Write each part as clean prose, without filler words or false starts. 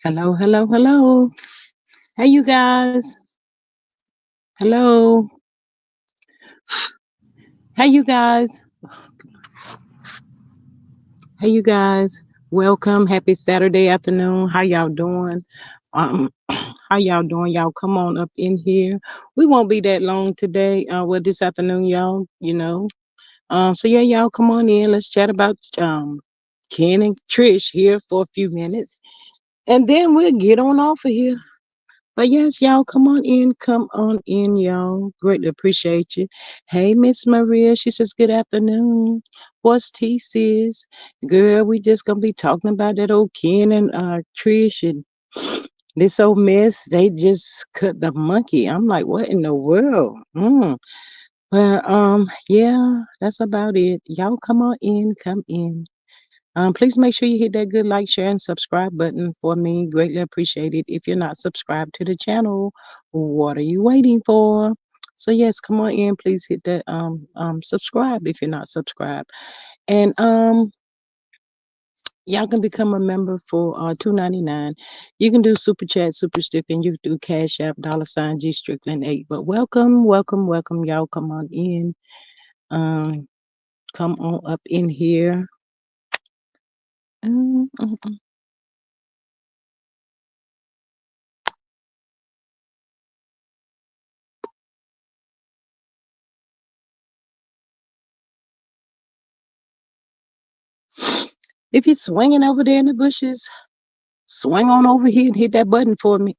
Hello, hello, hello. Hey, you guys. Hello. Hey, you guys. Hey, you guys. Welcome. Happy Saturday afternoon. How y'all doing? How y'all doing? Y'all come on up in here. We won't be that long today. This afternoon, y'all. So yeah, y'all come on in. Let's chat about Ken and Trish here for a few minutes, and then we'll get on off of here. But yes, y'all, come on in, y'all. Greatly appreciate you. Hey, Miss Maria, she says good afternoon. What's T sis? Girl, we just gonna be talking about that old Ken and Trish and this old mess. They just cut the monkey. I'm like, what in the world? Yeah, that's about it. Y'all come on in, come in. Please make sure you hit that good like, share, and subscribe button for me. Greatly appreciate it. If you're not subscribed to the channel, what are you waiting for? So yes, come on in. Please hit that subscribe if you're not subscribed. And y'all can become a member for $2.99. You can do super chat, super stick, and you can do Cash App $ G Strickland 8. But welcome, welcome, welcome, y'all. Come on in. Um, come on up in here. Mm, mm, mm. If you're swinging over there in the bushes, swing on over here and hit that button for me.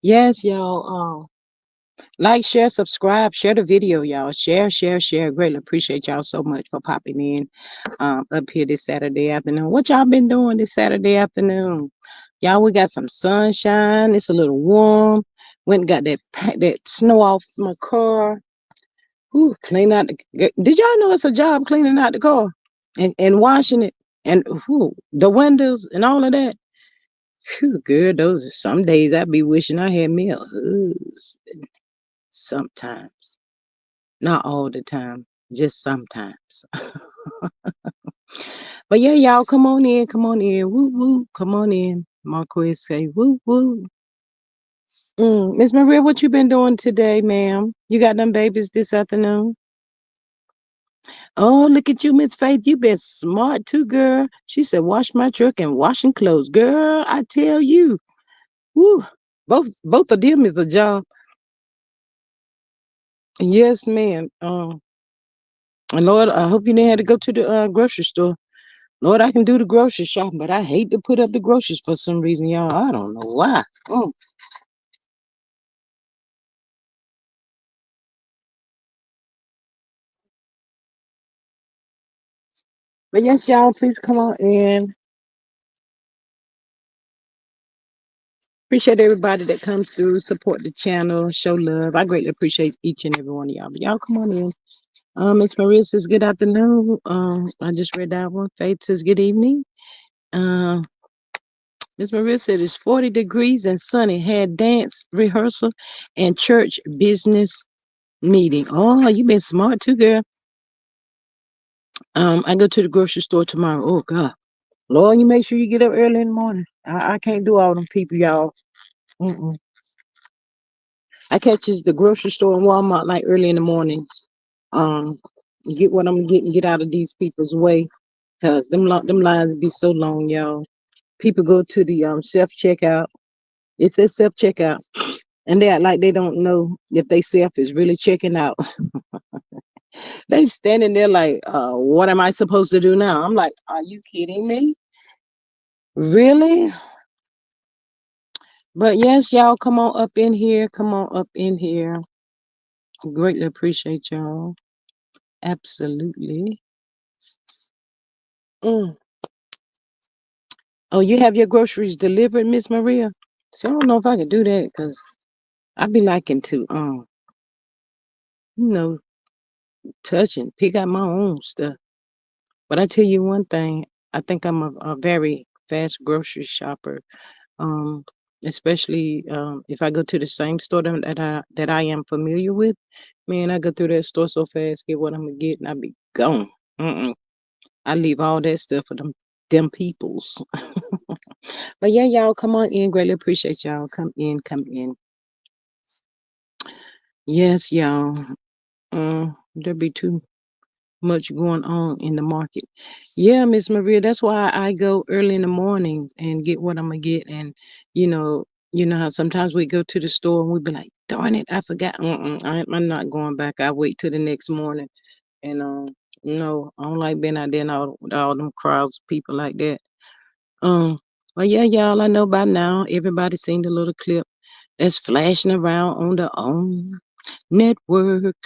Yes, y'all. Like, share, subscribe, share the video, y'all. Share, share, share. Greatly appreciate y'all so much for popping in up here this Saturday afternoon. What y'all been doing this Saturday afternoon? Y'all, we got some sunshine. It's a little warm. Went and got that snow off my car. Ooh, clean out did y'all know it's a job cleaning out the car and washing it and the windows and all of that? Phew, girl, those are some days I be wishing I had me a husband. Sometimes, not all the time, just sometimes. But yeah, y'all, come on in, woo woo, come on in. Marquez say woo woo. Miss Maria, what you been doing today, ma'am? You got them babies this afternoon? Oh, look at you, Miss Faith. You been smart too, girl. She said, wash my truck and washing clothes. Girl, I tell you. Woo. Both of them is a job. Yes, ma'am. And Lord, I hope you didn't have to go to the grocery store. Lord, I can do the grocery shopping, but I hate to put up the groceries for some reason, y'all. I don't know why. But yes, y'all, please come on in. Appreciate everybody that comes through, support the channel, show love. I greatly appreciate each and every one of y'all. But y'all come on in. Miss Maria says good afternoon. I just read that one. Faith says good evening. Um, Miss Maria said it's 40 degrees and sunny. Had dance rehearsal and church business meeting. Oh, you been smart too, girl. I go to the grocery store tomorrow. Oh God, Lord, you make sure you get up early in the morning. I can't do all them people, y'all. Mm-mm. I catches the grocery store and Walmart like early in the morning. Um, get what I'm getting, get out of these people's way, cause them lines be so long, y'all. People go to the self checkout. It says self checkout, and they act like they don't know if they self is really checking out. They standing there like, what am I supposed to do now? I'm like, are you kidding me? Really? But yes, y'all, come on up in here. Come on up in here. Greatly appreciate y'all. Absolutely. Mm. Oh, you have your groceries delivered, Miss Maria? So I don't know if I could do that because I'd be liking to, you know, touch and pick out my own stuff. But I tell you one thing, I think I'm a very fast grocery shopper. Um, Especially if I go to the same store that I am familiar with. Man, I go through that store so fast, get what I'm gonna get, and I be gone. Mm-mm. I leave all that stuff for them. them peoples. But yeah, y'all come on in. Greatly appreciate y'all. Come in, come in. Yes, y'all. There be too much going on in the market. Yeah, Miss Maria, that's why I go early in the mornings and get what I'm gonna get. And you know how sometimes we go to the store and we be like, darn it, I forgot. I'm not going back. I wait till the next morning. And no, I don't like being out there and all them crowds of people like that. Um, but yeah, y'all, I know by now everybody seen the little clip that's flashing around on the own network.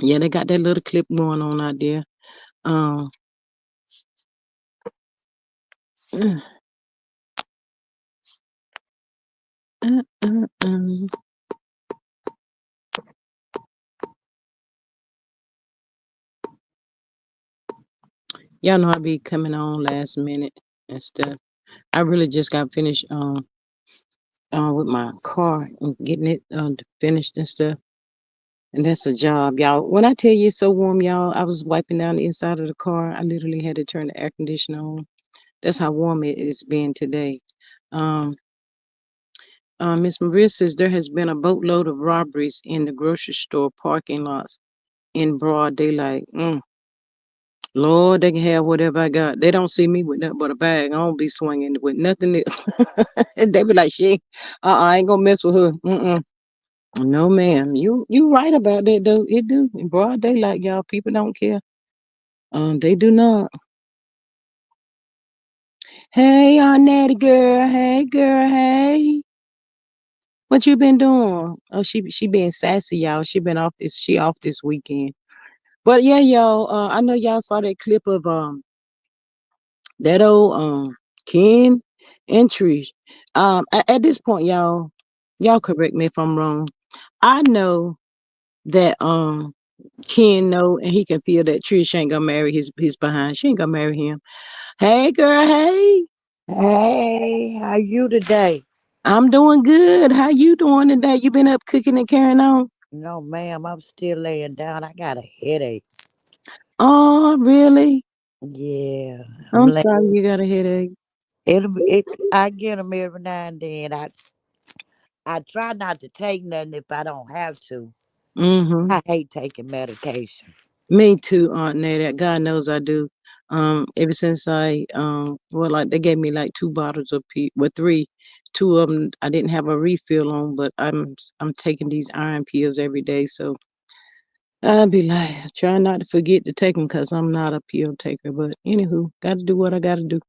Yeah, they got that little clip going on out there. Um, uh, uh, uh, uh. Y'all know I be coming on last minute and stuff. I really just got finished with my car and getting it finished and stuff. And that's a job, y'all. When I tell you it's so warm, y'all, I was wiping down the inside of the car. I literally had to turn the air conditioner on. That's how warm it is been today. Um, Miss Maria says there has been a boatload of robberies in the grocery store parking lots in broad daylight. Lord, they can have whatever I got. They don't see me with nothing but a bag. I don't be swinging with nothing else. And they be like, "She, I ain't gonna mess with her." Mm-mm. No, ma'am. You right about that though. It do in broad daylight, y'all. People don't care. They do not. Hey, Natty girl. Hey, girl. Hey, what you been doing? Oh, she being sassy, y'all. She been off this. She off this weekend. But yeah, y'all. I know y'all saw that clip of that old Ken and Trish. At this point, y'all correct me if I'm wrong. I know that Ken know and he can feel that Trish ain't gonna marry his behind. She ain't gonna marry him. Hey girl, hey. Hey, how you today? I'm doing good. How you doing today? You been up cooking and carrying on? No, ma'am, I'm still laying down. I got a headache. Oh, really? Yeah, I'm I'm laying. sorry you got a headache. I get them every now and then. I try not to take nothing if I don't have to. Mm-hmm. I hate taking medication. Me too, Aunt Netta. God knows I do. Ever since well, like they gave me like two bottles of well, three. Two of them I didn't have a refill on, but I'm taking these iron pills every day. So I'll be like trying not to forget to take them because I'm not a pill taker. But anywho, got to do what I got to do.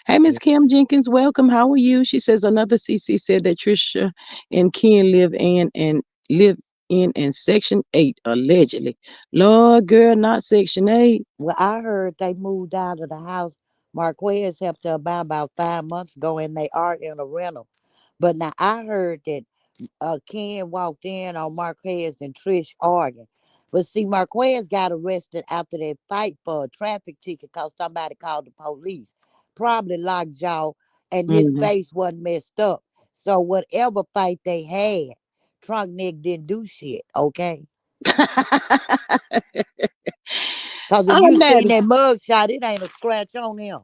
Hey, Miss Yeah. Kim Jenkins, welcome. How are you? She says another CC said that Trisha and Ken live in Section 8 allegedly. Lord, girl, not Section 8. Well, I heard they moved out of the house Marquez helped her buy about 5 months ago, and they are in a rental. But now I heard that Ken walked in on Marquez and Trish arguing. But see, Marquez got arrested after that fight for a traffic ticket because somebody called the police. Probably locked jaw, and his Hmm. face wasn't messed up. So whatever fight they had, Trunk Nick didn't do shit, okay? Because if Oh, you seen Natty. that mug shot, it ain't a scratch on him.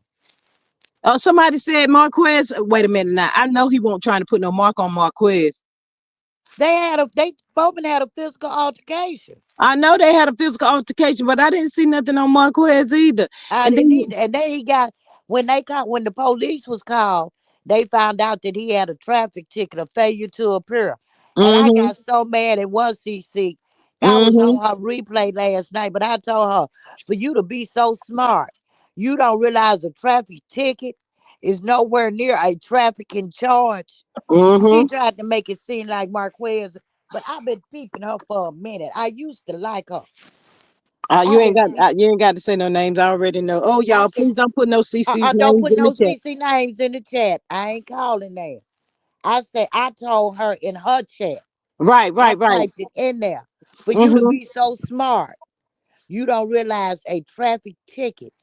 Oh, somebody said Marquez. Wait a minute now. I know he won't trying to put no mark on Marquez. They both had a physical altercation. I know they had a physical altercation, but I didn't see nothing on Marquez either. I And didn't then, either. And then he got when the police was called, they found out that he had a traffic ticket, a failure to appear. And I mm-hmm, got so mad at one CC. I was mm-hmm, on her replay last night, but I told her, for you to be so smart, you don't realize a traffic ticket is nowhere near a trafficking charge. She mm-hmm. tried to make it seem like Marquez, but I've been peeping her for a minute. I used to like her. I've been see, You ain't got to say no names. I already know. Oh, y'all, I've been please don't put no I CC's don't names put in the no chat. CC names in the chat. I ain't calling names. I said I told her in her chat. Right, I right, right. typed it in there. For you to Mm-hmm. be so smart, you don't realize a traffic ticket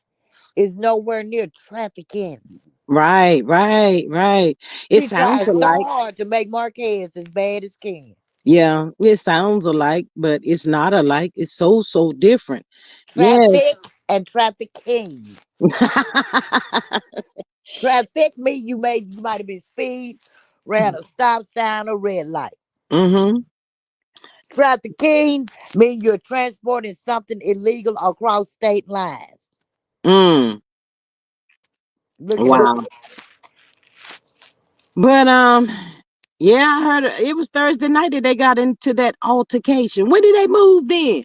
is nowhere near trafficking. Right, right, right. It She sounds tried so alike. hard to make Marquez as bad as Ken. Yeah, it sounds alike, but it's not alike. It's so different. Yeah, Traffic. and trafficking. Traffic me, you might have been speed, ran a stop sign or red light. Mm-hmm. Trafficking means you're transporting something illegal across state lines. Mm. Look it up. Wow. But yeah, I heard it was Thursday night that they got into that altercation. When did they move in?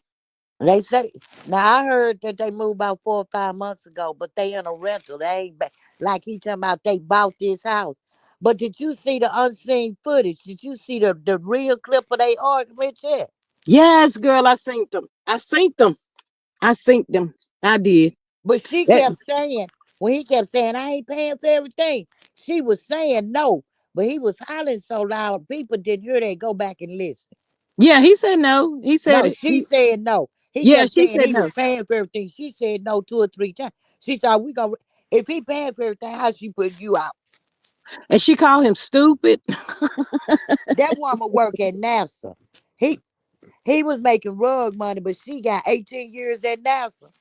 They say now I heard that they moved about 4 or 5 months ago, but they in a rental. They ain't like he talking about they bought this house. But did you see the unseen footage? Did you see the real clip of they argument yet? Yes, girl, I synced them. I synced them. I synced them. I did. But she That, kept saying, when he kept saying, I ain't paying for everything, she was saying no. But he was hollering so loud, people didn't hear they go back and listen. yeah, he said no. He said No, it. she said no. He Yeah, kept she saying said he was no. paying for everything. She said no 2 or 3 times. She said, we gonna if he paying for everything, how she put you out? And she called him stupid. That woman work at NASA. He he was making rug money, but she got 18 years at NASA.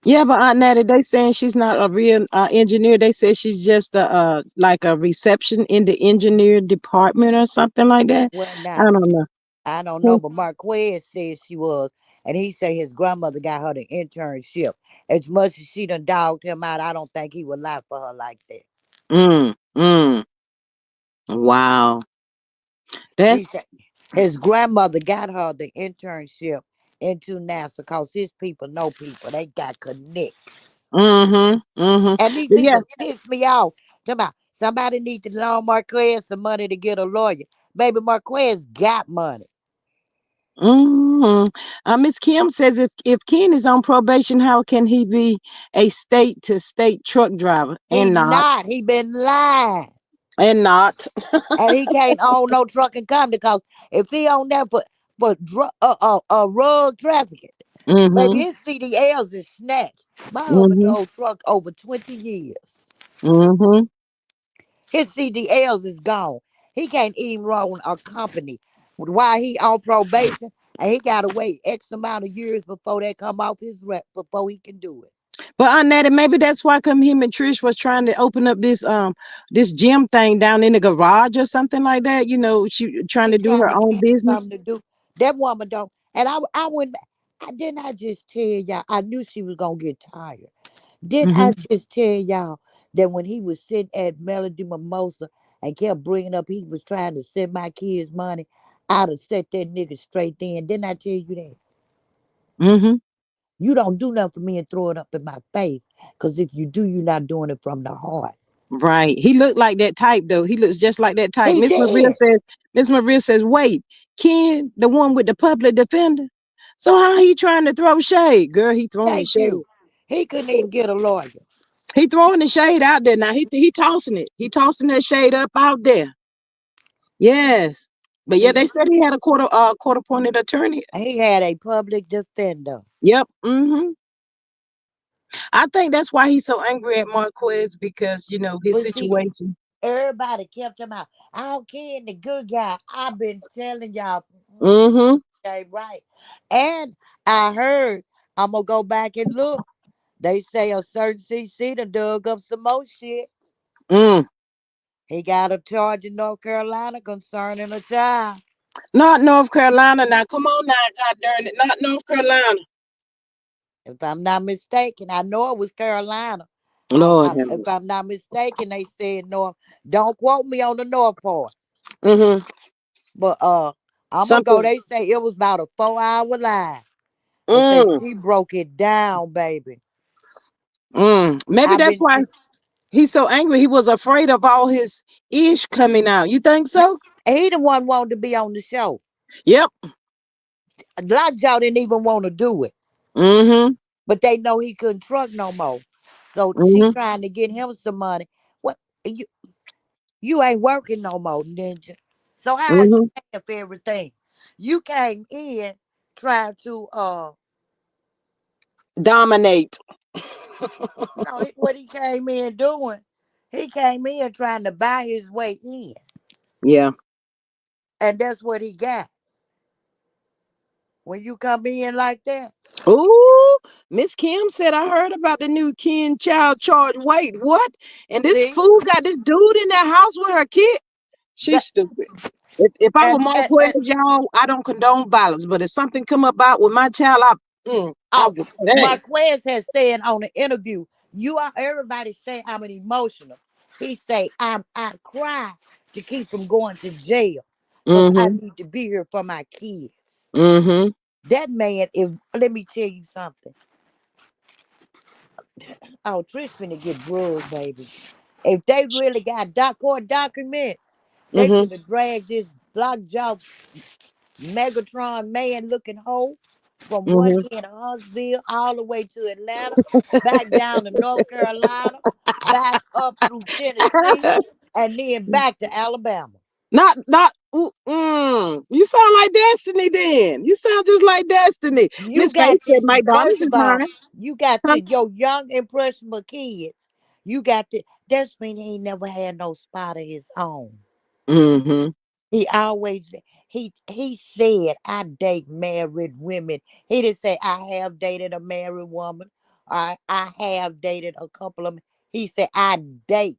Yeah, but Aunt Natty, they saying she's not a real engineer. They said she's just a like a reception in the engineer department or something like that. Well, I now don't know. I don't Hmm. know, but Marquez said she was, and he said his grandmother got her the internship. As much as she done dogged him out, I don't think he would lie for her like that. Mm, mm. Wow. He said That's his grandmother got her the internship into NASA because his people know people. They got connects. mm-hmm. Mm-hmm. And these But yeah. people piss me off. Talking about somebody need to loan Marquez some money to get a lawyer. Baby, Marquez got money. Mm-hmm. Miss Kim says if Ken is on probation, how can he be a state to state truck driver He and not not. He been lying. and not? And he can't own no trucking company because if he own that for rug trafficking, baby, Mm-hmm. his CDLs is snatched. My husband Mm-hmm. drove truck over 20 years. Mm-hmm. His CDLs is gone. He can't even run a company while he on probation, and he gotta wait X amount of years before they come off his rep before he can do it. But on that, maybe that's why come him and Trish was trying to open up this gym thing down in the garage or something like that. You know, she trying He to do trying her to own give him business. something to do. That woman don't. And I went. I didn't. I just tell y'all. I knew she was gonna get tired. Didn't I Mm-hmm. just tell y'all that when he was sitting at Melody Mimosa and kept bringing up he was trying to send my kids money, I'd have set that nigga straight then. Didn't I tell you that? Mm-hmm. You don't do nothing for me and throw it up in my face. Because if you do, you're not doing it from the heart. Right. He looked like that type though. He looks just like that type. He did. Miss Maria says, wait, Ken, the one with the public defender. So how he trying to throw shade? Girl, he throwing the Thank shade. you. He couldn't even get a lawyer. He throwing the shade out there now. He tossing it. He tossing that shade up out there. Yes. But yeah, He they said he had a court appointed attorney. he had a public defender. Yep. I think that's why he's so angry at Marquez because his But see, situation. everybody kept him out. Our kid, the good guy. I've been telling y'all, Mm-hmm. they right. And I heard, I'm gonna go back and look. They say a certain CC done dug up some more shit. Mm. He got a charge in North Carolina concerning a child. Not North Carolina now. Come on now, God darn it. Not North Carolina. If I'm not mistaken, I know it was Carolina. Lord have If mercy. I'm not mistaken, they said North. Don't quote me on the North part, Mm-hmm. but I'm gonna go. Something. They say it was about a 4 hour line. They say Mm. she broke it down, baby. Mm. Maybe I've that's been. why he's so angry. He was afraid of all his ish coming out. You think so? He the one wanted to be on the show. Yep. A lot of y'all didn't even want to do it, Mm-hmm. but they know he couldn't truck no more. So she Mm-hmm. trying to get him some money. What you ain't working no more, ninja. So how is you Mm-hmm. paying for everything? You came in trying to Dominate. no, what he came in doing, he came in trying to buy his way in. Yeah. And that's what he got. when you come in like that? Ooh, Miss Kim said I heard about the new Ken child charge. Wait, what? And this See, fool got this dude in that house with her kid. She's that, stupid. If I were and, and, Marquez, and y'all, I don't condone violence. But if something come about with my child, I oh, would that ass. Marquez has said on the interview, you are everybody say I'm an emotional. He say I cry to keep from going to jail because I Mm-hmm. need to be here for my kids. Mm-hmm. That man, if let me tell you something. Oh, Trish finna get drugged, baby. If they really got court documents, they Mm-hmm. finna drag this lockjaw Megatron man looking hole from one Mm-hmm. end of Huntsville all the way to Atlanta, back down to North Carolina, back up through Tennessee, and then back to Alabama. Not you sound like Destiny then. You sound just like Destiny. You Miss Faith got said this. McDonald's First is of all, mine. you got Huh? the your young impressionable kids. You got the. That's when he ain't never had no spot of his own. Mm-hmm. He always he said I date married women. He didn't say I have dated a married woman. I have dated a couple of. He said I date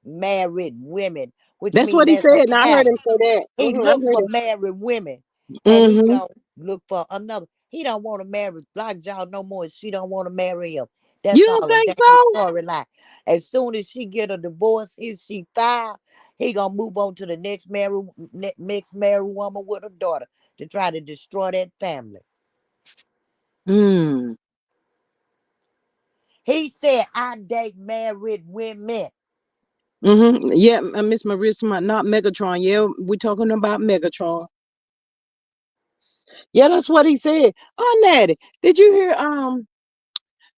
married women, which That's means what he that's a said. Now I heard pattern. him say that. He I looked heard for him. married women, and he Mm-hmm. gonna look for another. He don't want to marry Lockjaw no more. And she don't want to marry him. You That's don't all a think damn so? storyline. As soon as she get a divorce, if she file, he gonna move on to the next married woman with a daughter to try to destroy that family. Mm. He said, "I date married women." Mm-hmm. Yeah, Miss Marissa, not Megatron. Yeah, we're talking about Megatron. Yeah, that's what he said. Oh, Natty, did you hear?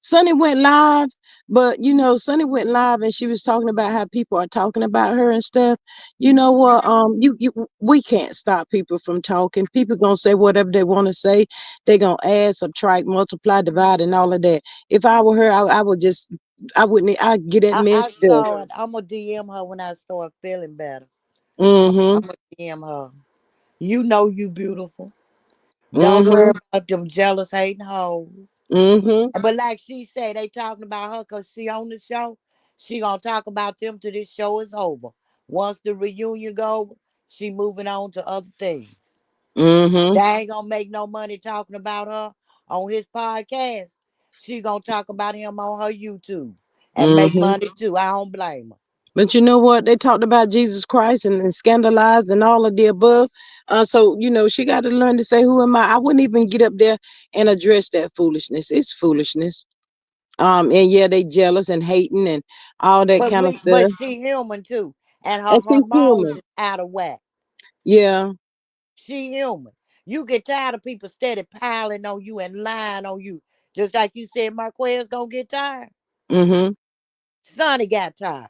Sonny went live, but Sonny went live and she was talking about how people are talking about her and stuff. You know what? You we can't stop people from talking. People gonna say whatever they want to say. They gonna add, subtract, multiply, divide, and all of that. If I were her, I would just, I wouldn't. I'd get that I mess saw dust. it. I'm gonna DM her when I start feeling better. I'm Mm-hmm. gonna DM her. You know you beautiful. Don't worry Mm-hmm. about them jealous hating hoes. Mm-hmm. But like she said, they talking about her because she on the show. She gonna talk about them till this show is over. Once the reunion go, she moving on to other things. Mm-hmm. They ain't gonna make no money talking about her on his podcast. She gonna talk about him on her YouTube and make Mm-hmm. money too. I don't blame her. But you know what? They talked about Jesus Christ and scandalized and all of the above. So she got to learn to say, "Who am I?" I wouldn't even get up there and address that foolishness. It's foolishness. And yeah, they jealous and hating and all that kind of But stuff. she human too, and her And she's hormones human. is out of whack. Yeah. She human. You get tired of people steady piling on you and lying on you. Just like you said, Marquez gonna get tired. Mm-hmm. Sonny got tired.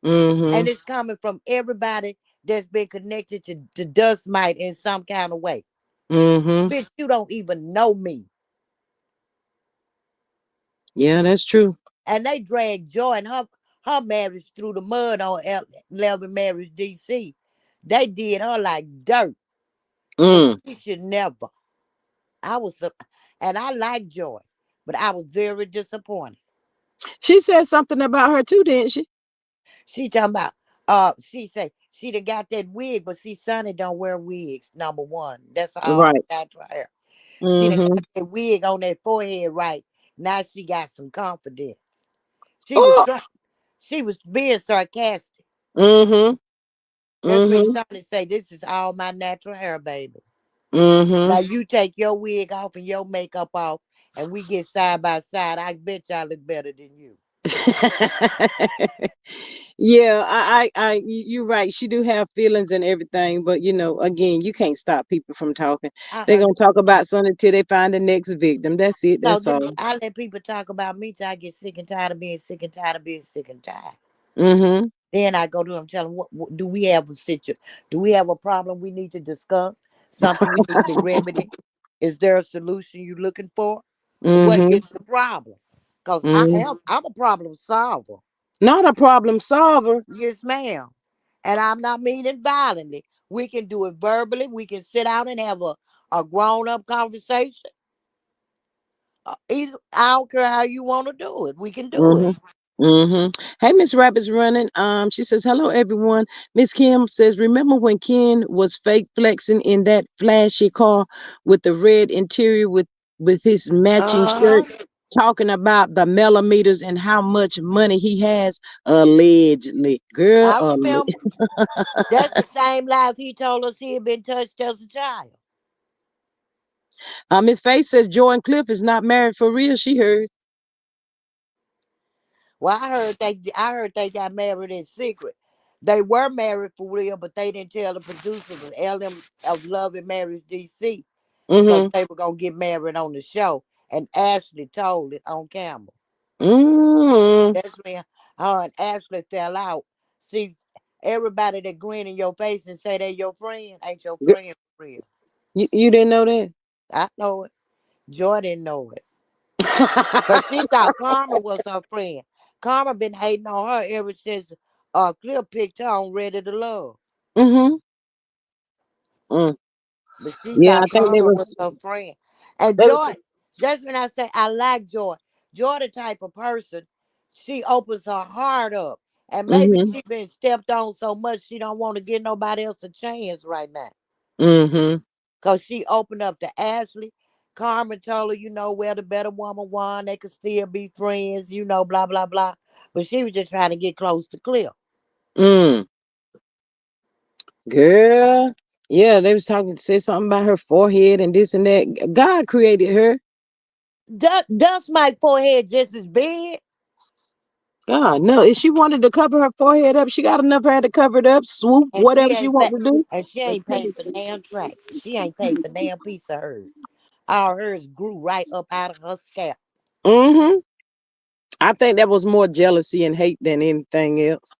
Mm-hmm. And it's coming from everybody that's been connected to Dust Mite in some kind of way. Mm-hmm. Bitch, you don't even know me. Yeah, that's true. And they dragged Joy and her marriage through the mud on Levin Marriage DC. They did her like dirt. So Mm. she should never. I was, and I like Joy, but I was very disappointed. She said something about her too, didn't she? She talking about she say she done got that wig, but see Sonny don't wear wigs, number one. That's all Right. natural hair. She done Mm-hmm. got that wig on that forehead right. Now she got some confidence. She was Oh. trying she was being sarcastic. Mm-hmm. That's when Mm-hmm. Sonny say this is all my natural hair, baby. Mm-hmm. Now you take your wig off and your makeup off and we get side by side. I bet y'all look better than you. Yeah, you're right. She do have feelings and everything, but again, you can't stop people from talking. I They're gonna talk understand. about something until they find the next victim. That's it. No, That's all. I let people talk about me till I get sick and tired of being sick and tired of being sick and tired. Mm-hmm. Then I go to them, tell them, what do we have a situation? Do we have a problem we need to discuss? Something we need to remedy? Is there a solution you're looking for? What Mm-hmm. is the problem? Because Mm-hmm. I'm a problem solver. Not a problem solver. Yes, ma'am. And I'm not meaning violently. We can do it verbally. We can sit out and have a grown up conversation. Either I don't care how you want to do it. We can do it. Mhm. Mhm. Hey, Miss Rabbit's running. She says, "Hello, everyone." Miss Kim says, "Remember when Ken was fake flexing in that flashy car with the red interior with his matching Uh shirt, huh. talking about the millimeters and how much money he has allegedly, girl." I remember. That's the same lies he told us he had been touched as a child. Miss Faith says, "Joy and Cliff is not married for real." She heard. Well, I heard they got married in secret. They were married for real, but they didn't tell the producers of LM of Love and Marriage DC because Mm-hmm. they were gonna get married on the show. And Ashley told it on camera. Mm-hmm. That's when her and Ashley fell out. See, everybody that grin in your face and say they your friend ain't your friend for real. You didn't know that? I know it. Joy didn't know it. Cause she thought Karma was her friend. Karma been hating on her ever since Clip picked her on Ready to Love. Mm-hmm. Mm. But she Yeah, I thought think they Karma was was. her friend. And They, Joy, that's when I say I like Joy. Joy the type of person, she opens her heart up. And maybe mm-hmm. she been stepped on so much she don't want to give nobody else a chance right now. Mm-hmm. Cause she opened up to Ashley. Carmen told her, well, the better woman won. They could still be friends, blah, blah, blah. But she was just trying to get close to Cliff. Mm. Girl. Yeah, they was talking, say something about her forehead and this and that. God created her. Dust my forehead just as big. God, no. If she wanted to cover her forehead up, she got enough hair to cover it up, swoop, And she whatever she ain't want pay, to do. and she ain't paid for damn tracks. She ain't paid for damn piece of hers. All hers grew right up out of her scalp. Mm-hmm. I think that was more jealousy and hate than anything else.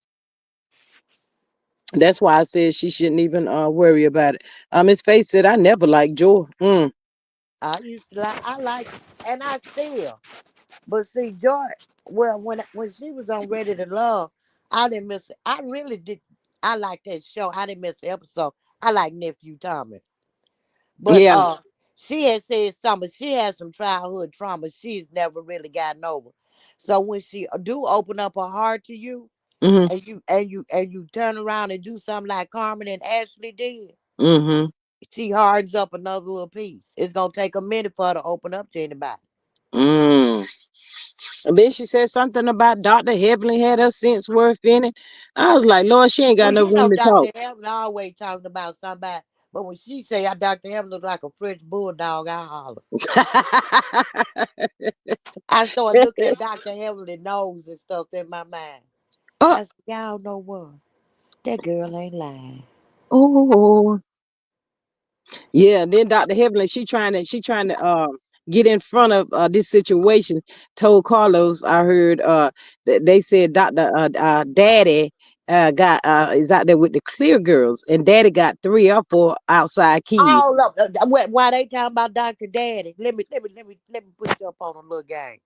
That's why I said she shouldn't even worry about it. Miss Faith said, "I never liked Joy." Mm. I like, and I still. But see, Joy, well, when she was on Ready to Love, I didn't miss it. I really did. I like that show. I didn't miss the episode. I like Nephew Tommy. But Yeah. she had said something. She had some childhood trauma she's never really gotten over. So when she do open up her heart to you, Mm-hmm. and you turn around and do something like Carmen and Ashley did, Mm-hmm. she hardens up another little piece. It's gonna take a minute for her to open up to anybody. Mm. And then she said something about Dr. Heavenly had her sense worth in it. I was like, Lord, she ain't got Well, no room to Dr. talk. Evelyn always talking about somebody, but when she say Dr. Evelyn look like a French bulldog, I holler. I started looking at Dr. Evelyn's nose and stuff in my mind. Oh, I said, y'all know what? That girl ain't lying. oh, yeah. Then Dr. Heavenly, she trying to get in front of this situation. Told Carlos, I heard they said Dr. Daddy got is out there with the clear girls, and Daddy got 3 or 4 outside kids. All up. Why they talking about Dr. Daddy? Let me put you up on a little game.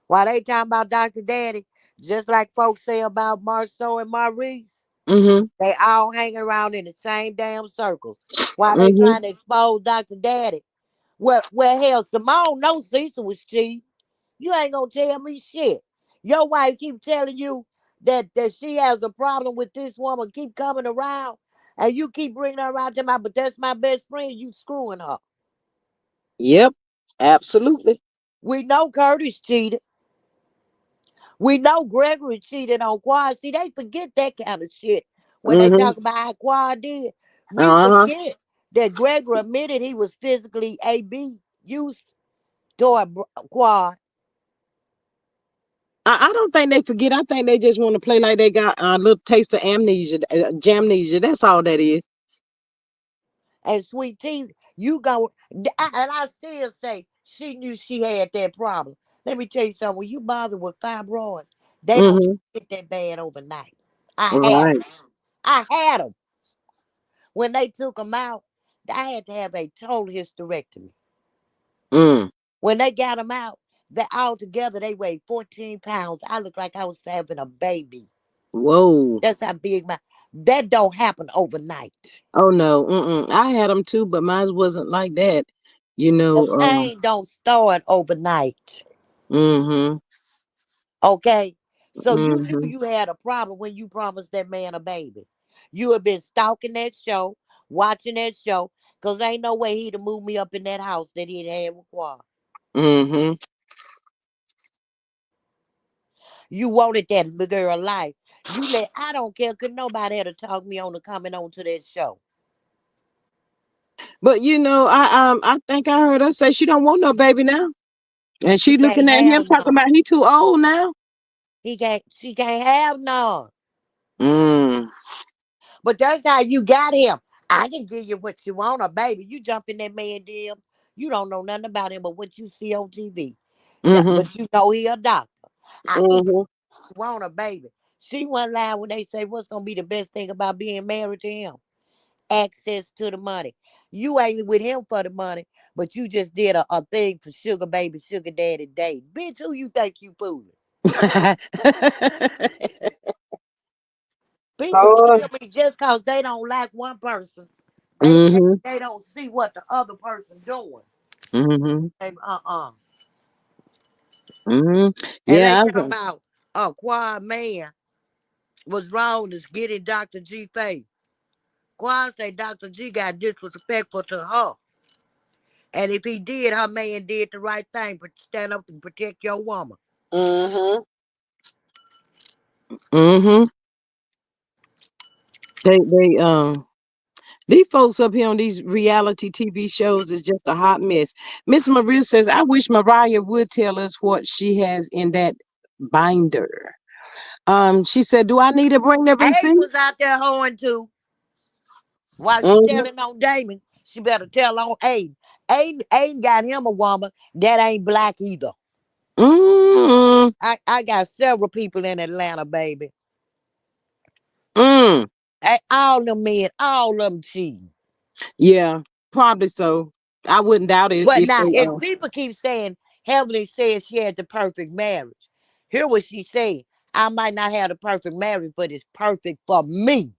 Why they talking about Dr. Daddy? Just like folks say about Marceau and Maurice. Mm-hmm. They all hang around in the same damn circles. Why they Mm-hmm. trying to expose Dr. Daddy? Well, hell, Simone knows Cecil was cheap. You ain't gonna tell me shit. Your wife keep telling you that she has a problem with this woman, keep coming around, and you keep bringing her around to my, but that's my best friend. You screwing her. Yep. Absolutely. We know Curtis cheated. We know Gregory cheated on Quad. See, they forget that kind of shit when they Mm-hmm. talk about how Quad did. We Uh-huh. forget that Gregory admitted he was physically AB used toward Quad. I don't think they forget. I think they just want to play like they got a little taste of amnesia, jamnesia. That's all that is. And Sweet Tea, you go, and I still say she knew she had that problem. Let me tell you something. When you bother with fibroids, they don't Mm-hmm. get that bad overnight. I All had right. 'em. I had them. When they took them out, I had to have a total hysterectomy. Mm. When they got them out, they all together they weighed 14 pounds. I looked like I was having a baby. Whoa. That's how big my. That don't happen overnight. Oh no, I had them too, but mine wasn't like that. You The know, change don't start overnight. mm-hmm, Okay? So you knew mm-hmm. you had a problem when you promised that man a baby. You have been stalking that show, watching that show, because ain't no way he'd have moved me up in that house that he'd had with Quad. Mm-hmm. You wanted that big girl life. You let, I don't care, could nobody ever talk me on to coming on to that show. But I think I heard her say she don't want no baby now, and She she looking can't at him have talking none. about he too old now. She can't have none. Mm, But that's how you got him. I can give you what you want, a baby. You jump in that man DM. You don't know nothing about him but what you see on TV. mm-hmm, But you know he a doctor. I can give mm-hmm. you what you want, a baby. She one line when they say what's gonna be the best thing about being married to him? Access to the money. You ain't with him for the money, but you just did a thing for sugar baby, sugar daddy date. Bitch, who you think you fooling? People Oh, kill me just cause they don't like one person. mm-hmm, They don't see what the other person doing. mm-hmm, Uh-uh. mm-hmm. And they Yeah, talking about a Quad man was wrong is getting Dr. G face. Quad say Dr. G got disrespectful to her. And if he did, her man did the right thing, but stand up and protect your woman. mm-hmm, mm-hmm. They these folks up here on these reality TV shows is just a hot mess. Miss Maria says, I wish Mariah would tell us what she has in that binder. She said, do I need to bring the Aiden receipt? was out there hoeing too. While she Mm-hmm. telling on Damon, she better tell on Aiden. Aiden got him a woman that ain't black either. Mm-hmm. I got several people in Atlanta, baby. Mm. All them men, all of them cheating. Yeah, probably so. I wouldn't doubt it But if now, they if people keep saying Heavenly said she had the perfect marriage, hear what she said. I might not have the perfect marriage, but it's perfect for me.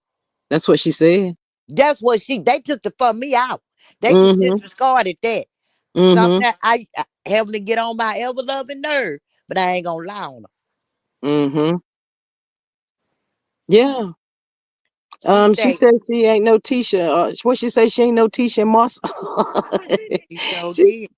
that's what she said. That's what they took the for me out. They just Mm-hmm. disregarded that. Mm-hmm. Sometimes I Heavenly get on my ever loving nerve, but I ain't gonna lie on her. Mm-hmm. Yeah. She She say said she ain't no Tisha. What she say? She ain't no Tisha Moss. she sure she did.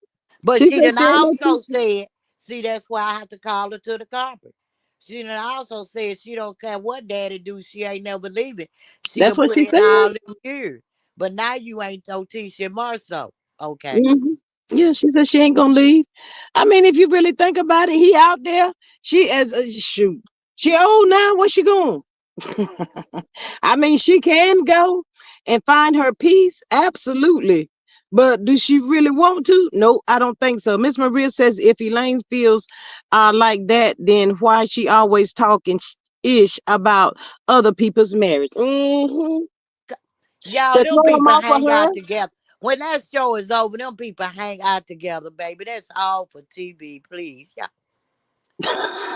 But she she said done she ain't no also Tisha. said, see, that's why I have to call her to the carpet. She done also said she don't care what daddy do, she ain't never leaving. She That's done what put she in said. all them years. But now you ain't no Tisha Marceau. Okay. Hmm. Yeah, she said she ain't gonna leave. I mean, if you really think about it, he out there. She as shoot. She old now. Where she going? I mean, she can go and find her peace, absolutely. But do she really want to? No, I don't think so. Miss Maria says if Elaine feels like that, then why she always talking ish about other people's marriage? Mm-hmm. Y'all, To them throw him people off of hang her. out together. When that show is over, them people hang out together, baby. That's all for TV, please. Yeah.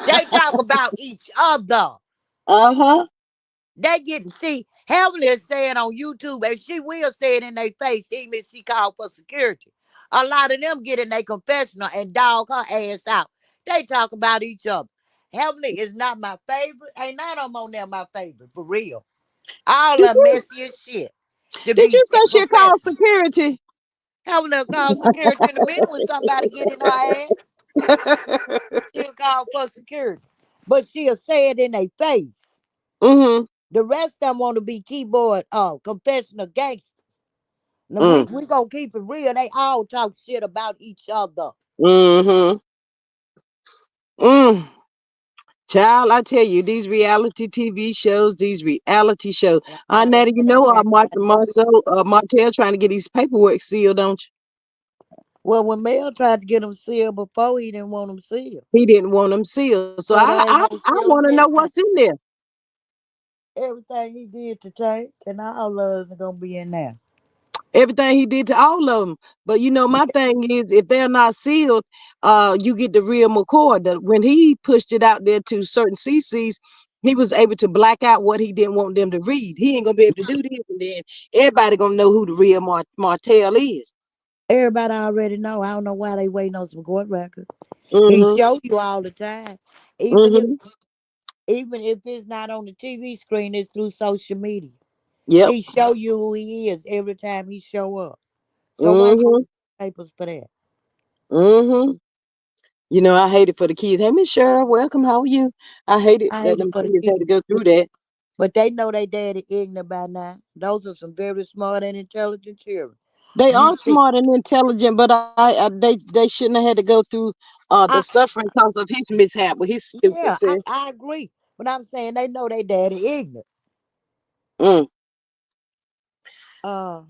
They talk about each other. Uh-huh. They getting see Heavenly is saying on YouTube, and she will say it in their face, even if she called for security. A lot of them get in their confessional and dog her ass out. They talk about each other. Heavenly is not my favorite. Ain't none of them on there my favorite, for real. All Did of them you messy as shit. To did be you say she called professional. security? Heavenly will call security in a minute when somebody get in her ass. She'll call for security. But she'll say it in their face. Mm-hmm. The rest of them want to be keyboard confessional gangsters. Now Mm. we gonna keep it real. They all talk shit about each other. Mm-hmm. Mm. Child, I tell you, these reality TV shows, these reality shows. And all that Natty, you money know, came out of Martell trying to get his paperwork sealed, don't you? well, when Mel tried to get them sealed before, he didn't want them sealed. He didn't want them sealed. So So they ain't gonna I seal want them to know this time. what's in there. Everything he did to Tank and all of us are gonna be in there. Everything he did to all of them. But my thing is, if they're not sealed, you get the real McCoy. That when he pushed it out there to certain CCs, he was able to black out what he didn't want them to read. He ain't gonna be able to do this, and then everybody gonna know who the real Martell is. Everybody already know. I don't know why they waiting on some court records. He Mm-hmm. show you all the time. Even if Mm-hmm. even if it's not on the TV screen, it's through social media. Yep. He show you who he is every time he show up. So why you Mm-hmm. papers for that? Mm-hmm. You know, I hate it for the kids. Hey, Miss Cheryl, welcome. How are you? I hate it I that hate it them for the kids kids. had to go through that. But they know they daddy ignorant by now. Those are some very smart and intelligent children. They You are see, smart and intelligent, but they shouldn't have had to go through the I suffering because of his mishap with his stupid yeah, self. I agree. But I'm saying they know they daddy ignorant. Mm, Uh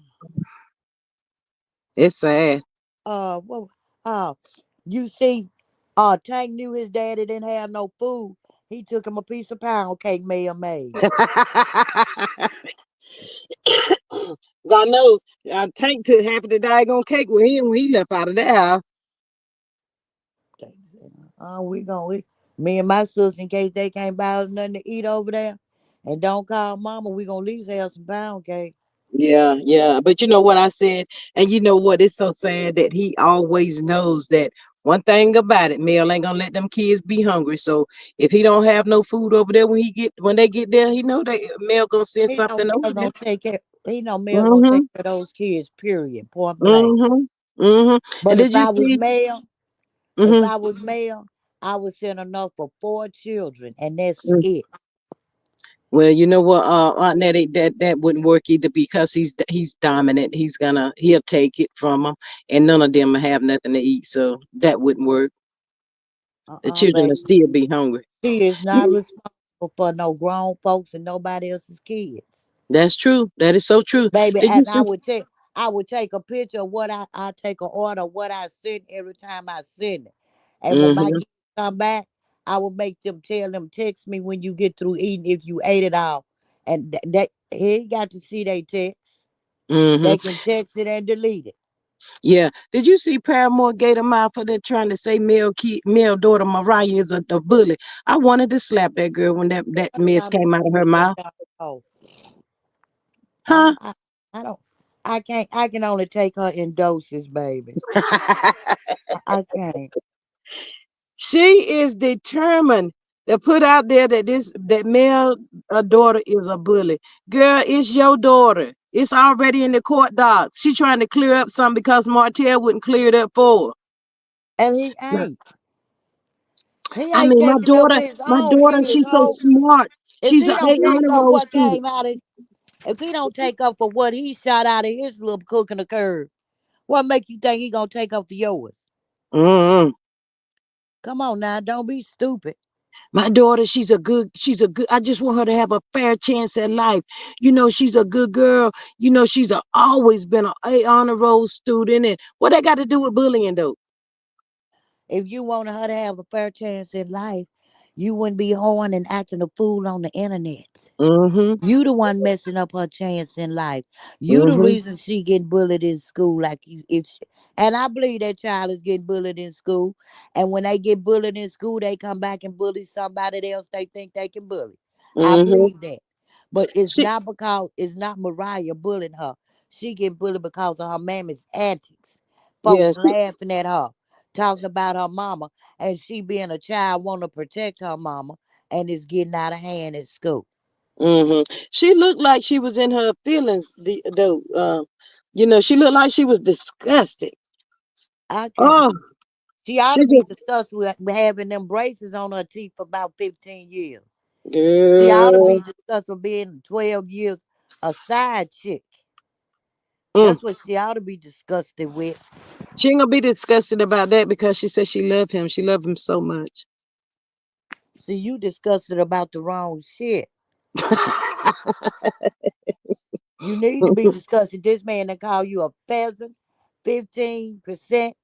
it's sad. well you see, Tank knew his daddy didn't have no food. He took him a piece of pound cake Mel made. God knows, Tank took half of the daggone cake with him when he left out of that house. Tank said, we gonna eat. Me and my sister, in case they can't buy us nothing to eat over there, and don't call mama, we gonna at least have some pound cake. Yeah, yeah. But you know what I said? And you know what? It's so sad that he always knows that one thing about it, Mel ain't gonna let them kids be hungry. So if he don't have no food over there when they get there, he know that Mel gonna send He know something over Mel there. gonna take care. He know Mel gonna take Mm-hmm. care of those kids. Period. Point blank. Mm-hmm. Mm-hmm. And But did you see? If Mm-hmm. I was Mel, I would send enough for 4 children, and that's Mm. it. Well, you know what, Aunt Nettie, that wouldn't work either because he's dominant. He'll take it from them, and none of them will have nothing to eat. So that wouldn't work. The children will Baby. still be hungry. She is not You- responsible for no grown folks and nobody else's kids. That's true. That is so true. Baby, Did you and see? I would take a picture of I take an order of what I send every time I send it. And when my Mm-hmm. kids come back, I will make them tell them, text me when you get through eating if you ate it all. And that he ain't got to see they text. Mm-hmm. They can text it and delete it. Yeah. Did you see Paramore Gator Mouth for that trying to say male daughter Mariah is a bully? I wanted to slap that girl when that First mess time came out of her put that mouth. down the hole. I, Huh? I I don't I can only take her in doses, baby. I can't. She is determined to put out there that male daughter is a bully. Girl, it's your daughter. It's already in the court docs. She trying to clear up something because Martell wouldn't clear it up for And he her. ain't. He I ain't mean, taking up for his my own daughter, kids, she's so ho. smart. If She's he a don't take honor up roll what student. came out of if he don't take up for what he shot out of his little cooking the curve, what make you think he gonna take up for yours? Mm-mm. Come on now, don't be stupid. My daughter, she's a good. I just want her to have a fair chance at life. You know, she's a good girl. You know, always been a honor roll student. And what that got to do with bullying, though? If you want her to have a fair chance in life, you wouldn't be hoeing and acting a fool on the internet. Mm-hmm. You the one messing up her chance in life. You the Mm-hmm. reason she getting bullied in school. Like you, if she, and I believe that child is getting bullied in school. And when they get bullied in school, they come back and bully somebody else they think they can bully. I Mm-hmm. believe that. But it's She, not because it's not Mariah bullying her. She getting bullied because of her mammy's antics. yeah. Folks laughing at her, talking about her mama, and she being a child want to protect her mama, and it's getting out of hand at school. She looked like she was in her feelings, though. You know, she looked like she was disgusted. I can't. Oh, She ought she to be just, discussed with having them braces on her teeth for about 15 years. She ought to girl. be discussed for being 12 years a side chick. Mm. That's what she ought to be disgusted with. She ain't gonna be disgusted about that because she said she loved him. She loved him so much. See, you disgusted about the wrong shit. You need to be discussing this man that called you a pheasant, 15%,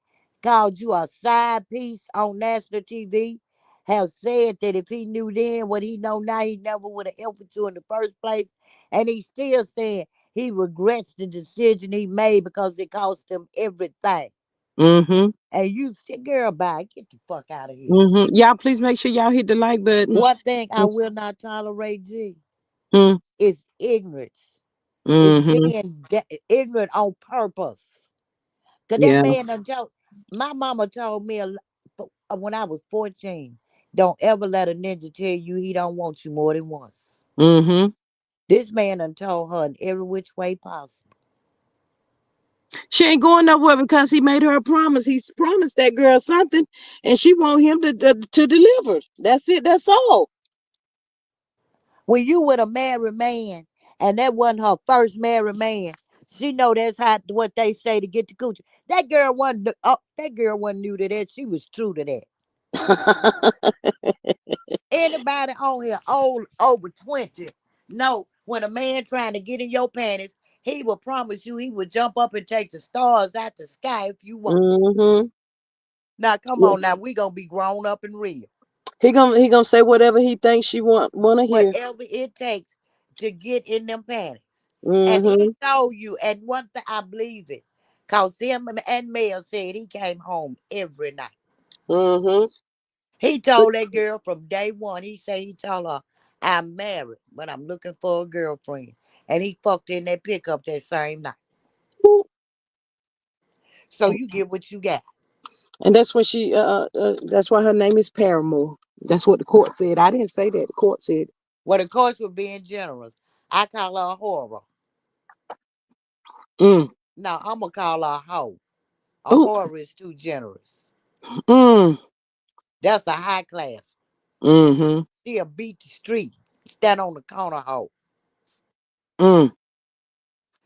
called you a side piece on national TV, have said that if he knew then what he know now, he never would have helped you in the first place. And he's still saying he regrets the decision he made because it cost him everything. Mm-hmm. And you said, girl, bye, get the fuck out of here. Mm-hmm. Y'all please make sure y'all hit the like button. One thing I Yes. will not tolerate, G, Mm, is ignorance. It's mm-hmm. being ignorant on purpose. Cause that Yeah. man done told my mama told me when I was 14, don't ever let a ninja tell you he don't want you more than once. Mm-hmm. This man done told her in every which way possible. She ain't going nowhere because he made her a promise. He's promised that girl something, and she want him to deliver. That's it. That's all. When you with a married man, and that wasn't her first married man, she know that's how what they say to get the coochie. That girl wasn't new to that. She was true to that. Anybody on here old over 20 know when a man trying to get in your panties, he will promise you he would jump up and take the stars out the sky if you want. Mm-hmm. Now come Yeah. on now, we gonna be grown up and real. He gonna say whatever he thinks she wanna hear. Whatever it takes to get in them panties. And he Mm-hmm. told you, and one thing I believe it, cause him and Mel said he came home every night. Mm-hmm. He told that girl from day one, he said he told her, I'm married, but I'm looking for a girlfriend. And he fucked in that pickup that same night. So you get what you got. And that's when that's why her name is Paramore. That's what the court said. I didn't say that. The court said. Well, of course, we're being generous. I call her a horror. Mm. No, I'm going to call her a hoe. A Oh. horror is too generous. Mm. That's a high class. Mm-hmm. She'll beat the street, stand on the corner hoe. Mm.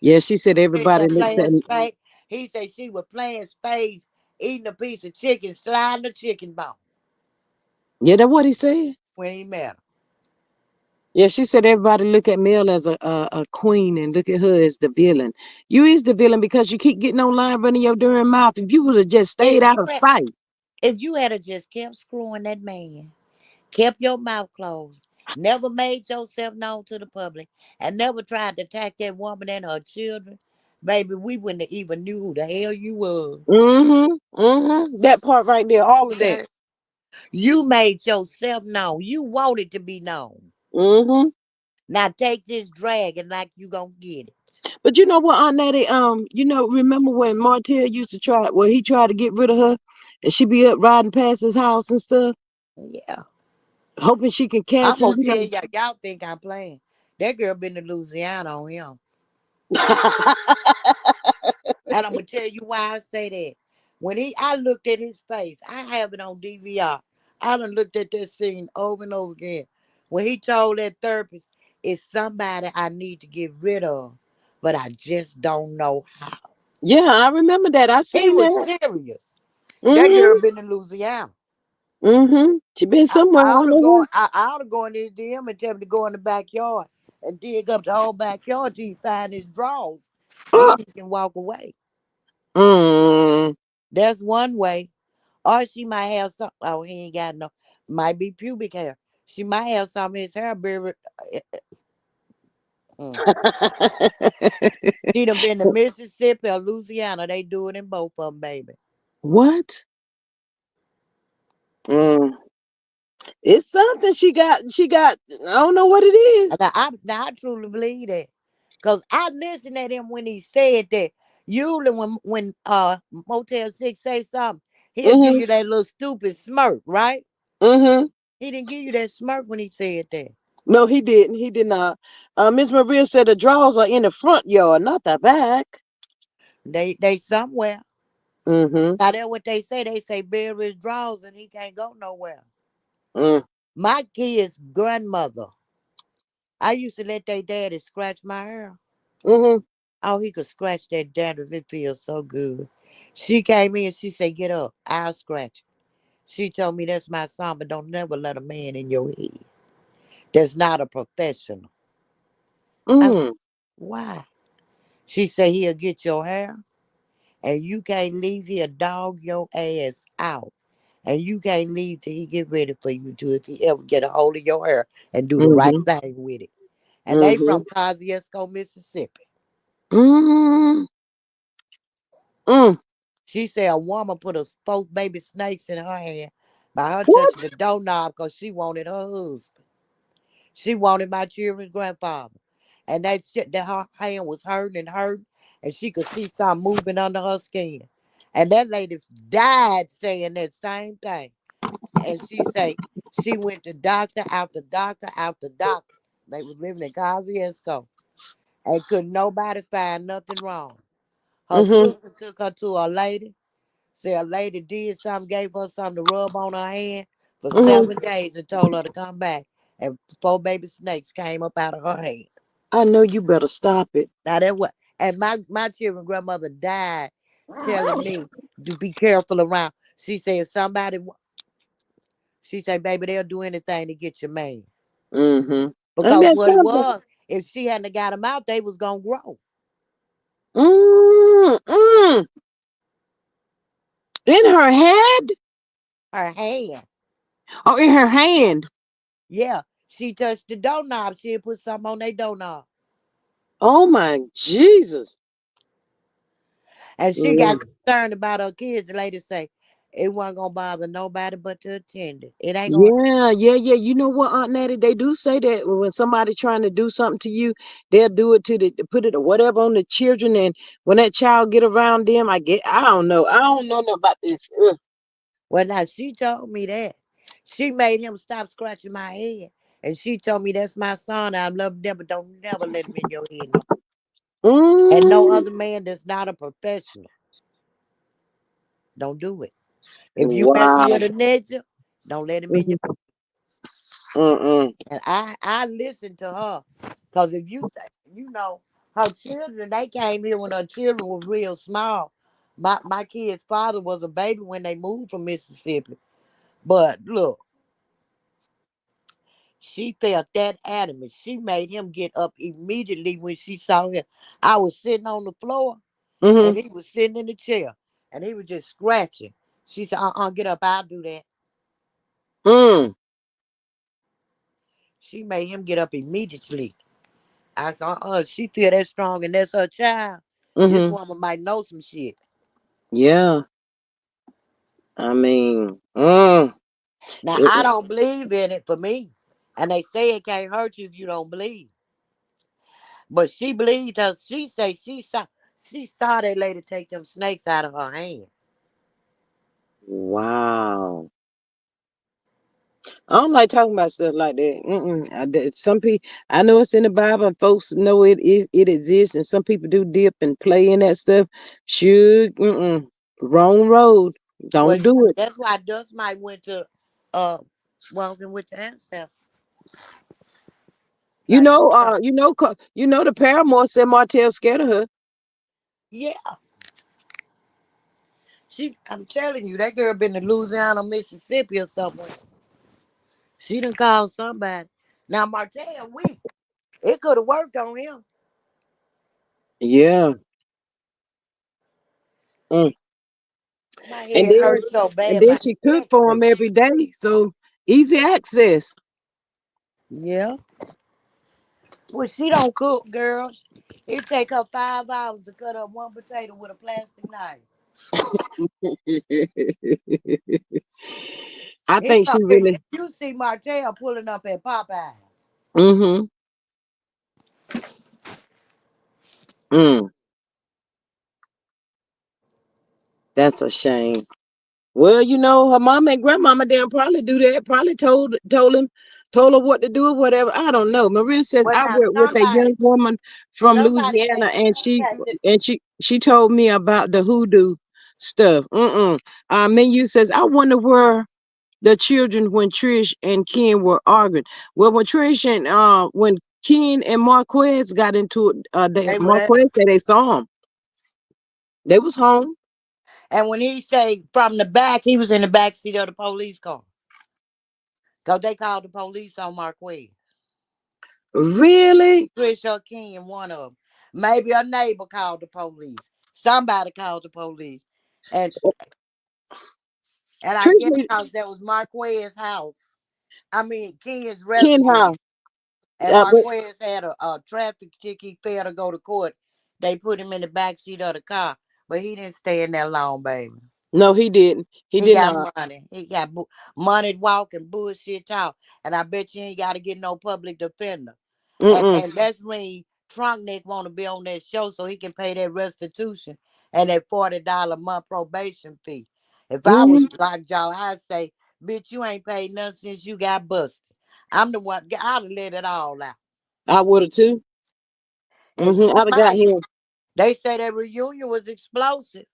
Yeah, she said She everybody said looks at playing me. spades. He said she was playing spades, eating a piece of chicken, sliding the chicken bone Yeah, that's what he said. when he met her. Yeah, she said everybody look at Mel as a queen and look at her as the villain. You is the villain because you keep getting online running your darn mouth. If you would have just stayed If out you of had, sight. if you had a just kept screwing that man, kept your mouth closed, never made yourself known to the public, and never tried to attack that woman and her children, baby, we wouldn't have even knew who the hell you was. Mm-hmm. Mm-hmm. That part right there, all of that. Okay? You made yourself known. You wanted to be known. Mm-hmm. Now take this dragon like you gonna get it. But you know what, Aunt Natty, remember when Martell used to try well, he tried to get rid of her and she be up riding past his house and stuff, Yeah. hoping she can catch I'm him. gonna tell y'all think I'm playing. That girl been to Louisiana on him. And I'm gonna tell you why I say that. I looked at his face, I have it on DVR. I done looked at that scene over and over again. When he told that therapist, it's somebody I need to get rid of, but I just don't know how. Yeah, I remember that. I He seen was that. serious. That girl Mm-hmm. been in Louisiana. Mm-hmm. She been somewhere, I I ought don't to know go. where. I ought to go in his DM and tell him to go in the backyard and dig up the whole backyard till he find his drawers. Then Uh, he can walk away. mm, That's one way. Or she might have some. Oh, he ain't got no. Might be pubic hair. She might have some of his hair buried. Mm. She done been to Mississippi or Louisiana. They do it in both of them, baby. what? Mm. It's something she got I don't know what it is. Now I truly believe that. Cause I listened at him when he said that. Usually when Motel 6 say something, he'll give Mm-hmm. you that little stupid smirk, right? Mm-hmm. He didn't give you that smirk when he said that. No, he didn't. He did not. Miss Maria said the drawers are in the front yard, not the back. They somewhere. Mm-hmm. Now that's what they say. They say bury his drawers and he can't go nowhere. Mm. My kid's grandmother, I used to let their daddy scratch my hair. Mm-hmm. Oh, he could scratch that dandruff. It feels so good. She came in, she said, get up. I'll scratch. She told me that's my son, but don't never let a man in your head. That's not a professional. I said, Mm. why? She said he'll get your hair and you can't leave. He'll dog your ass out. And you can't leave till he get ready for you to if he ever get a hold of your hair and do the right Mm-hmm. thing with it. And they Mm-hmm. from Kosciuszko, Mississippi. Mm. Mm. She said a woman put a 4 baby snakes in her hand by her touching What? the doorknob because she wanted her husband. She wanted my children's grandfather. And that shit, that her hand was hurting and hurting, and she could see something moving under her skin. And that lady died saying that same thing. And she say she went to doctor after doctor after doctor. They was living in Kosciuszko and could nobody find nothing wrong. Her Mm-hmm. sister took her to a lady. Said a lady did something, gave her something to rub on her hand for Mm-hmm. 7 days and told her to come back. And 4 baby snakes came up out of her hand. I know you better stop it. Now that what and my children grandmother died telling me to be careful around. She said if somebody she said, baby, they'll do anything to get your man. Mm-hmm. And Because that what it something. was, if she hadn't got them out, they was gonna grow. Mm-mm. In her head Her hand. or in her hand? Yeah. She touched the doorknob. She had put something on their doorknob. Oh my Jesus. And she got Mm. concerned about her kids. The lady say, it wasn't gonna bother nobody but the attendant. It ain't gonna Yeah, yeah, yeah. You know what, Aunt Natty? They do say that when somebody trying to do something to you, they'll do it to the put it or whatever on the children, and when that child get around them, I don't know. I don't know nothing about this. Ugh. well now she told me that. She made him stop scratching my head. And she told me that's my son. I love him, but don't never let him in your head no. And no Mm, other man that's not a professional. Don't do it. If you messing wow. with a ninja, don't let him in your. Mhm. Mm-mm. And I listened to her, cause if you know her children, they came here when her children were real small. My kid's father was a baby when they moved from Mississippi. But look, she felt that adamant. She made him get up immediately when she saw him. I was sitting on the floor Mm-hmm. and he was sitting in the chair and he was just scratching. She said, get up, I'll do that. Mm. She made him get up immediately. I saw she feel that strong and that's her child. This Mm-hmm. woman might know some shit. Yeah. I mean, Now I mm, don't believe in it for me. And they say it can't hurt you if you don't believe. But she believed her. She say she saw that lady take them snakes out of her hand. wow. I don't like talking about stuff like that. Mm-mm. Some people, I know it's in the Bible, and folks know it exists, and some people do dip and play in that stuff. Should, wrong road. Well, Don't do it. that's why Dust might went to uh walking with the ancestors. You Try to know, get some. the paramour said Martell scared of her. Yeah, I'm telling you, that girl been to Louisiana, Mississippi or somewhere. She done called somebody. Now Martell weak. It could have worked on him. Yeah. Mm. My And head then, hurt so and bad, then my she neck cooked for him hurt. every day, so easy access. Yeah. Well, she don't cook, girls. It take her 5 hours to cut up one potato with a plastic knife. I He think she come here. really. If you see Martell pulling up at Popeye, Mm-hmm. Mm, that's a shame. Well, her mama and grandmama damn probably do that. Probably told her what to do or whatever. I don't know. Maria says well I now worked with a young woman from somebody Louisiana, said and she has it. and she she told me about the hoodoo stuff. Menu says I wonder where the children when Trish and Ken were arguing. Well, when Ken and Marquez got into it, They were that. Marquez said they saw him. They was home. And when he say from the back, he was in the back seat of the police car. Cause they called the police on Marquez. Really? Trish or Ken, one of them. Maybe a neighbor called the police. Somebody called the police. And I guess Trish because that was Marquez's house. I mean, Ken's Ken residence. house. And Marquez had a traffic ticket. He failed to go to court. They put him in the back seat of the car. But he didn't stay in there long, baby. No, he didn't. He He did got not. money. He got money walking bullshit talk. And I bet you ain't got to get no public defender. Mm-mm. And that's when Trunk Neck want to be on that show so he can pay that restitution and that $40 a month probation fee. If I was Hmm. like y'all, I'd say, bitch, you ain't paid nothing since you got busted. I'm the one, I'd have let it all out. I would have too. And she I'd have got might. him. They say that reunion was explosive.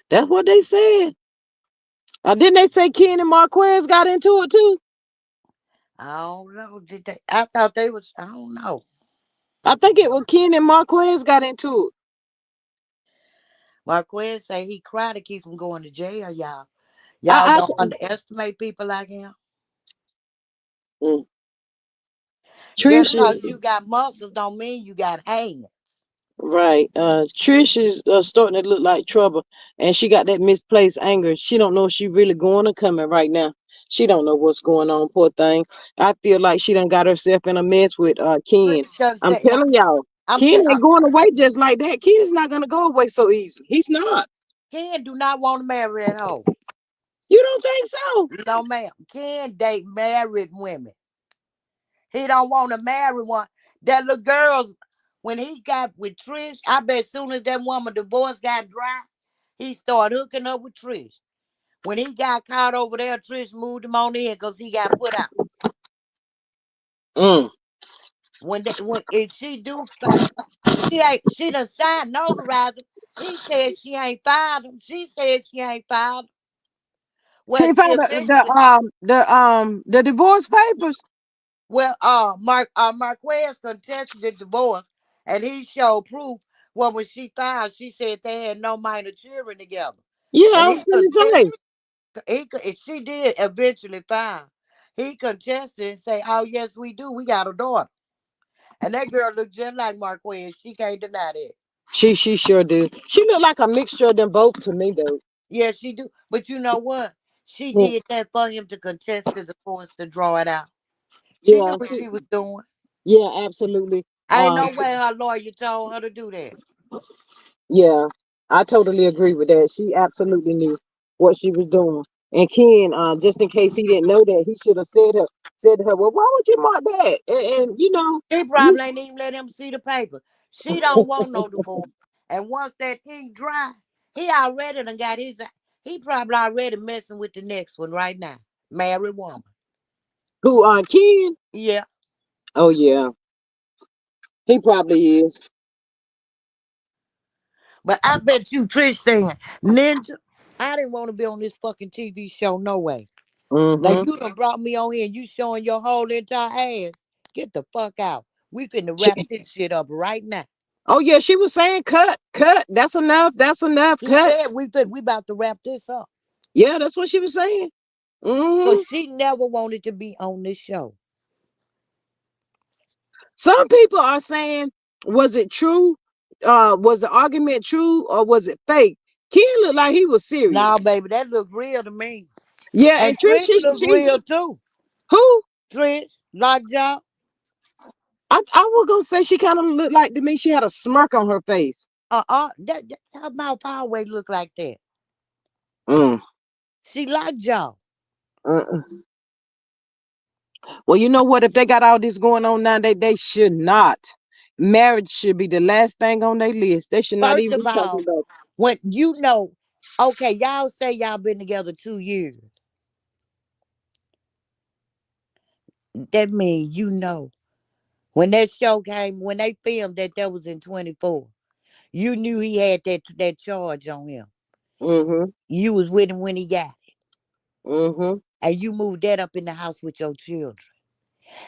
That's what they said. Didn't they say Ken and Marquez got into it too? I don't know. Did they? I thought they was. I don't know. I think it was Ken and Marquez got into it. Marquez say he cried to keep from going to jail, y'all. Y'all I don't underestimate people like him. mm, Just Trish is cause you got muscles don't mean you got hands. right. Trish is starting to look like trouble, and she got that misplaced anger. She don't know if she really going or coming right now. She don't know what's going on. Poor thing. I feel like she done got herself in a mess with Ken. Trish done I'm said, now, telling y'all, I'm Ken telling ain't going away just like that. Ken is not gonna go away so easy. He's not. Ken do not want to marry that hoe. You don't think so? No, ma'am. Ken date married women. He don't want to marry one. That little girls, when he got with Trish, I bet soon as that woman divorce got dry, he started hooking up with Trish. When he got caught over there, Trish moved him on in because he got put out. Mm. When if she do, she done signed notarizer. He said she ain't filed him. She said she ain't filed him. Well, He she found eventually, the divorce papers. well, Marquez contested the divorce, and he showed proof. Well, when she filed, she said they had no minor children together, Yeah, and I he was gonna say. contested. She did eventually file. He contested and say, "Oh yes, we do. We got a daughter." And that girl looked just like Marquez. She can't deny that. She sure do. She look like a mixture of them both to me though. Yeah, she do. But you know what? She Mm. did that for him to contest the divorce to draw it out. She knew Yeah, what she was doing. yeah, absolutely. Ain't no way her lawyer told her to do that. Yeah, I totally agree with that. She absolutely knew what she was doing. And Ken, just in case he didn't know that, he should have said to her, "Well, why would you mark that?" And She you, probably ain't even let him see the paper. She don't want no divorce. And once that ink dry, he already done got his. He probably already messing with the next one right now. Married woman. who Ken? Yeah. Oh yeah, he probably is. But I bet you Trish saying, Ninja, I didn't want to be on this fucking TV show no way. Now Mm-hmm. you done brought me on here and you showing your whole entire ass. Get the fuck out. We finna wrap this shit up right now. Oh yeah, she was saying, "Cut, cut. That's enough. That's enough. He Cut." said we about to wrap this up. Yeah, that's what she was saying. Cause Hmm. she never wanted to be on this show. Some people are saying, was it true? Was the argument true or was it fake? Ken looked like he was serious. Nah, baby, that look real to me. Yeah, And and Trish, Trish look real too. who? Trish, lockjaw. I was gonna say she kind of looked like to me. She had a smirk on her face. That her mouth always look like that. Mm, She lockjaw. uh-uh. Well, you know what? If they got all this going on now, they should not. Marriage should be the last thing on their list. They should not First even of be talking all, about. when you know, okay, y'all say y'all been together 2 years. That means you know. When that show came, when they filmed that was in 24. You knew he had that charge on him. Mm-hmm. You was with him when he got it. Mm-hmm. And you moved that up in the house with your children.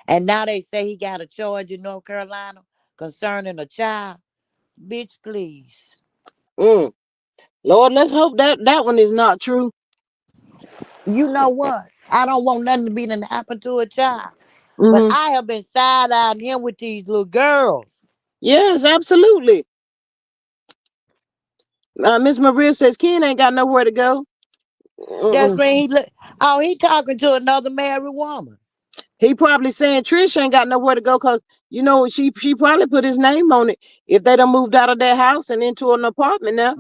And now they say he got a charge in North Carolina concerning a child. Bitch, please. Mm. Lord, let's hope that one is not true. You know what? I don't want nothing to be to happen to a child. But Mm-hmm. I have been side-eyeing him with these little girls. Yes, absolutely. Miss Maria says Ken ain't got nowhere to go. That's Mm-mm. when he look. Oh, he talking to another married woman. He probably saying Trish ain't got nowhere to go because she probably put his name on it if they done moved out of their house and into an apartment now.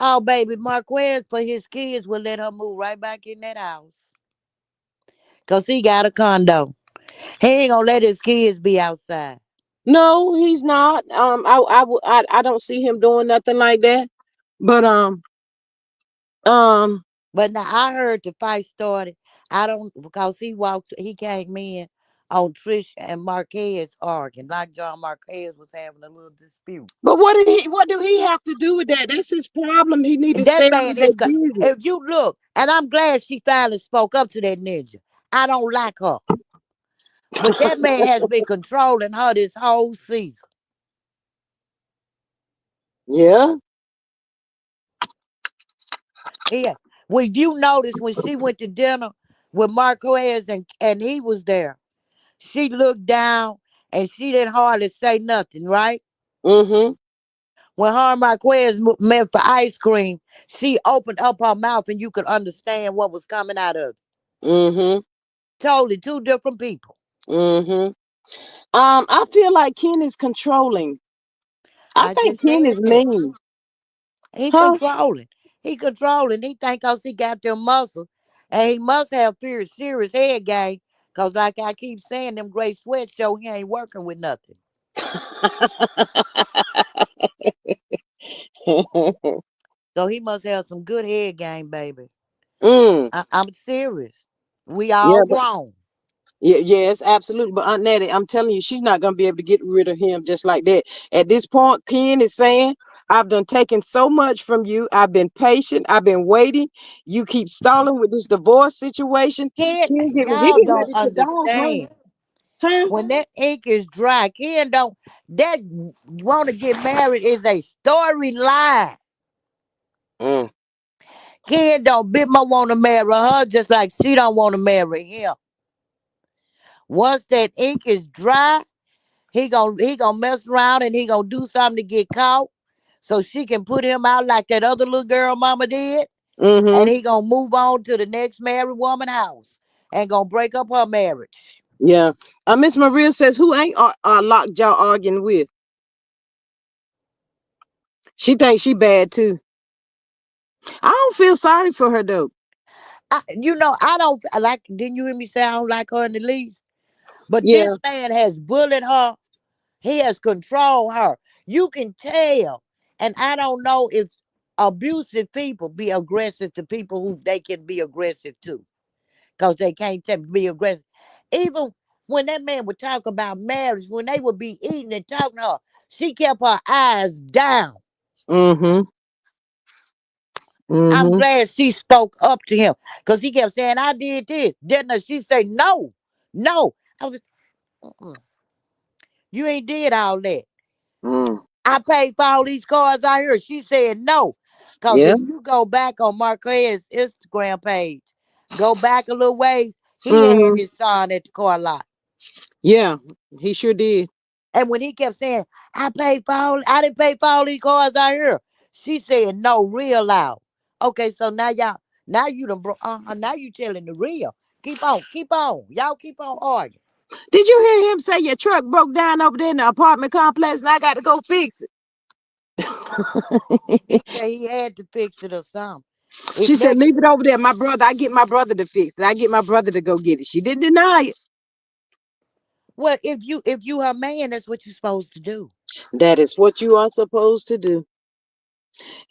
Oh, baby, Marquez for his kids will let her move right back in that house. Cause he got a condo. He ain't gonna let his kids be outside. No, he's not. I don't see him doing nothing like that. But um, But now I heard the fight started. I don't because he came in on Trish and Marquez arguing, like John Marquez was having a little dispute. but what do he have to do with that? That's his problem. He need to That stay out man of is that good. business. If you look, and I'm glad she finally spoke up to that ninja. I don't like her. But that man has been controlling her this whole season. Yeah. Yeah. When you notice when she went to dinner with Marquez and he was there, she looked down and she didn't hardly say nothing, right? Mm-hmm. When her and Marquez met for ice cream, she opened up her mouth and you could understand what was coming out of it. Mm-hmm. Totally two different people. Mm-hmm. I feel like Ken is controlling. I I think just Ken said is that. mean. He Huh? controlling. He controlling. He think cause he got them muscles. And he must have serious head game. Cause like I keep saying, them great sweats show he ain't working with nothing. So he must have some good head game, baby. mm. I'm serious. We Yeah, all but grown. yeah, yes, absolutely. But Aunt Natty, I'm telling you, she's not gonna be able to get rid of him just like that. At this point, Ken is saying, I've done taken so much from you. I've been patient. I've been waiting. You keep stalling with this divorce situation. Ken, He y'all getting don't ready to die, huh? understand. Huh? When that ink is dry, Ken don't that want to get married is a storyline. Mm, Ken don't bit my want to marry her just like she don't want to marry him. Once that ink is dry, he gonna mess around and he gonna do something to get caught, so she can put him out like that other little girl mama did, and mm-hmm. he gonna move on to the next married woman house and gonna break up her marriage. Yeah. Miss Maria says, who ain't Lockjaw arguing with? She thinks she bad too. I don't feel sorry for her though. I don't like. Didn't you hear me say I don't like her in the least? But Yeah. this man has bullied her. He has controlled her. You can tell. And I don't know if abusive people be aggressive to people who they can be aggressive to because they can't be aggressive. Even when that man would talk about marriage, when they would be eating and talking to her, she kept her eyes down. Mm-hmm. I'm Mm-hmm. glad she spoke up to him because he kept saying, I did this. Didn't she say, no, no. I was, "Mm-mm, you ain't did all that. Mm. I paid for all these cars out here." She said no. Because Yeah. if you go back on Marquez's Instagram page, go back a little ways, he had Mm-hmm. his son at the car lot. Yeah. He sure did. And when he kept saying, I didn't pay for all these cars out here. She said no real loud. Okay, so now you done now you telling the real. Keep on. Y'all keep on arguing. Did you hear him say your truck broke down over there in the apartment complex and I got to go fix it? He said he had to fix it or something. It She said, next leave it over there. My brother, I get my brother to fix it. I get my brother to go get it. She didn't deny it. Well, if you her man, that's what you're supposed to do. That is what you are supposed to do.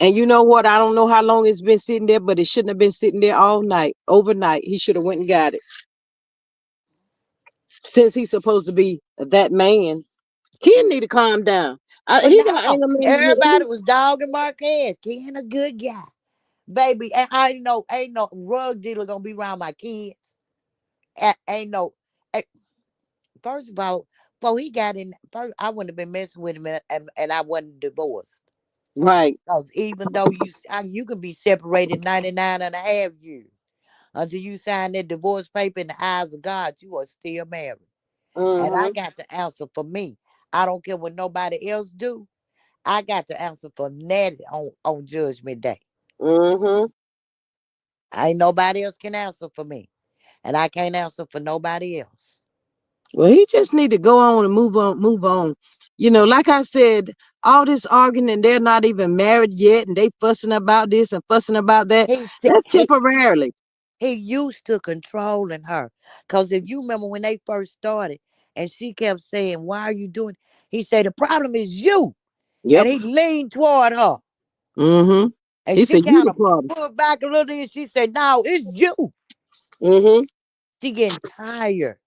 And you know what? I don't know how long it's been sitting there, but it shouldn't have been sitting there all night, overnight. He should have went and got it. Since he's supposed to be that man, Ken need to calm down. But He got no, anger everybody management. was dogging Marquez. Ken a good guy. Baby, ain't no rug dealer gonna be around my kids. Ain't no eh, first of all, before he got in first, I wouldn't have been messing with him and I wasn't divorced. Right. Because even though you can be separated 99 and a half years until you sign that divorce paper in the eyes of God, you are still married. And I Mm-hmm. got to answer for me. I don't care what nobody else do. I got to answer for Natty on Judgment Day. Mm-hmm. Ain't nobody else can answer for me. And I can't answer for nobody else. Well, he just need to go on and move on, move on. You know, like I said, all this arguing and they're not even married yet and they fussing about this and fussing about that. He That's he temporarily. he used to controlling her. Cause if you remember when they first started, and she kept saying, "Why are you doing?" He said, "The problem is you," and Yep. he leaned toward her, Mm-hmm. and He she said, "You kind the of problem." pulled back a little bit. And she said, "No, it's you." Mm-hmm. She getting tired.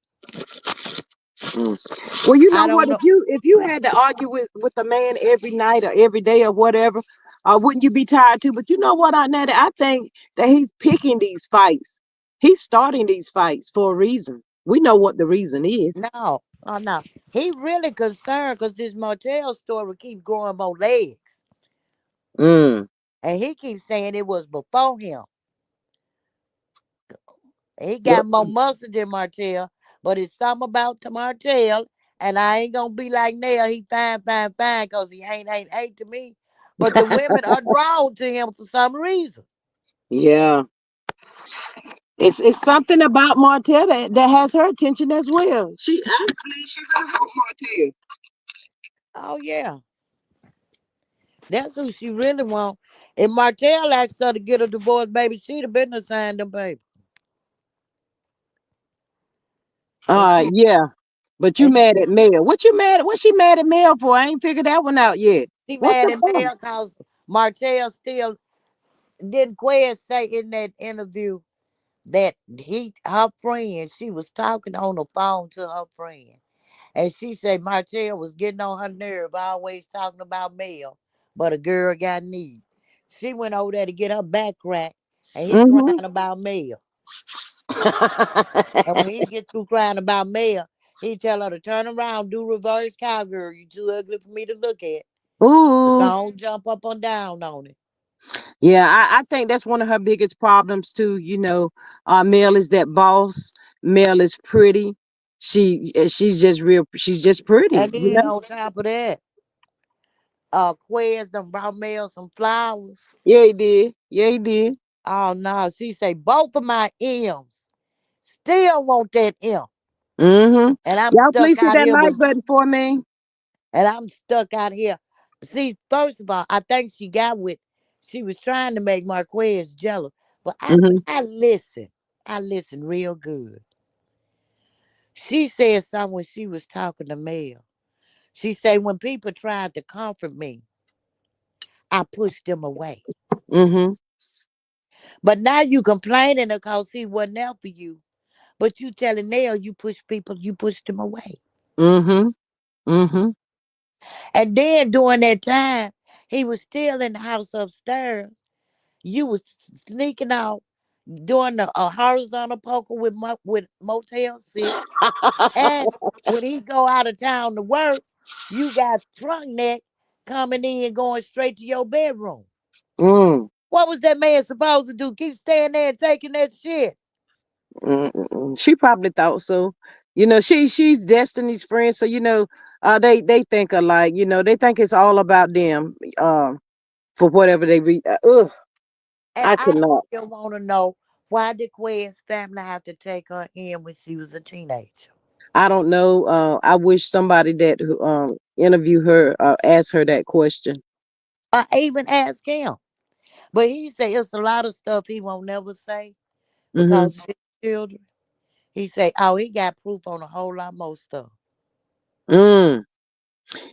Mm. Well, you know I what? don't If know. you had to argue with a man every night or every day or whatever, wouldn't you be tired too? But you know what, Natty? I think that he's picking these fights. He's starting these fights for a reason. We know what the reason is. No, oh no. He really concerned because this motel story keeps growing more legs. Mm. And he keeps saying it was before him. He got Yep. more muscle than Martell, but it's something about the Martell. And I ain't gonna be like Nell. He fine, fine, fine, cause he ain't to me. But the women are drawn to him for some reason. Yeah. It's something about Martell that has her attention as well. She gonna help Martell. Oh yeah, that's who she really want. If Martell asked her to get a divorce, baby, she'd have been assigned them, baby. And she Yeah. But you and mad at Mel. What you mad at? What she mad at Mel for? I ain't figured that one out yet. she What's mad the at point? Mel cause Martell still didn't Quez say in that interview that her friend, she was talking on the phone to her friend. And she said Martell was getting on her nerve, always talking about Mel, but a girl got need. She went over there to get her back cracked, and he crying Mm-hmm. about Mel. And when he get through crying about Mel, he tell her to turn around, do reverse cowgirl. You too ugly for me to look at. So Ooh. don't jump up and down on it. Yeah, I think that's one of her biggest problems too. Mel is that boss. Mel is pretty. She's just real. She's just pretty. And then on top of that, Quez done brought Mel some flowers. Yeah, he did. Yeah, he did. Oh no, she say both of my M's still want that M. Mm-hmm. And I'm Y'all stuck please hit out that here like with button for me. and I'm stuck out here. See, first of all, I think she was trying to make Marquez jealous. But Mm-hmm. I listen. I listen real good. She said something when she was talking to Mel. She said when people tried to comfort me, I pushed them away. Mm-hmm. But now you complaining because he wasn't there for you. But you telling Nell you pushed them away. Mm-hmm. Mm-hmm. And then during that time, he was still in the house upstairs. You was sneaking out, doing the horizontal poker with with Motel 6. And when he go out of town to work, you got trunk neck coming in going straight to your bedroom. Mm. What was that man supposed to do? Keep staying there and taking that shit? Mm-mm. She probably thought so. She's Destiny's friend, so they think alike. They think it's all about them. For whatever they read. Ugh, And I I cannot. still want to know why did Qued's family have to take her in when she was a teenager? I don't know. I wish somebody that interview her ask her that question. I even asked him. But he said it's a lot of stuff he won't never say Mm-hmm. because of his children. He said, oh, he got proof on a whole lot more stuff. Mm.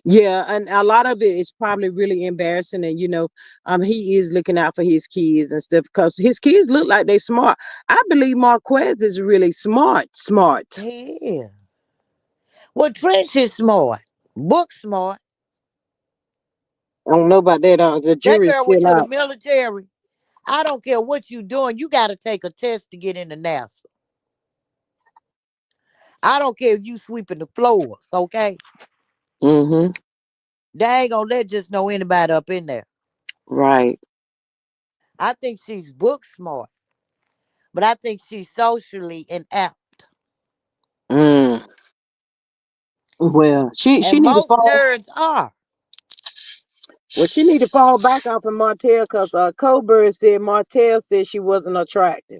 Yeah, and a lot of it is probably really embarrassing, and he is looking out for his kids and stuff because his kids look like they smart. I believe Marquez is really smart. Smart. Yeah. Well, Trish is smart. Book smart. I don't know about that. The That jury's girl went still to the out. military. I don't care what you doing. You got to take a test to get into NASA. I don't care if you sweeping the floors, okay? Mm-hmm. They ain't gonna let just know anybody up in there. Right. I think she's book smart, but I think she's socially inept. Mm. Well, she And need to most fall. nerds are. Well, she need to fall back off of Martell because Colbert said Martell said she wasn't attractive.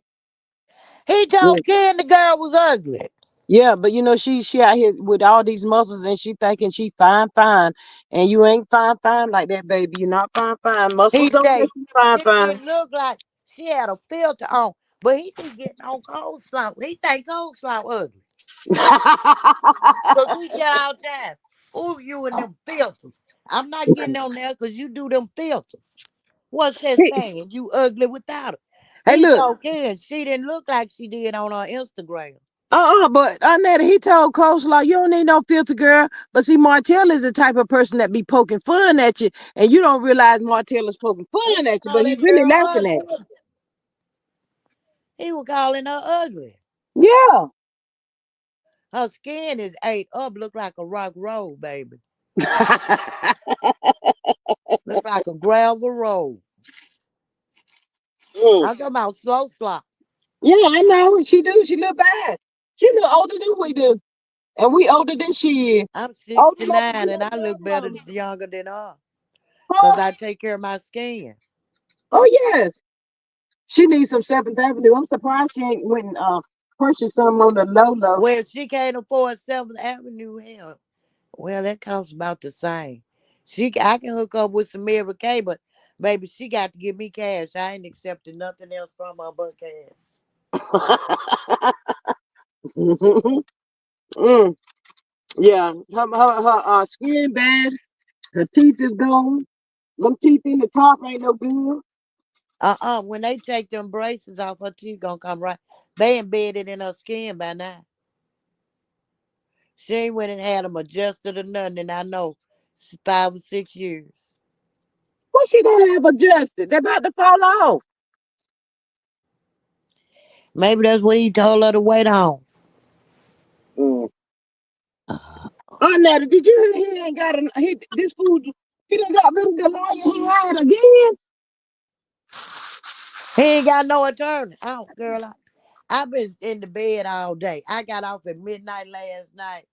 He Yeah. told Ken the girl was ugly. Yeah, but she out here with all these muscles and she thinking she fine, fine. And you ain't fine, fine like that, baby. You're not fine, fine. Muscles He don't make say you fine, she fine. didn't look like she had a filter on, but he be getting on coleslaw. He think coleslaw ugly. Cause he tell all the time, "Ooh, you and them filters." I'm not getting on there because you do them filters. What's that Hey, saying? You ugly without it. hey, He look. told Ken she didn't look like she did on her Instagram. But Netta, he told Coleslaw, you don't need no filter, girl. But see, Martell is the type of person that be poking fun at you, and you don't realize Martell is poking He fun at you, but called he that really girl laughing at ugly. He was calling her ugly. you. Yeah. Her skin is ate up, look like a rock road, baby. Look like a gravel road. Mm. I'm talking about slow slop. Yeah, I know. She do. She look bad. She look older than we do. And we older than she is. I'm Older enough to 69 be and our I look better grandmama. younger than her. Cause Huh? I take care of my skin. Oh, yes. She needs some 7th Avenue. I'm surprised she ain't went and purchased some on the low low. Well, if she can't afford 7th Avenue, hell, well, that costs about the same. I can hook up with some Mary Kay, but baby, she got to give me cash. I ain't accepting nothing else from her but cash. Mm. Yeah, her skin bad. Her teeth is gone. Them teeth in the top ain't no good. When they take them braces off, her teeth gonna come right. They embedded in her skin by now. She ain't went and had them adjusted or nothing, and I know 5 or 6 years. What she gonna have adjusted? They about to fall off. Maybe that's what he told her to wait on. Mm. Oh, now did you hear he ain't got this food? He done got rid of the lawyer he had again. He ain't got no attorney. Oh, girl, I've been in the bed all day. I got off at midnight last night,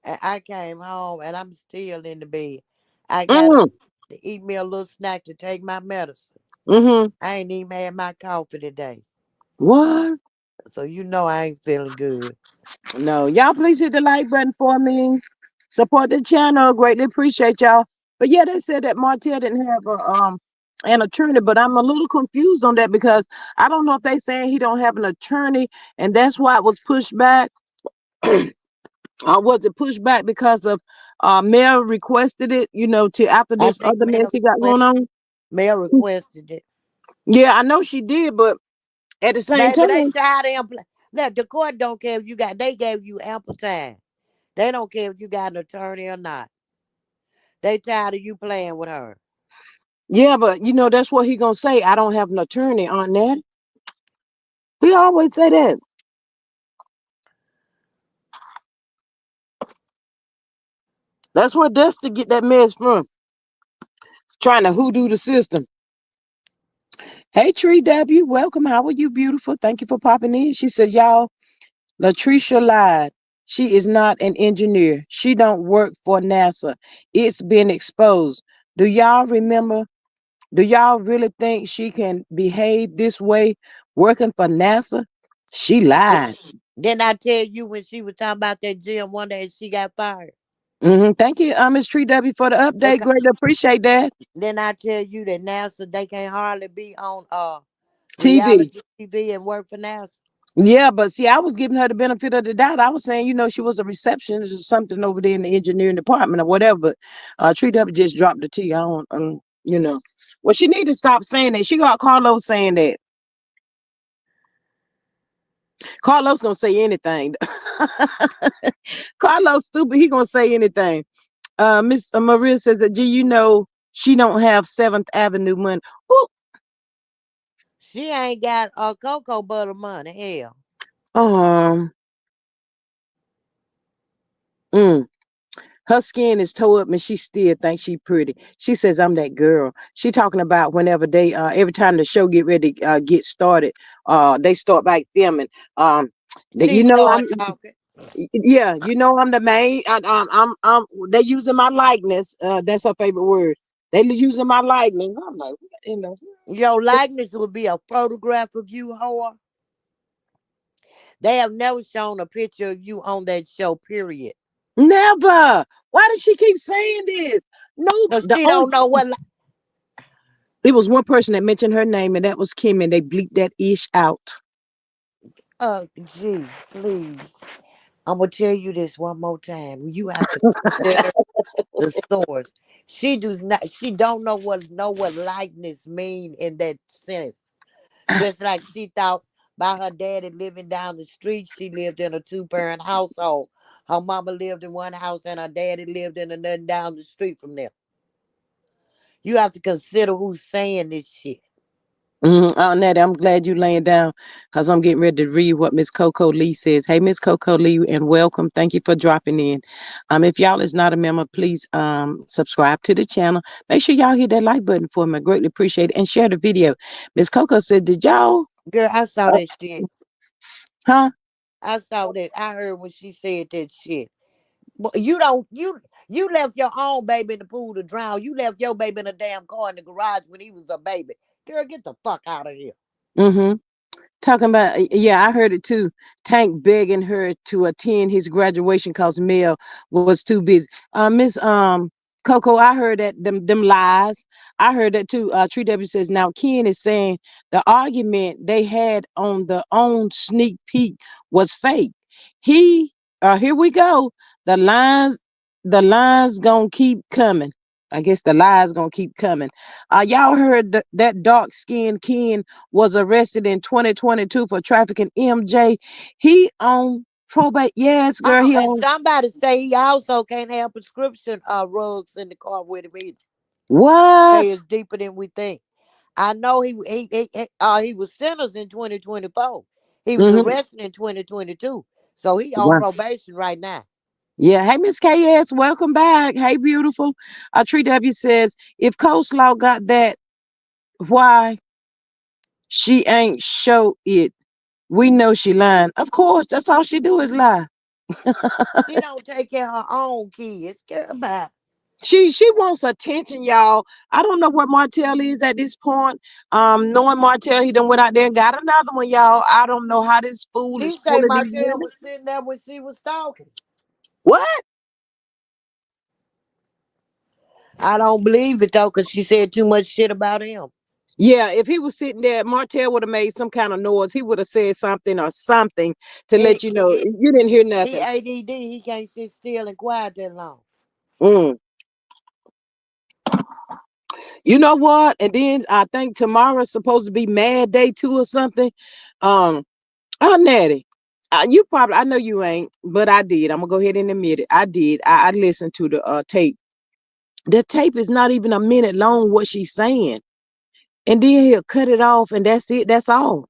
and I came home, and I'm still in the bed. I got up Mm. to eat me a little snack to take my medicine. Mm-hmm. I ain't even had my coffee today, What? so you know I ain't feeling good. No, y'all please hit the like button for me. Support the channel. Greatly appreciate y'all. But yeah, they said that Martell didn't have an attorney, but I'm a little confused on that because I don't know if they saying he don't have an attorney and that's why it was pushed back. Or was it pushed back because of Mel requested it, to after I this think other mess he got going on? Mel requested it. Yeah, I know she did, but at the same Baby, they time, tired of him. Look, the court don't care if you got. They gave you ample time. They don't care if you got an attorney or not. They tired of you playing with her. yeah, but that's what he gonna say. I don't have an attorney on that. He always say that. That's where Dusty get that mess from. Trying to hoodoo the system. Hey Tree W, welcome. How are you, beautiful? Thank you for popping in. She says, y'all, Latricia lied. She is not an engineer. She don't work for NASA. It's been exposed. Do y'all remember? Do y'all really think she can behave this way working for NASA? She Th- lied. Didn't I tell you when she was talking about that gym one day she got fired? Thank you, Miss Tree W, for the update. Because Greatly appreciate that. then I tell you that NASA they can't hardly be on TV. reality TV and work for NASA. Yeah, but see, I was giving her the benefit of the doubt. I was saying, she was a receptionist or something over there in the engineering department or whatever. But Tree W just dropped the T. I don't, Well, she need to stop saying that. She got Carlos saying that. Carlos gonna say anything. Carlos stupid. He gonna say anything. Miss Maria says that, gee, she don't have 7th Avenue money. Ooh, She ain't got a cocoa butter money. Hell, um, mm. Her skin is toe up and she still thinks she pretty. She says I'm that girl. She talking about whenever they every time the show get ready to get started, they start back filming. That she start talking. yeah, I'm the main. They using my likeness. That's her favorite word. They using my likeness. I'm like, you know. Your likeness would be a photograph of you, whore. They have never shown a picture of you on that show, period. Never. Why does she keep saying this? No, Because the she only don't know what. it was one person that mentioned her name, and that was Kim, and they bleeped that ish out. Gee, please. I'm gonna tell you this one more time. You have to consider the source. She does not. She don't know what likeness mean in that sense. Just like she thought by her daddy living down the street, she lived in a two-parent household. Her mama lived in one house and her daddy lived in another down the street from them. You have to consider who's saying this shit. Natty, I'm glad you laying down because I'm getting ready to read what Miss Coco Lee says. Hey, Miss Coco Lee, and welcome. Thank you for dropping in. If y'all is not a member, please subscribe to the channel. Make sure y'all hit that like button for me. I greatly appreciate it. And share the video. Miss Coco said, did y'all Girl, I saw uh, that shit. huh? I saw that. I heard when she said that shit. But you don't you left your own baby in the pool to drown. You left your baby in a damn car in the garage when he was a baby. Girl, get the fuck out of here. Mm-hmm. Talking about, yeah, I heard it too. Tank begging her to attend his graduation because Mel was too busy. Miss Coco, I heard that them lies. I heard that too. Tree W says now Ken is saying the argument they had on the own sneak peek was fake. He Here we go. The lines, the lines gonna keep coming. I guess the lies gonna keep coming. Y'all heard that dark skinned Ken was arrested in 2022 for trafficking MJ. He on probate. Yes, girl. He And on somebody say he also can't have prescription rugs in the car with him either. what? Say it's deeper than we think. I know he was sentenced in 2024. He was Hmm. arrested in 2022. So he on Wow. probation right now. Yeah. Hey, Miss KS, welcome back. Hey, beautiful. Tree W says if Coleslaw got that, why she ain't show it? We know she lying. Of course, that's all she do is lie. She don't take care of her own kids. Care about. She wants attention, y'all. I don't know where Martell is at this point. Knowing Martell, he done went out there and got another one, y'all. I don't know how this fool She is say pulling these Martell women. was sitting there when she was talking. What? I don't believe it though, cause she said too much shit about him. Yeah, if he was sitting there, Martell would have made some kind of noise. He would have said something or something to He let you know he, you didn't hear he nothing. ADD. He can't sit still and quiet that long. Mm. You know what? And then I think tomorrow's supposed to be Mad Day too or something. Um, Natty, you probably I know you ain't, but I did. I'm gonna go ahead and admit it. I did. I listened to the tape. The tape is not even a minute long. What she's saying, and then he'll cut it off, and that's it. That's all.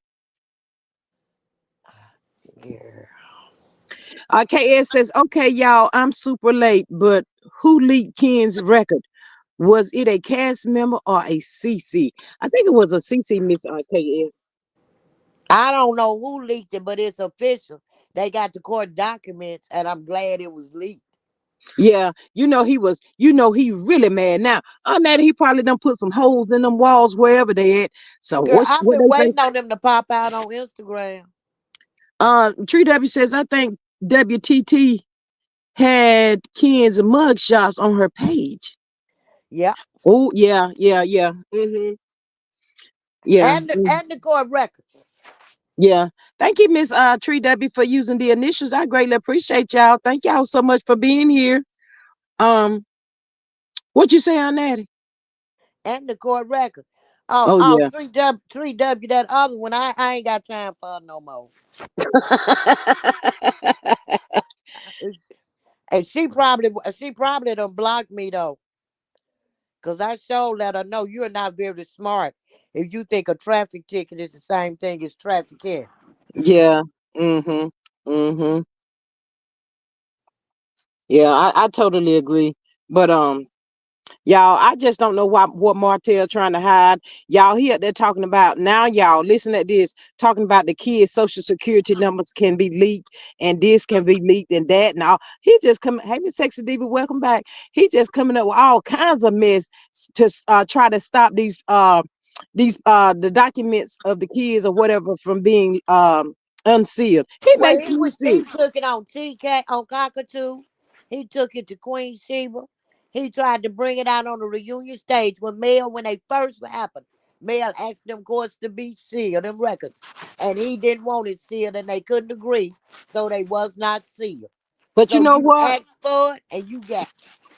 Yeah. KS says, okay, y'all, I'm super late, but who leaked Ken's record? Was it a cast member or a CC? I think it was a CC, Miss KS. I don't know who leaked it, but it's official. They got the court documents, and I'm glad it was leaked. Yeah, he really mad now. On that, he probably done put some holes in them walls wherever they at. So Girl, I've what been they say? waiting on them to pop out on Instagram. Tree W says, I think WTT had Ken's mug shots on her page. Yeah. Oh, yeah, yeah, yeah. Yeah. And the court records. Yeah. Thank you, Miss Tree W, for using the initials. I greatly appreciate y'all. Thank y'all so much for being here. Um, what you say on that? And the court records. Oh yeah. 3W, that other one, I ain't got time for no more. It's- And she probably done blocked me though. Cause I showed let her know you're not very smart if you think a traffic ticket is the same thing as traffic here. Yeah. Mm-hmm. Mm-hmm. Yeah, I totally agree. But y'all, I just don't know what Martell trying to hide. Y'all here they're talking about now, y'all. Listen at this, talking about the kids' social security numbers can be leaked, and this can be leaked, and that and all. He just coming, hey Miss Sexy Diva, welcome back. He just coming up with all kinds of mess to try to stop these the documents of the kids or whatever from being unsealed. He Well, makes me he sick. took it on TK on Cockatoo. He took it to Queen Sheba. He tried to bring it out on the reunion stage when they first happened. Mel asked them courts to be sealed, them records, and he didn't want it sealed, and they couldn't agree, so they was not sealed. But you So know you what? asked for it, and you got it.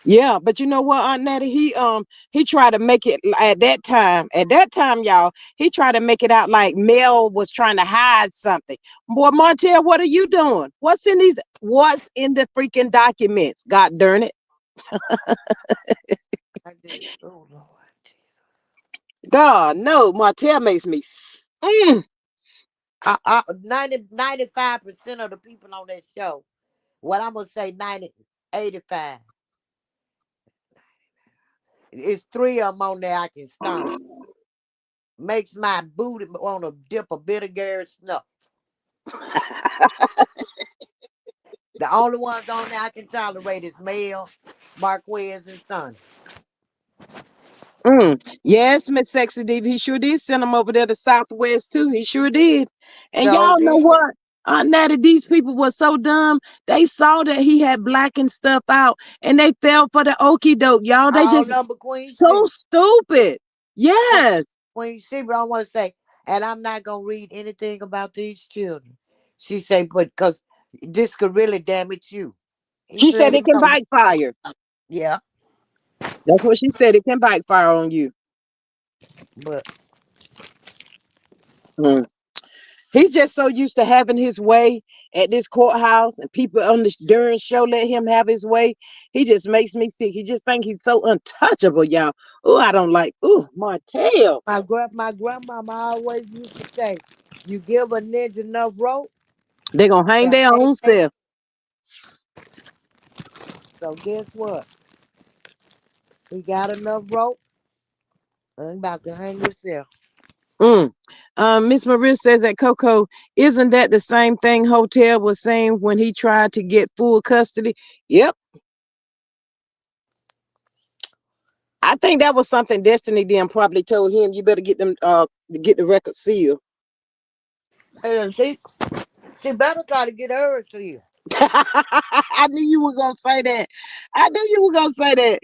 Yeah, but you know what, Aunt Natty, he tried to make it at that time. At that time, y'all, he tried to make it out like Mel was trying to hide something. Boy, Martell, what are you doing? What's in these? What's in the freaking documents? God darn it! I did. Oh Lord Jesus. God, no, Martell makes me. I 95% of the people on that show, what I'm gonna say 90, 85. It's three of them on there I can stomach. Makes my booty want to dip a bit of Gary Snuff. The only ones on there I can tolerate is Mel, Marquez, and Sonny. Yes, Miss Sexy Diva, he sure did send them over there to Southwest too. He sure did. And So y'all know did what? Natty, these people were so dumb. They saw that he had blackened stuff out, and they fell for the okey doke. Y'all, they all just number Queen so Sheba. stupid. Queen, Yes, Queen Sheba, I want to say, and I'm not gonna read anything about these children. She say, but because this could really damage you. He she let said it him can know. backfire. Yeah, That's what she said. It can backfire on you. but Mm. He's just so used to having his way at this courthouse, and people on this during show let him have his way. He just makes me sick. He just think he's so untouchable, y'all. Oh, I don't like. Oh, Martell. my grandmama always used to say, you give a ninja enough rope, They gonna hang they'll their hang own their- self. so guess what? He got enough rope and about to hang himself. Mm. Miss Maria says that Coco, isn't that the same thing Hotel was saying when he tried to get full custody? Yep. I think that was something Destiny then probably told him. You better get the record sealed. And she better try to get hers to you. I knew you were gonna say that. I knew you were gonna say that.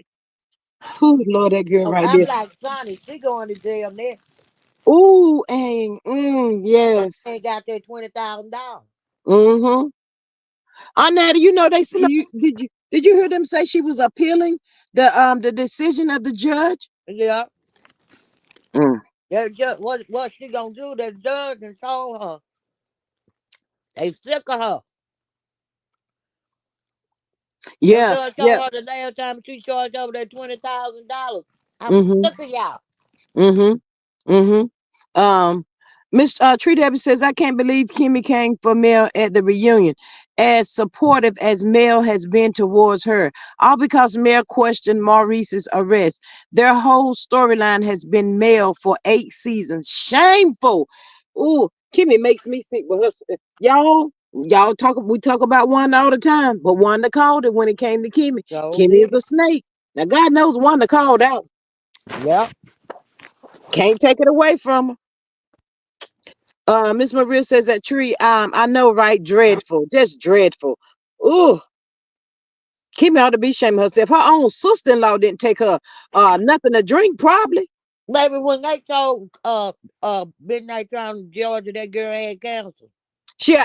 Oh Lord, that girl Oh, right I'm there. like Sonny, she going to jail next. Ooh, and But she ain't yes. got that $20,000. Mm-hmm. Anetta, you know did you hear them say she was appealing the decision of the judge? Yeah. Mm. That just what she gonna do? That judge and told her they sick of her. That Yeah, judge yeah. told her the last time she charged over that $20,000. I'm Mm-hmm. sick of y'all. Mm-hmm. Mm-hmm. Miss Tree Debbie says, I can't believe Kimmy came for Mel at the reunion, as supportive as Mel has been towards her, all because Mel questioned Maurice's arrest. Their whole storyline has been Mel for 8 seasons. Shameful. Ooh, Kimmy makes me sick with her. We talk about Wanda all the time, but Wanda called it when it came to Kimmy. So Kimmy is did. a snake. Now God knows Wanda called out. Yep. Can't take it away from her. Miss Maria says that tree. I know, right? Dreadful, just dreadful. Ooh, Kimmy ought to be ashamed of herself. Her own sister-in-law didn't take her nothing to drink, probably. Maybe when they told Midnight Town Georgia that girl had cancer. She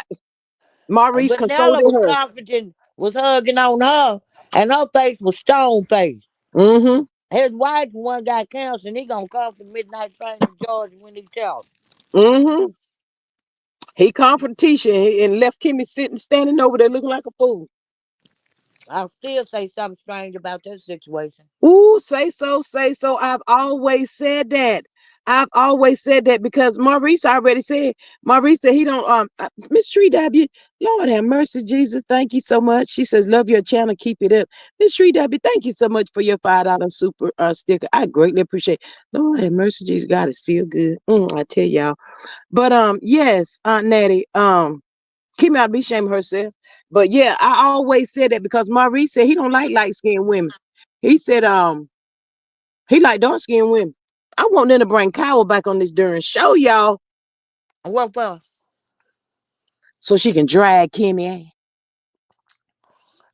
Maurice Vanilla consulted was her. comforting, was hugging on her, and her face was stone faced. Mm-hmm. His wife one got cancer, and he gonna come from Midnight Train to Georgia when he tells. Mm-hmm. He comforted Tisha and left Kimmy standing over there looking like a fool. I'll still say something strange about that situation. Ooh, say so, say so. I've always said that. I've always said that because Maurice already said. Maurice said he don't. Miss Tree W. Lord have mercy, Jesus. Thank you so much. She says, love your channel. Keep it up, Miss Tree W. Thank you so much for your $5 super sticker. I greatly appreciate. Lord have mercy, Jesus. God is still good. I tell y'all. But yes, Aunt Natty. Kim ought to be ashamed of herself. But yeah, I always said that because Maurice said he don't like light skinned women. He said he like dark skinned women. I want them to bring Kyle back on this during show, y'all. What for? so she can drag Kimmy.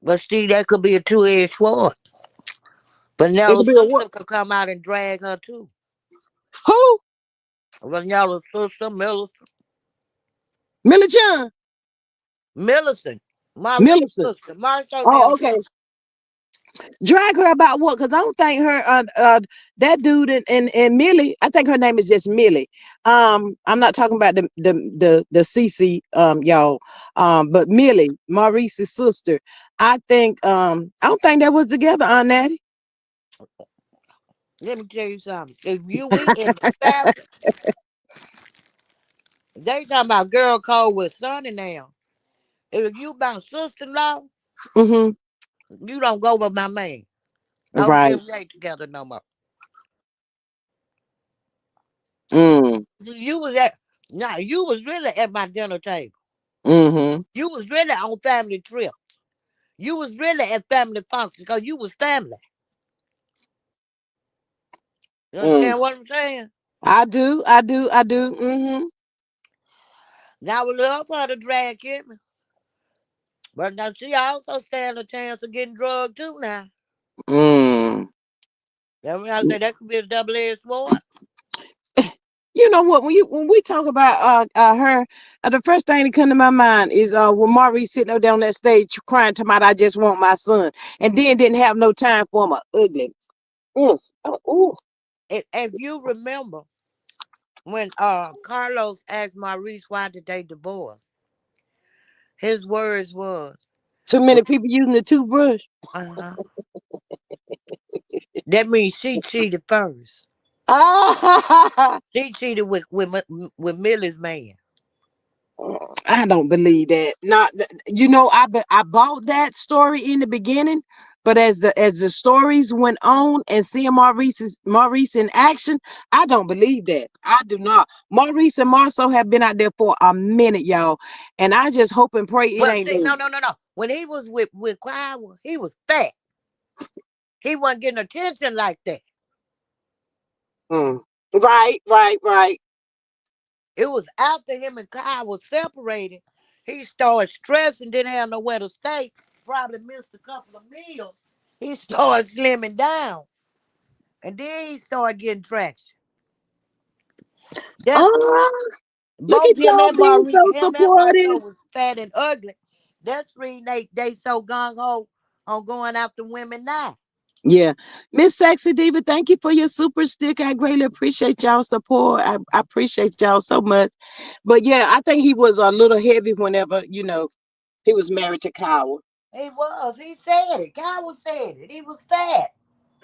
But see, that could be a two-edged sword. But It could Nella's be a what? sister could come out and drag her too. Who? Well, Nella's sister, Millie John. Millicent, Maurice's Millicent. sister, Marceau Oh, damn okay. sister. Drag her about what? Because I don't think her that dude and Millie. I think her name is just Millie. I'm not talking about the CC y'all. But Millie, Maurice's sister. I don't think that was together on Natty. Let me tell you something. If we in the family, they talking about girl code with Sonny now. If you about sister-in-law, Mm-hmm. you don't go with my man. I don't care Right. if we ain't together no more. Mm. You was at Now you was really at my dinner table. Mm-hmm. You was really on family trip. You was really at family functions because you was family. You Mm. understand what I'm saying? I do. I do. I do. Mm-hmm. Now I would love for her to drag him. But now she also stand a chance of getting drugged too now. Mm. That's when I say that could be a double-edged sword. You know what? When we talk about her, the first thing that come to my mind is when Maurice sitting up there on that stage crying to my I just want my son, and then didn't have no time for him. Ugly. Mm. Oh, ooh. If you remember when Carlos asked Maurice why did they divorce, his words was, Too many people using the toothbrush. uh-huh. That means she cheated first. Ah, She cheated with Millie's man. I don't believe that. Not you know, I bought that story in the beginning, but as the stories went on and seeing Maurice in action, I don't believe that. I do not. Maurice and Marceau have been out there for a minute, y'all, and I just hope and pray it But ain't see, no. no, no, no, no. When he was with Kyle, he was fat. He wasn't getting attention like that. Mm. Right, right, right. It was after him and Kyle was separated, he started stressing, didn't have nowhere to stay, probably missed a couple of meals. He started slimming down. And then he started getting traction. That's Oh, look both at y'all being so Him and Marceau supportive. was fat and ugly. That's the reason they so gung ho on going after women now. Yeah. Miss Sexy Diva, thank you for your super stick. I greatly appreciate y'all support. I appreciate y'all so much. But yeah, I think he was a little heavy whenever, he was married to Kyle. He was. He said it. Kyle said it. He was fat.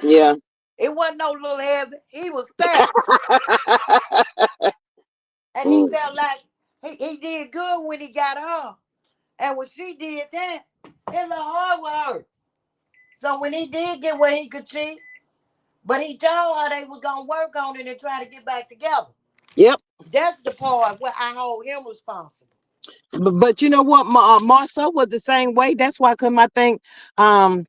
Yeah. It wasn't no little heavy. He was fat. And he Mm. felt like he did good when he got her. And when she did that, his little heart was hurt. So when he did get where he could cheat, but he told her they was gonna work on it and try to get back together. Yep. That's the part where I hold him responsible. But you know what? Marcel was the same way. That's why come I think um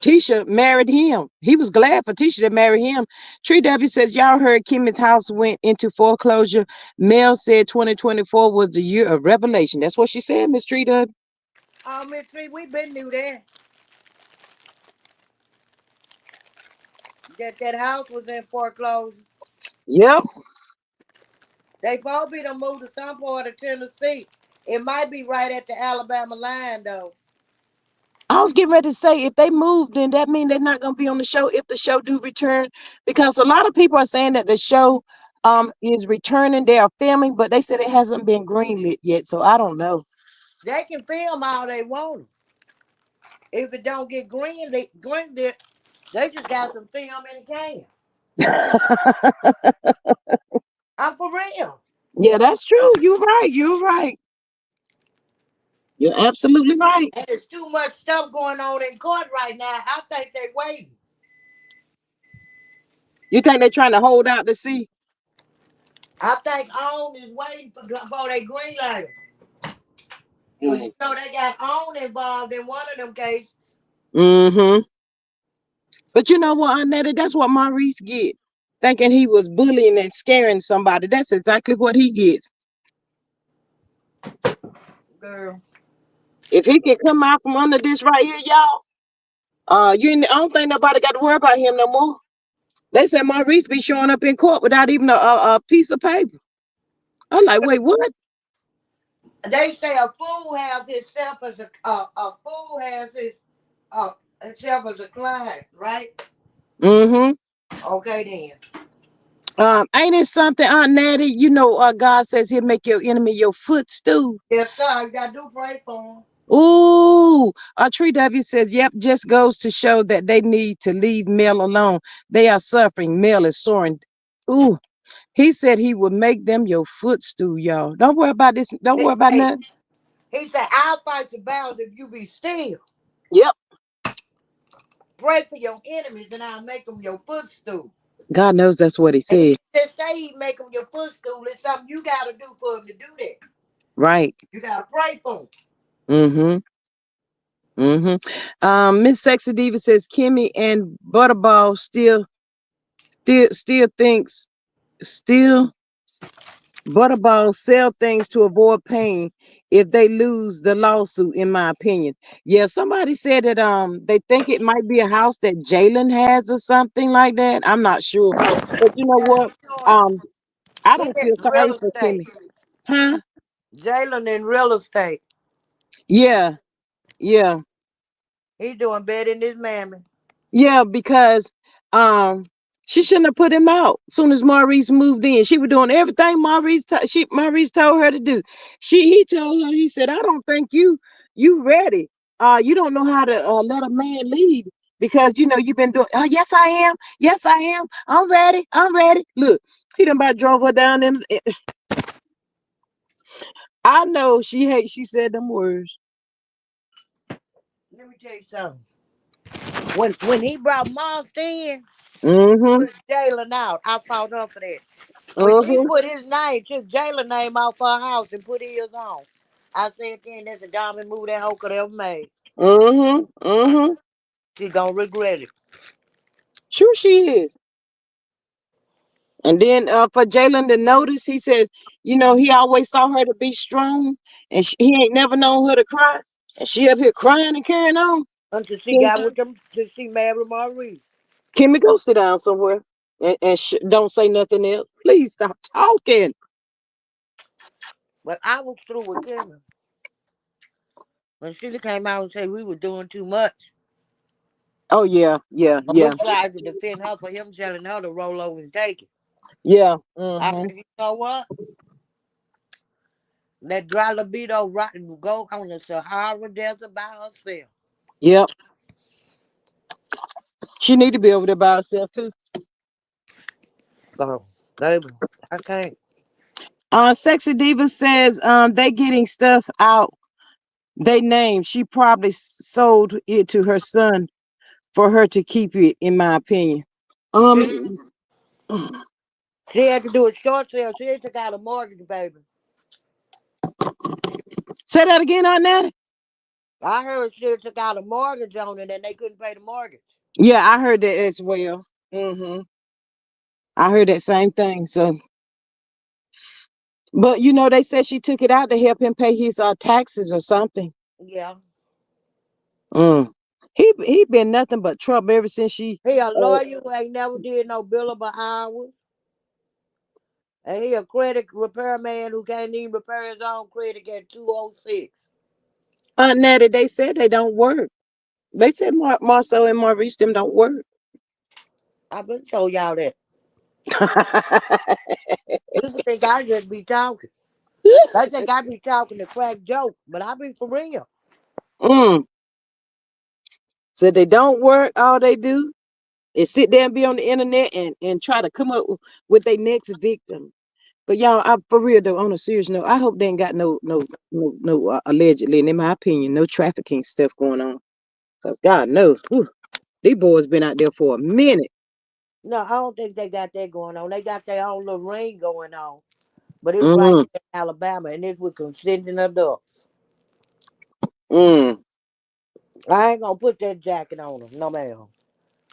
Tisha married him. He was glad for Tisha to marry him. Tree W says, y'all heard Kimmy's house went into foreclosure. Mel said 2024 was the year of revelation. That's what she said, Miss Tree W. Oh, Miss Tree, we been knew that. That house was in foreclosure. Yep. They probably done moved to some part of Tennessee. It might be right at the Alabama line though. I was getting ready to say if they move, then that means they're not gonna be on the show if the show do return. Because a lot of people are saying that the show is returning. They are filming, but they said it hasn't been greenlit yet. So I don't know. They can film all they want. If it don't get green, they just got some film in the can. I'm for real. Yeah, that's true. You're right. You're right. You're absolutely right. And there's too much stuff going on in court right now. I think they waiting. You think they're trying to hold out to see? I think OWN is waiting for their green light. Because Mm. they got OWN involved in one of them cases. Mm-hmm. But you know what, Annette? That's what Maurice get. Thinking he was bullying and scaring somebody. That's exactly what he gets. Girl, If he can come out from under this right here, y'all, I don't think nobody got to worry about him no more. They said Maurice be showing up in court without even a piece of paper. I'm like, wait, what? they say a fool has himself as a fool has himself as a client, right? Mm-hmm. Okay then. Ain't it something, Aunt Natty? God says he'll make your enemy your footstool. Yes, sir. You gotta do pray for him. Ooh, Tree W says, yep, just goes to show that they need to leave Mel alone. They are suffering. Mel is soaring. Ooh, he said he would make them your footstool, y'all. Don't worry about this. Don't He worry about say, nothing. he said, I'll fight your battles if you be still. Yep. Pray for your enemies and I'll make them your footstool. God knows that's what he And he said. just say he make them your footstool. It's something you gotta do for him to do that. Right. You gotta pray for him. Mm-hmm. Mm-hmm. Miss Sexy Diva says Kimmy and Butterball still thinks still Butterball sell things to avoid pain if they lose the lawsuit, in my opinion. Yeah, somebody said that they think it might be a house that Jalen has or something like that. I'm not sure. But you know Yeah, what? Um, I he don't in feel real sorry for estate. Kimmy. Huh? Jalen in real estate. Yeah, yeah. He doing better than his mammy. Yeah, because um she shouldn't have put him out. Soon as Maurice moved in, she was doing everything Maurice told her to do. He told her, he said, I don't think you ready. You don't know how to let a man lead because you've been doing. Oh, yes, I am. Yes, I am. I'm ready. I'm ready. Look, he done about drove her down in. I know she said them words. Let me tell you something. When he brought Moss in, Mm-hmm. put Jalen out. I fought her for that. When she Mm-hmm. put his name, took Jalen's name off her house and put his on. I said then that's a diamond move that hoe could ever made. Mm-hmm. Mm-hmm. She gonna regret it. Sure she is. And then for Jalen to notice, he said, he always saw her to be strong, and he ain't never known her to cry. And she up here crying and carrying on. Until she Kim, got with them, till she married Maurice. Kimmy, go sit down somewhere and don't say nothing else. Please stop talking. But I was through with Kevin. When she came out and said we were doing too much. Oh yeah, yeah, yeah, Luke tried to defend her for him telling her to roll over and take it. yeah. I Mm-hmm. said, you know what? Let dry libido go on the Sahara Desert by herself. Yep. She need to be over there by herself too. Go, baby. I can't. Sexy Diva says they getting stuff out they name. She probably sold it to her son for her to keep it, in my opinion. Um, She she had to do a short sale. She took out a mortgage, baby. say that again on that. I heard she took out a mortgage on it and they couldn't pay the mortgage. Yeah, I heard that as well. I heard that same thing. So, but they said she took it out to help him pay his taxes or something. Yeah. Mm. He been nothing but trouble ever since she. He a Uh, lawyer who ain't never did no billable hours. And he a credit repairman who can't even repair his own credit at 206. Natty, they said they don't work. They said Marcel and Maurice them don't work. I've been told y'all that. People think I just be talking. They think I be talking to crack jokes, but I be for real. mm. Said they don't work. All they do is sit there and be on the internet and try to come up with their next victim. But y'all, for real though, on a serious note, I hope they ain't got no allegedly, and in my opinion, no trafficking stuff going on. Cause God knows, whew, these boys been out there for a minute. No, I don't think they got that going on. They got their own little ring going on. But it's right Mm, here in Alabama and it's with consenting adults. mm, I ain't gonna put that jacket on them, no ma'am.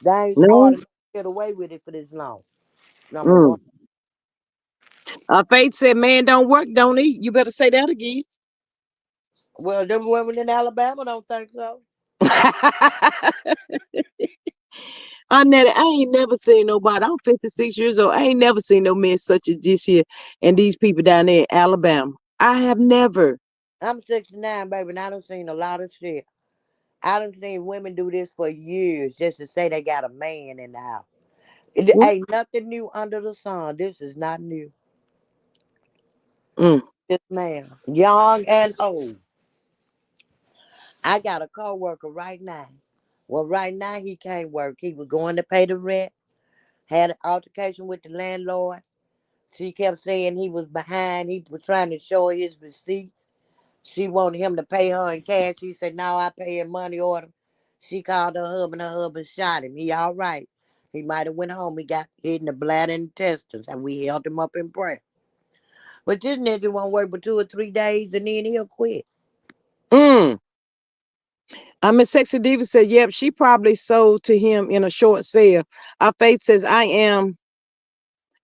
They ain't smart no, enough to get away with it for this long. Number one. mm. Faith said, "Man, don't work, don't eat." You better say that again. Well, them women in Alabama don't think so. Annette, I ain't never seen nobody. I'm 56 years old. I ain't never seen no men such as this here and these people down there in Alabama. I have never. I'm 69, baby, and I done seen a lot of shit. I done seen women do this for years just to say they got a man in the house. It ain't nothing new under the sun. This is not new. Mm-mm. Yes, ma'am. Young and old. I got a coworker right now. Well, right now he can't work. He was going to pay the rent, had an altercation with the landlord. She kept saying he was behind. He was trying to show her his receipts. She wanted him to pay her in cash. He said, "No, I pay in money order." She called her husband shot him. He all right. He might have went home. He got hit in the bladder and intestines, and we held him up in prayer. But this nigga won't work but 2 or 3 days, and then he'll quit. Mm. Miss Sexy Diva said, yep, she probably sold to him in a short sale. Our Faith says, I am,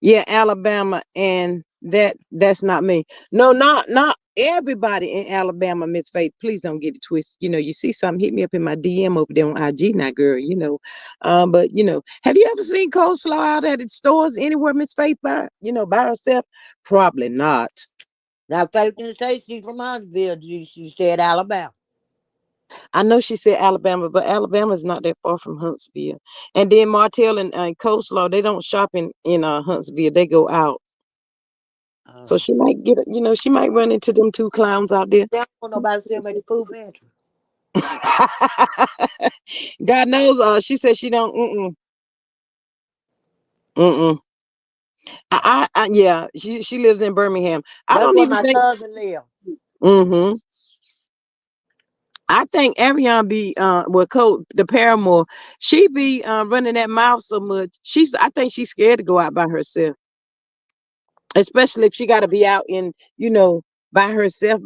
yeah, Alabama, and that's not me. No, not everybody in Alabama, Miss Faith. Please don't get it twisted. You see something, hit me up in my DM over there on IG now, girl, But have you ever seen coleslaw out at its stores anywhere, Miss Faith, by herself? Probably not. Now, Faith didn't say she's from Huntsville. She said Alabama. I know she said Alabama, but Alabama's not that far from Huntsville. And then Martell and Coleslaw, they don't shop in Huntsville. They go out. So Oh. she might she might run into them two clowns out there. They don't want nobody to see him at the food pantry. God knows. She said she don't. Mm-mm. Yeah. She lives in Birmingham. I That's don't where even my think. cousin live. Mm-hmm. I think Ariana be with Coach the Paramore. She be running that mouth so much. I think she's scared to go out by herself, especially if she got to be out by herself,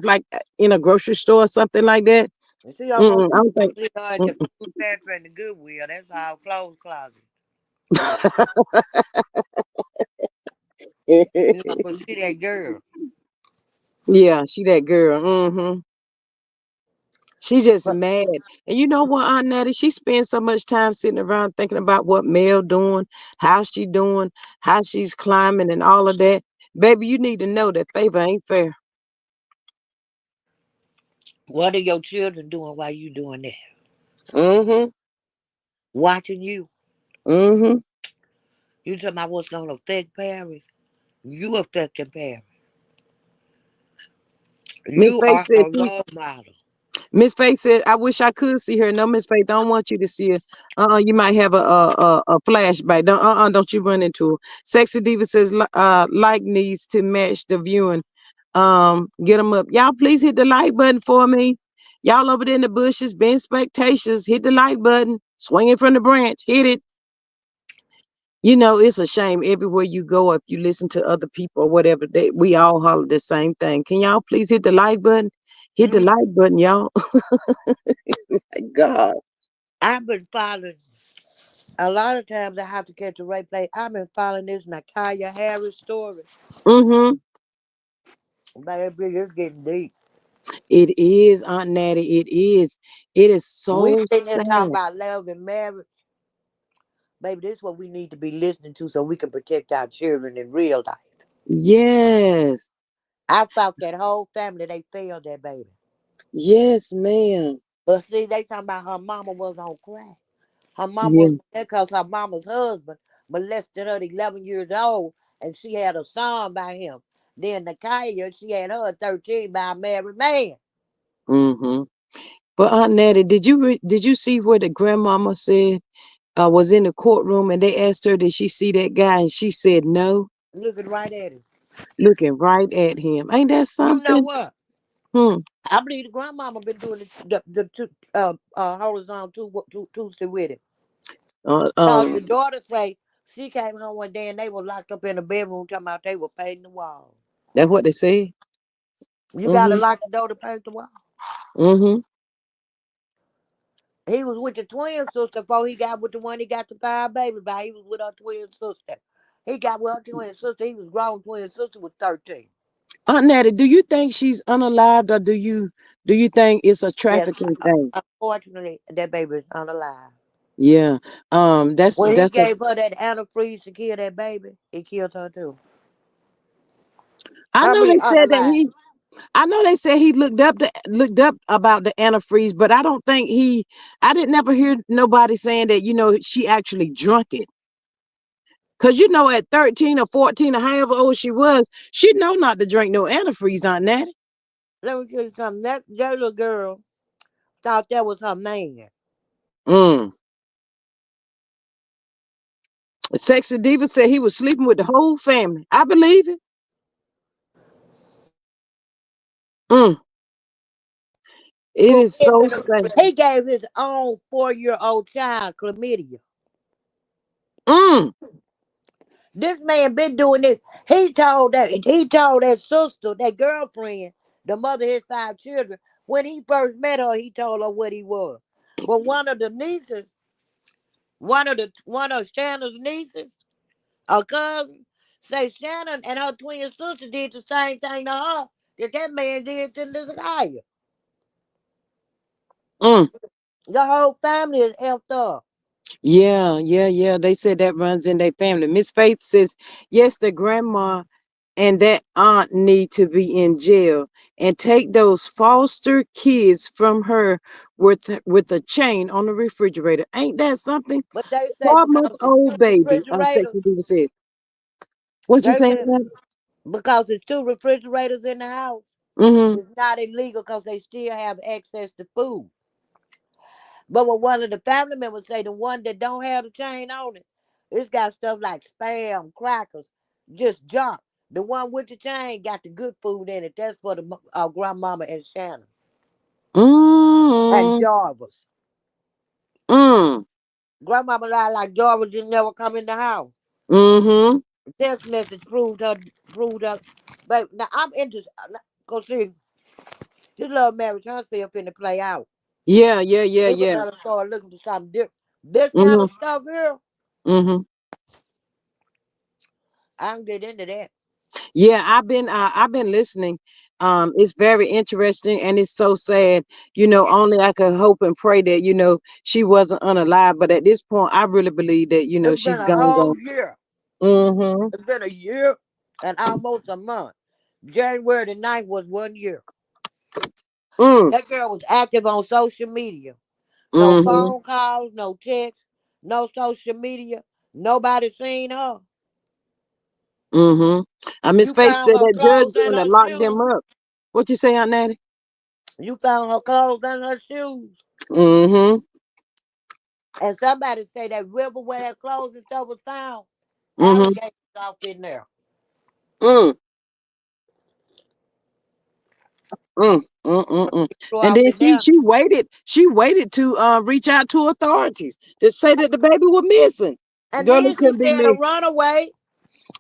like in a grocery store or something like that. And she don't want I don't to think. see her at the food pantry and the Goodwill. That's our clothes closet. You not gonna see that girl. Yeah, she that girl. She just But mad. And you know what, Aunt Natty? She spends so much time sitting around thinking about what Mel doing, how she doing, how she's climbing, and all of that. Baby, you need to know that favor ain't fair. what are your children doing while you doing that? Mm-hmm. Watching you. Mm-hmm. You talking about what's gonna affect Paris? You affecting Paris. Miss You Faith are said her she role model. Miss Faith said, I wish I could see her. No, Miss Faith, I don't want you to see her. You might have a flashback. Don't you run into her. Sexy Diva says, like needs to match the viewing. Get them up. Y'all, please hit the like button for me. Y'all over there in the bushes, being spectators, hit the like button. Swinging from the branch, hit it. It's a shame everywhere you go, if you listen to other people or whatever, we all holler the same thing. Can y'all please hit the like button? Hit the Mm. like button, y'all. My God. I've been following. A lot of times I have to catch a replay. I've been following this Nakaya Harris story. Mm-hmm. Baby, it's getting deep. It is, Aunt Natty. It is. It is We so sitting here talking sad. about love and marriage. Baby, this is what we need to be listening to so we can protect our children in real life. Yes. I thought that whole family, they failed that baby. Yes, ma'am. But see, they talking about her mama was on crack. Her mama was Yeah. there because her mama's husband molested her at 11 years old and she had a son by him. Then Nakaya, she had her at 13 by a married man. Mm-hmm. But Aunt Natty, did you see where the grandmama said was in the courtroom and they asked her, did she see that guy? And she said no, Looking right at him. looking right at him. Ain't that You know something? what? Hmm. I believe the grandmama been doing the two, horizontal Tuesday with him. Uh, Cause um, the daughter say she came home one day and they were locked up in the bedroom talking about they were painting the wall. that's what they said. You gotta Mm-hmm. lock the door to paint the wall. Mm-hmm. He was with the twin sister before he got with the one he got the 5 baby by. He was with her twin sister. He got with her twin sister. He was grown. Twin sister was 13. Aunt Natty, do you think she's unalived or do you Do you think it's a Yes, trafficking thing? unfortunately, that baby is unalive. Yeah. When he That's a. gave her that antifreeze to kill that baby, he killed her too. I I know mean, they said that unalive. I know they said he looked up about the antifreeze, but I don't think he. I didn't never hear nobody saying that. She actually drunk it. Cause at 13 or 14 or however old she was, she know not to drink no antifreeze on that. Let me tell you something. That little girl thought that was her man. Mm. Sexy Diva said he was sleeping with the whole family. I believe it. Mm. It For is so sad. he gave his own 4-year-old child chlamydia. Mm. This man been doing this. He told that sister, that girlfriend, the mother of his 5 children, when he first met her, he told her what he was. But one of the nieces, one of Shannon's nieces, a cousin, say Shannon and her twin sister did the same thing to her that man did to the guy. Mm. The whole family is effed up. Yeah, yeah, yeah. They said that runs in their family. Miss Faith says, yes, the grandma and that aunt need to be in jail and take those foster kids from her with a chain on the refrigerator. Ain't that something? But they say 12 month because it's two old baby. refrigerators, Sexy Diva says, what you they saying said about it? because it's two refrigerators in the house, Mm-hmm. it's not illegal because they still have access to food. But what one of the family members say, the one that don't have the chain on it, it's got stuff like spam, crackers, just junk. The one with the chain got the good food in it. That's for the grandmama and Shannon and Mm-hmm. Jarvis. Mm. Grandmama lied like Jarvis didn't never come in the house. Mm-hmm. The text message proved her. But now I'm interested. Cause see, this love marriage Huntsville finna play out. Yeah, yeah, yeah, People yeah. gotta start looking for something different. This kind Mm-hmm. of stuff here, Mm-hmm. I can get into that. Yeah, I've been listening. It's very interesting and it's so sad. Only I could hope and pray that, she wasn't unalive. But at this point, I really believe that, It's been she's a gone. whole year. Mm-hmm. It's been a year and almost a month. January the 9th was 1 year. Mm. That girl was active on social media. No Mm-hmm. phone calls, no texts, no social media. Nobody seen her. Mm-hmm. Miss You Faith found said her that judge clothes and going to her lock them shoes. up. What you say on that? You found her clothes and her shoes. Mm-hmm. And somebody say that river where that clothes and stuff was found, Mm-hmm. alligators off in there. Mm. Mm. Mm. Mm. Mm. Go And off then in she there. she waited. She waited to reach out to authorities to say that the baby was missing. And Girl, then it she couldn't be said a me. runaway.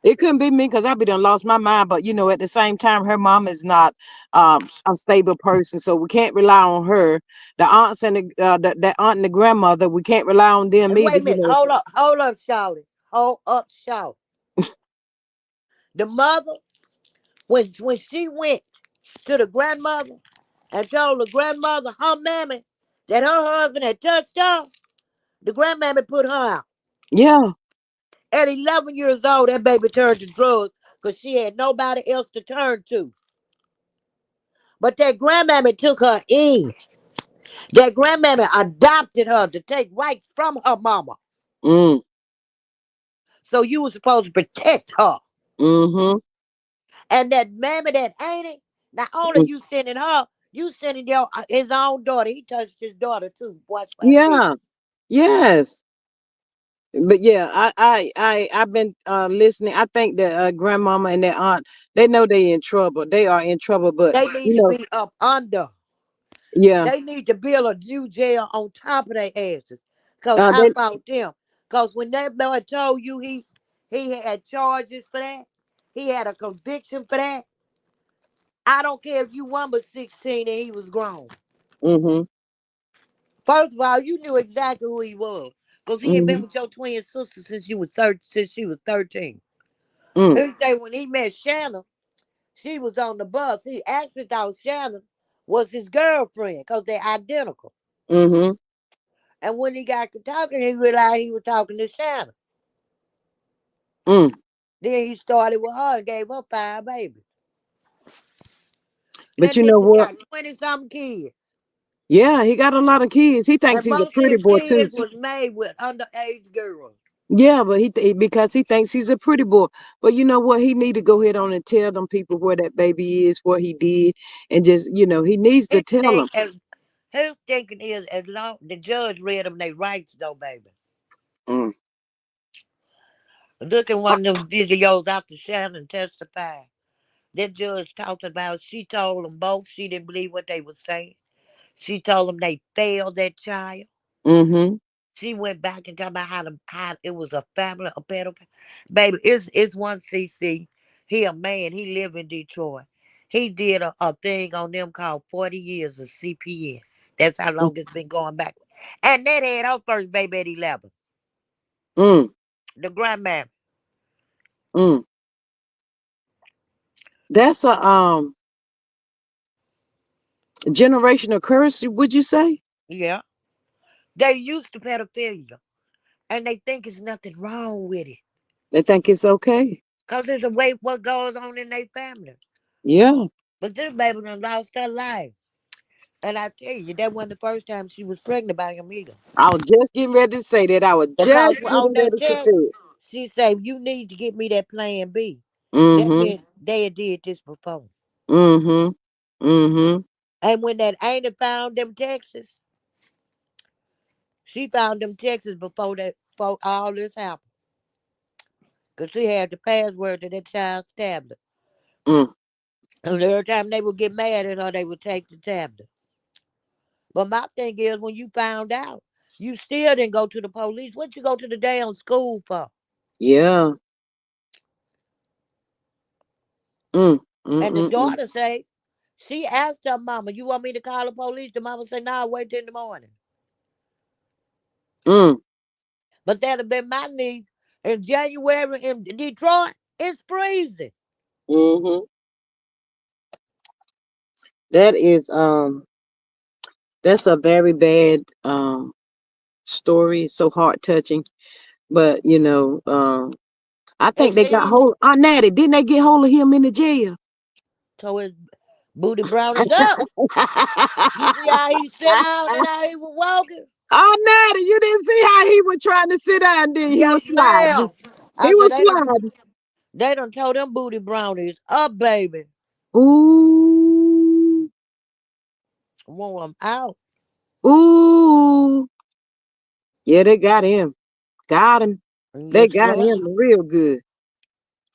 It couldn't be me because I be done lost my mind. But at the same time, her mom is not a stable person, so we can't rely on her. The aunts and the aunt and the grandmother, we can't rely on them And either. wait a minute, hold up, shouty. Hold up, shout. The mother, when she went to the grandmother and told the grandmother, her mammy, that her husband had touched her, the grandmammy put her out. Yeah. At 11 years old, that baby turned to drugs because she had nobody else to turn to. But that grandmammy took her in. That grandmammy adopted her to take rights from her mama. Mm. So you were supposed to protect her. Mm-hmm. And that mammy that ain't it, not only Mm. you sending her, you sending your his own daughter. He touched his daughter too. Watch what I tell you. Yeah. Yes. But yeah, I've been listening. I think that grandmama and their aunt, they know they in trouble. They are in trouble. But They need you to know, be up under. yeah. They need to build a new jail on top of their asses. Cause I They. fought them. Cause when that boy told you he had charges for that, he had a conviction for that. I don't care if you one was 16 and he was grown. Mm-hmm. First of all, you knew exactly who he was. Cause he had been Mm-hmm. with your twin sister since she was 13. Mm. He say when he met Shannon, she was on the bus. He actually thought Shannon was his girlfriend because they're identical. Mm-hmm. And when he got to talking, he realized he was talking to Shannon. Mm. Then he started with her and gave her 5 babies. But And you then know he what? got 20 something kids. Yeah, he got a lot of kids. He thinks And he's a most of pretty his boy too. kids was made with underage girls. Yeah, but because he thinks he's a pretty boy. But you know what? He need to go ahead on and tell them people where that baby is, what he did, and just he needs to His tell thing them. as his thinking is as long the judge read them their rights though, baby. Mm. Look at Uh, one of them videos after Shannon testified. That judge talked about she told them both she didn't believe what they were saying. She told them they failed that child. mm-hmm. She went back and talked about how it was a family, a pedophile. Baby, it's one CC. He a man. He live in Detroit. He did a thing on them called 40 years of CPS. That's how long it's been going back. And that had her first baby at 11. Mm. The grandma. Mm. That's a generational curse, would you say? Yeah. They used to pedophilia. And they think there's nothing wrong with it. They think it's okay. Because there's a way what goes on in their family. Yeah. But this baby done lost her life. And I tell you, that wasn't the first time she was pregnant by him either. I was just getting ready to say that. I was Because just on getting that ready to say text, it. she said, you need to get me that plan B. That Mm-hmm. meant they had did this before. Mm-hmm. Mm-hmm. And when that Ain't found them texts, she found them texts before all this happened. Because she had the password to that child's tablet. Mm. And every time they would get mad at her, they would take the tablet. But my thing is, when you found out, you still didn't go to the police. What you go to the damn school for? Yeah. Mm. And the Mm-mm-mm. daughter say, she asked her mama, you want me to call the police? The mama said, no, wait till in the morning. Mm. But that'd have been my niece in January in Detroit. It's freezing. Mm-hmm. That is that's a very bad story. So heart touching. But I think And they got then, hold Natty, didn't they get hold of him in the jail? so his booty brown is up. You see how he sit down and how he was walking? Oh, Natty, you didn't see how he was trying to sit down, did he? Was Yes, sliding. ma'am. He I said, was sliding. they done told them booty brownies up, baby. Ooh. Want them out. Ooh. Yeah, they got him. Got him. They Yes, got sir. him real good.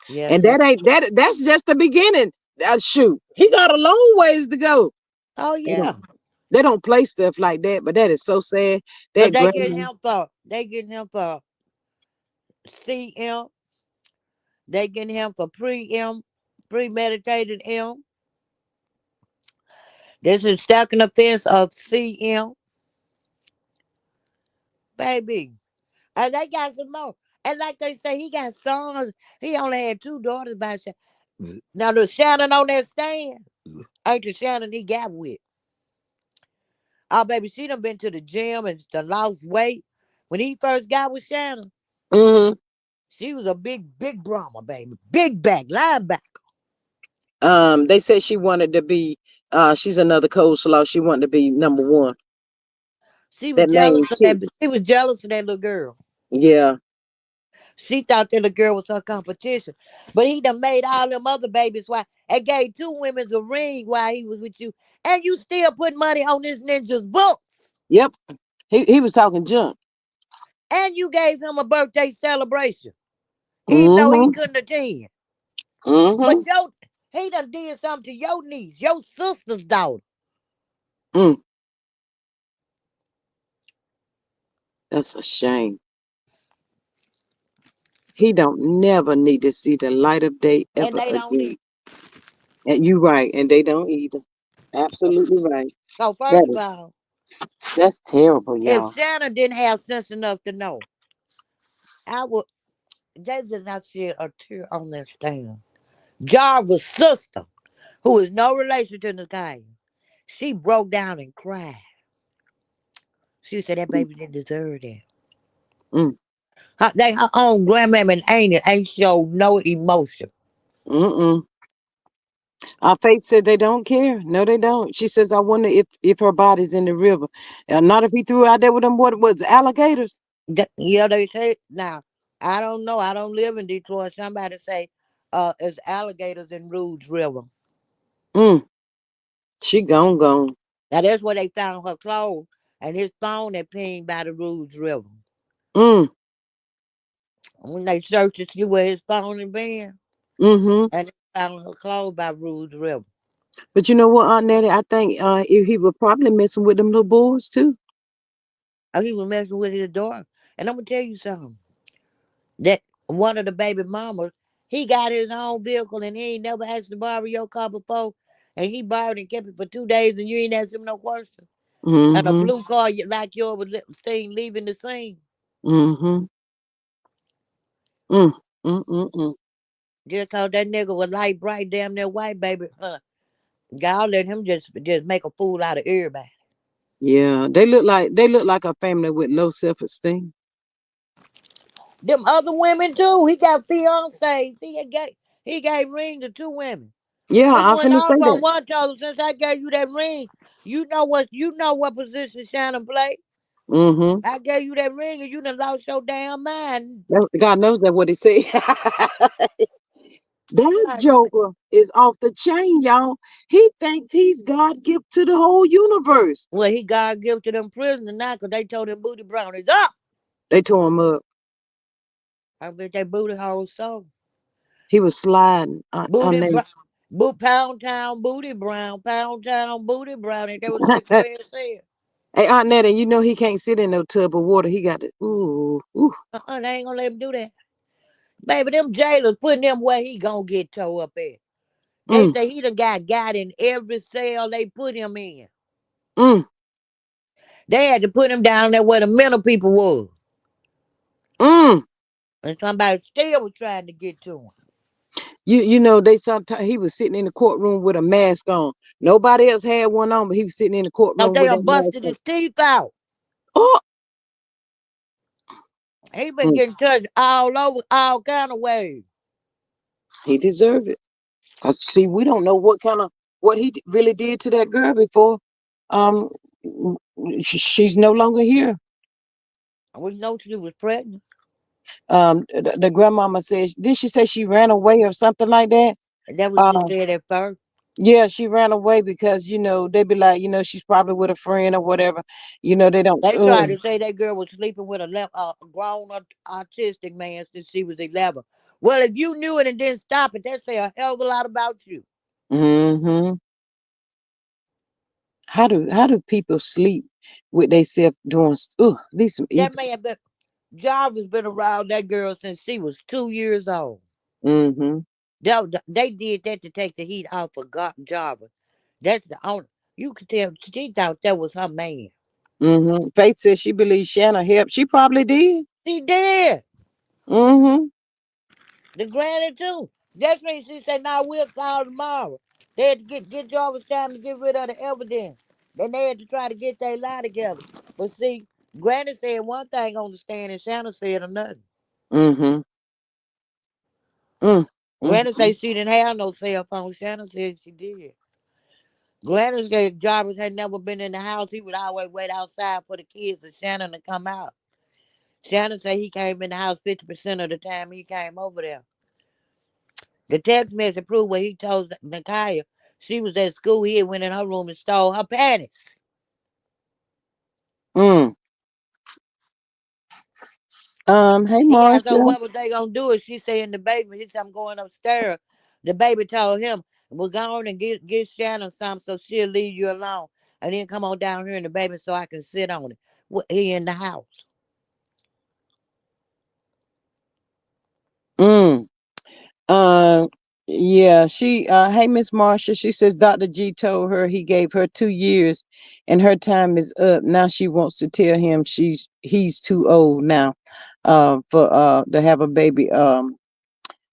Yes, And sir. that ain't that's just the beginning. Shoot. He got a long ways to go. Oh, They don't yeah. they don't play stuff like that, but that is so sad. Because That grandma. they getting him for CM. They getting him for pre-M, premeditated M. This is second offense of CM, baby. And they got some more. And like they say, he got sons. He only had 2 daughters by Shannon. Now, the Shannon on that stand ain't the Shannon he got with. Oh, baby, she done been to the gym and done lost weight. When he first got with Shannon, Hmm. she was a big Brahma, baby. Big back, linebacker. They said she wanted to be she's another coleslaw. She wanted to be number one. She was That name jealous of too. that. She was jealous of that little girl. Yeah. She thought that little girl was her competition. But he done made all them other babies while and gave 2 women a ring while he was with you. And you still put money on this ninja's books. Yep. He was talking junk. And you gave him a birthday celebration. Even though he Mm-hmm. couldn't attend. Mm-hmm. But he done did something to your niece, your sister's daughter. Mm. That's a shame. He don't never need to see the light of day And ever they don't again. need. And you right, and they don't either. Absolutely right. So That first of is all, that's terrible, if y'all. Shannon didn't have sense enough to know, I would they did not shed a tear on that stand. Jarvis' sister, who is no relation to Nakaya, She broke down and cried. She said that baby didn't deserve that. Mm, Her own grandmammy ain't show no emotion. mm-mm. Faith said they don't care. No, they don't. She says, I wonder if her body's in the river. Not if he threw her out there with them, what was alligators? Yeah, they say now. I don't know. I don't live in Detroit. Somebody say, it's alligators in Rouge River. Mm, she gone. Now that's where they found her clothes and his phone that pinged by the Rouge River. Mm, When they searched to see where his phone had been, mm-hmm. and they found her clothes by Rouge River. But you know what, Aunt Nettie? I think he was probably messing with them little boys too. Oh, he was messing with his daughter. And I'm gonna tell you something. That one of the baby mamas, he got his own vehicle and he ain't never asked to borrow your car before. And he borrowed and kept it for 2 days and you ain't asked him no question. And a Mm-hmm. blue car like yours was seen leaving the scene. Mm-hmm. Mm, mm. Just cause that nigga was light bright, damn near white, baby. God let him just make a fool out of everybody. Yeah, they look like a family with low self-esteem. Them other women too. He got fiancés. He gave ring to two women. Yeah, He I'm went finna say off on that. one told her, since I gave you that ring, you know what position Shannon play. Mm-hmm. I gave you that ring and you done lost your damn mind. God knows that what he said. That God, Joker is off the chain, y'all. He thinks he's God gift to the whole universe. well, he God give to them prisoners now because they told him Booty Brown is up. They tore him up. I bet that booty hole so. He was sliding on Booty them. Brown. Pound Town Booty Brown. Pound Town Booty Brown. Ain't that what Secretary said? Hey, Aunt Netta, you know he can't sit in no tub of water. He got to, ooh. They ain't gonna let him do that. Baby, them jailers putting him where he gonna get towed up at. They Mm, say he done got in every cell they put him in. mm, They had to put him down there where the mental people was. mm. And somebody still was trying to get to him. You know, they sometimes he was sitting in the courtroom with a mask on. Nobody else had one on, but he was sitting in the Cause courtroom they with that done mask busted on. his teeth out. Oh, He been mm, getting touched all over, all kind of ways. he deserved it. Cause see, we don't know what he really did to that girl before. Um, she's no longer here. We know she was pregnant. The grandmama says, did she say she ran away or something like that? And that was she Um, said at first. yeah, she ran away because they be like, she's probably with a friend or whatever. They don't. They tried to say that girl was sleeping with a grown autistic man since she was 11. Well, if you knew it and didn't stop it, that say a hell of a lot about you. Mm-hmm. How do people sleep with themselves doing? These some That evil. man, but Jarvis been around that girl since she was 2 years old. Mm-hmm. They did that to take the heat off of Jarvis. That's the only. You could tell she thought that was her man. Mm-hmm. Faith says she believes Shanna helped. She probably did. She did. Mm-hmm. The granny too. That's when she said, "Now we'll call tomorrow." They had to get Jarvis time to get rid of the evidence. Then they had to try to get their lie together. But see, Granny said one thing on the stand, and Shannon said another. Mm-hmm. Granny Mm-hmm. said she didn't have no cell phone. Shannon said she did. Granny said Jarvis had never been in the house. He would always wait outside for the kids and Shannon to come out. Shannon said he came in the house 50% of the time he came over there. The text message proved what he told Nakaya. She was at school. He had went in her room and stole her panties. Mm. Hey He asked her Marsha. what was they gonna do if she said in the basement. He said, I'm going upstairs. The baby told him, well, go on and get Shannon some so she'll leave you alone. And then come on down here in the basement so I can sit on it. He in the house. Mm. Uh, yeah, hey Miss Marsha, she says Dr. G told her he gave her 2 years and her time is up. Now she wants to tell him he's too old now for to have a baby.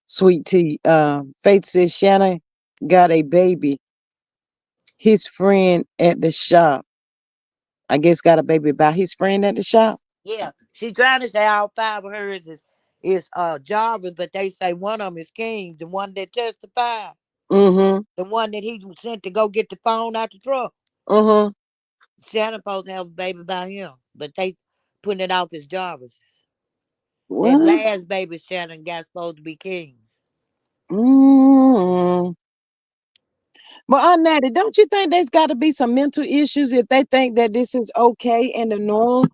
Sweet tea. Faith says Shanna got a baby. his friend at the shop. I guess got a baby by his friend at the shop. Yeah, she trying to say all five of hers is Jarvis, but they say one of them is King, the one that testified, Mm-hmm. the one that he was sent to go get the phone out the truck. Mm-hmm. Shannon supposed to have a baby by him, but they putting it off as Jarvis's. That What? last baby Shannon got supposed to be King. Mm. But on that, don't you think there's got to be some mental issues if they think that this is okay and the norm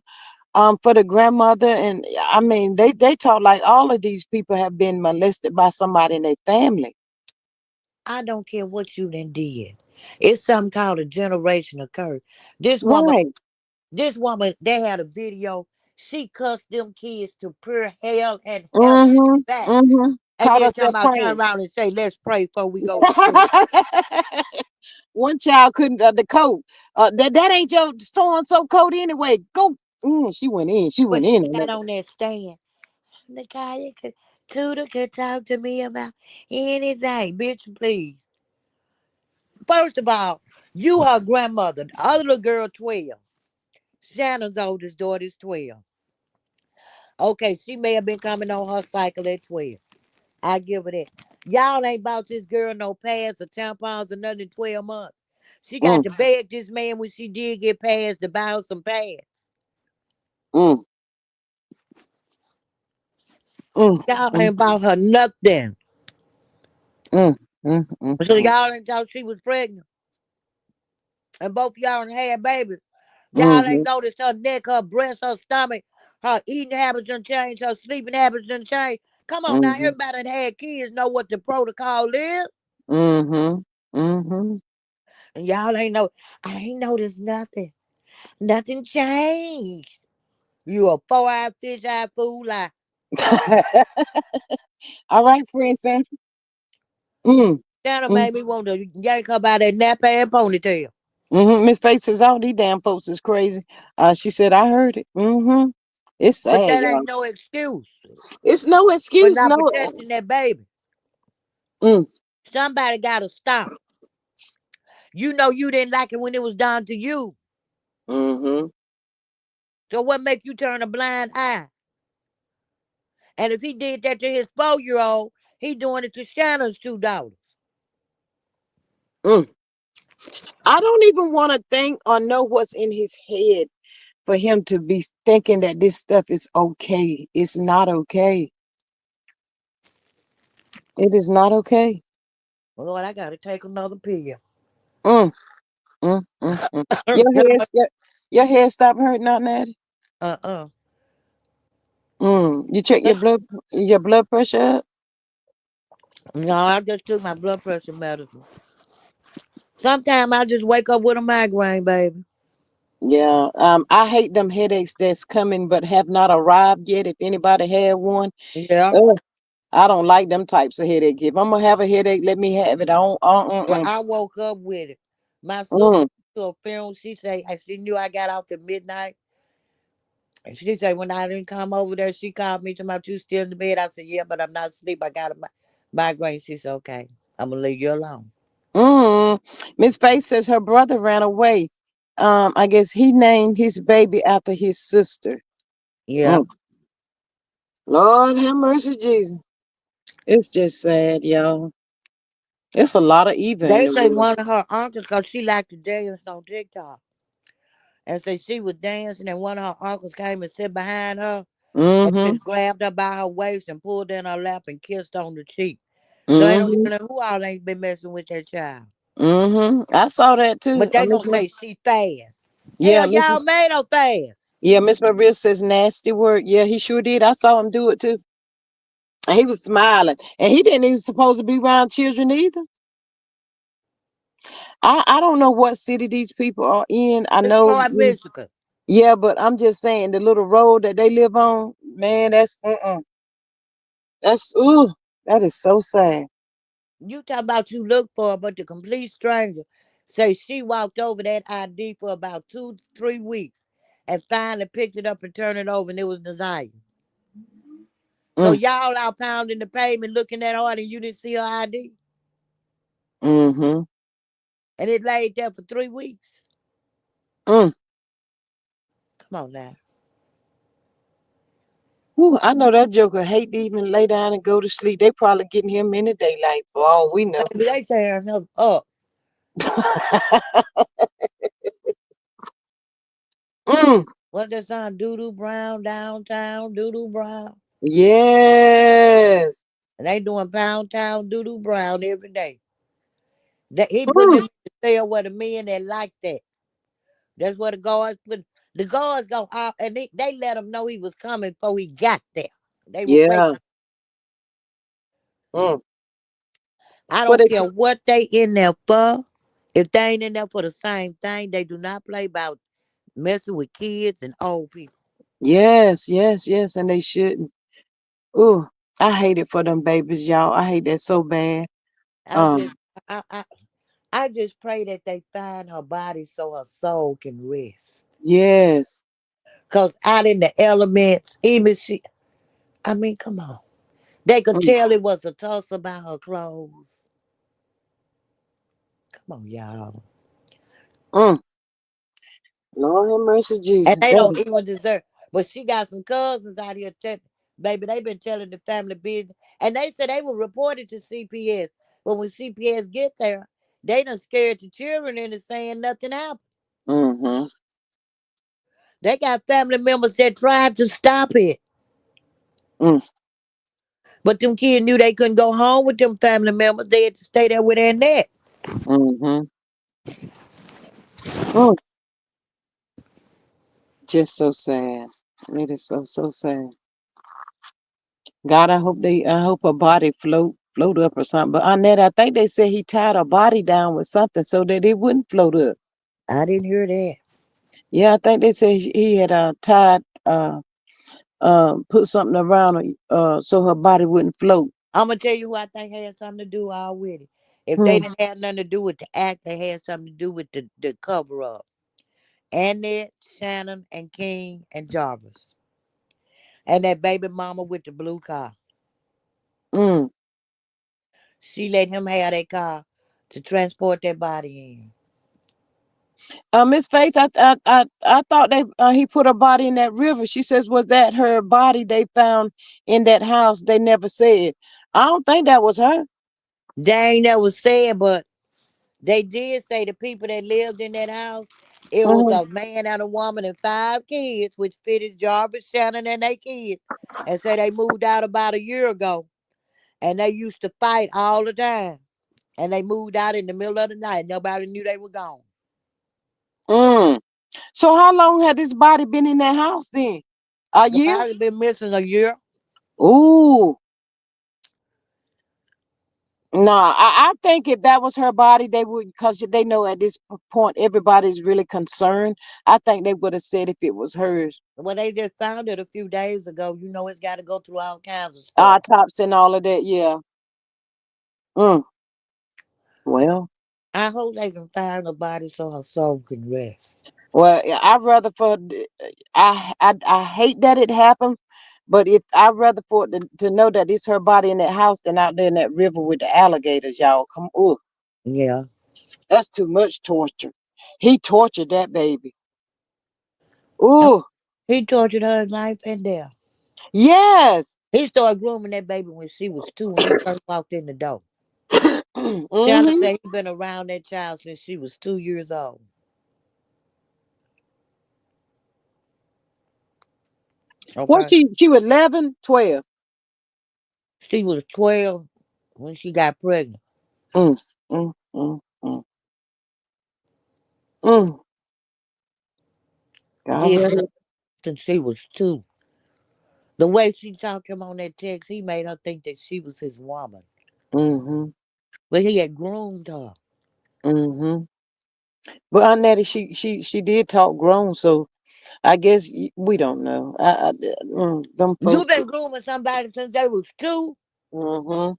for the grandmother? And I mean, they talk like all of these people have been molested by somebody in their family. I don't care what you done did. It's something called a generational curse. This woman, Right. this woman, they had a video. She cussed them kids to pure hell and heaven Mm-hmm. back. Mm-hmm. And Taught then us talking that about turn praying. around and say, let's pray before we go to school. One child couldn't the coat. That ain't your so and so coat anyway. Go. She went in. She But went she in on got that. on that stand. The guy could Tuda could talk to me about anything. Bitch, please. First of all, you her grandmother. The other little girl 12. Shannon's oldest daughter is 12. Okay, she may have been coming on her cycle at 12. I give her that. Y'all ain't bought this girl no pads or tampons or nothing in 12 months. She got Mm, to beg this man when she did get pads to buy her some pads. mm, mm, Y'all mm, ain't bought her nothing. mm, mm, mm, So mm, y'all ain't thought she was pregnant. And both y'all done had babies. Y'all ain't mhm, noticed her neck, her breast, her stomach, her eating habits done changed, her sleeping habits done changed. Come on now, mhm, everybody that had kids know what the protocol is. mhm, mhm. And y'all ain't know, I ain't noticed nothing. Nothing changed. You a four-eyed, fish-eyed fool. Like, All right, friend Sandra. Mm, Santa mm, made me want to yank her by that nap and ponytail. Miss Faith says all these damn folks is crazy. She said I heard it. It's But sad, that ain't y'all. no excuse It's no for excuse. not No. protecting that baby. Mm, Somebody got to stop. You know you didn't like it when it was done to you. mhm, So what make you turn a blind eye? And if he did that to his 4-year old, he doing it to Shannon's two daughters. mm. I don't even want to think or know what's in his head for him to be thinking that this stuff is okay. It's not okay. It is not okay. Lord, I gotta take another pill. Mm, mm. Your head stop hurting out, Natty. uh-uh. You check your blood pressure up? No, I just took my blood pressure medicine. Sometimes I just wake up with a migraine, baby. Yeah. I hate them headaches that's coming but have not arrived yet. If anybody had one, Yeah. ugh, I don't like them types of headache. If I'm gonna have a headache, let me have it. I don't. Well, I woke up with it. My sister Mm, to a funeral, she said, and she knew I got off at midnight. And she said, when I didn't come over there, she called me to my two still in the bed. I said, yeah, but I'm not asleep. I got a migraine. She said, okay, I'm going to leave you alone. mm. Miss Faith says her brother ran away. I guess he named his baby after his sister. Yeah. Mm. Lord have mercy, Jesus. It's just sad, y'all. It's a lot of evil in They the say world. one of her uncles, because she liked to dance on TikTok, and say she was dancing, and one of her uncles came and sat behind her and Mm-hmm. just grabbed her by her waist and pulled in her lap and kissed on the cheek. So ain't no Mm-hmm. telling who all ain't been messing with that child. Mm-hmm. I saw that too. But they Miss gonna say she fast. Yeah, Hell, y'all made her fast. Miss Maria says nasty word. Yeah, he sure did. I saw him do it too. And he was smiling. And he didn't even supposed to be around children either. I don't know what city these people are in. I know, Detroit, Michigan. yeah, but I'm just saying the little road that they live on, man, that's that is so sad. You talk about you look for her, but the complete stranger say she walked over that ID for about 2, 3 weeks and finally picked it up and turned it over and it was Desire. So Mm, y'all out pounding the pavement looking at her and you didn't see her ID? mm-hmm. and it laid there for 3 weeks. Mm. Come on now. Whew, I know that joker hate to even lay down and go to sleep. They probably getting him in the daylight for all we know. Baby, they tearing her up. Mm. What that song? Doodoo Brown downtown, Doodoo Brown. Yes. And they doing Pound Town Doodoo Brown every day. That he put Mm. them in the cell where the men that like that. That's where the guards put. The guards go off, and they let him know he was coming before he got there. They were waiting. Yeah. Mm. I What don't they care put? what they in there for. If they ain't in there for the same thing, they do not play about messing with kids and old people. Yes, yes, yes, and they shouldn't. Ooh, I hate it for them babies, y'all. I hate that so bad. I just, Um, I, I, I just pray that they find her body so her soul can rest. yes. Cause out in the elements, even she, I mean, come on, they could Mm, tell it was a toss about her clothes. Come on, y'all. mm. Lord have mercy, And Jesus. they That don't is, even deserve. But she got some cousins out here, baby. They been telling the family business, and they said they were reported to CPS. But when CPS get there, they done scared the children into saying nothing happened. mm-hmm, They got family members that tried to stop it, mm, but them kids knew they couldn't go home with them family members. They had to stay there with their net. mm-hmm. Mm. Just so sad. It is so so sad. God, I hope her body float up or something. But Annette, I think they said he tied her body down with something so that it wouldn't float up. I didn't hear that. Yeah, I think they said he had tied put something around her so her body wouldn't float. I'm gonna tell you who I think had something to do all with it. If they Hmm. didn't have nothing to do with the act, they had something to do with the cover up. Annette, Shannon, and King and Jarvis. And that baby mama with the blue car. Mm. She let him have that car to transport that body in. Miss Faith, I thought they he put her body in that river. She says, was that her body they found in that house? They never said. I don't think that was her. They ain't never said, but they did say the people that lived in that house, it was Hmm. a man and a woman and 5 kids, which fitted Jarvis, Shannon, and their kids. And say they moved out about a year ago. And they used to fight all the time. And they moved out in the middle of the night. Nobody knew they were gone. Mm. So how long had this body been in that house then? A They year? probably been missing a year. Ooh. No, I think if that was her body, they would, because they know at this point everybody's really concerned. I think they would have said if it was hers. Well, they just found it a few days ago. You know, it's got to go through all kinds of stuff. Autopsy and all of that, yeah. Mm. Well, I hope they can find the body so her soul can rest. well, yeah, I'd rather I hate that it happened, but if I'd rather for it to know that it's her body in that house than out there in that river with the alligators, y'all. Come, oh, Yeah. that's too much torture. He tortured that baby. Ooh, He tortured her life and death. yes. He started grooming that baby when she was 2 when he first walked in the door. Shannon Hmm. said he been around that child since she was 2 years old. What Okay. she was 11, 12. She was 12 when she got pregnant. Mm, mm, mm, mm, mm. God He had her have since she was 2. The way she talked to him on that text, he made her think that she was his woman. mm-hmm, But he had groomed her. mm-hmm. But Aunt Nettie, she did talk grown, so I guess we don't know. Them You folks. been grooming somebody since they was 2. Mm-hmm.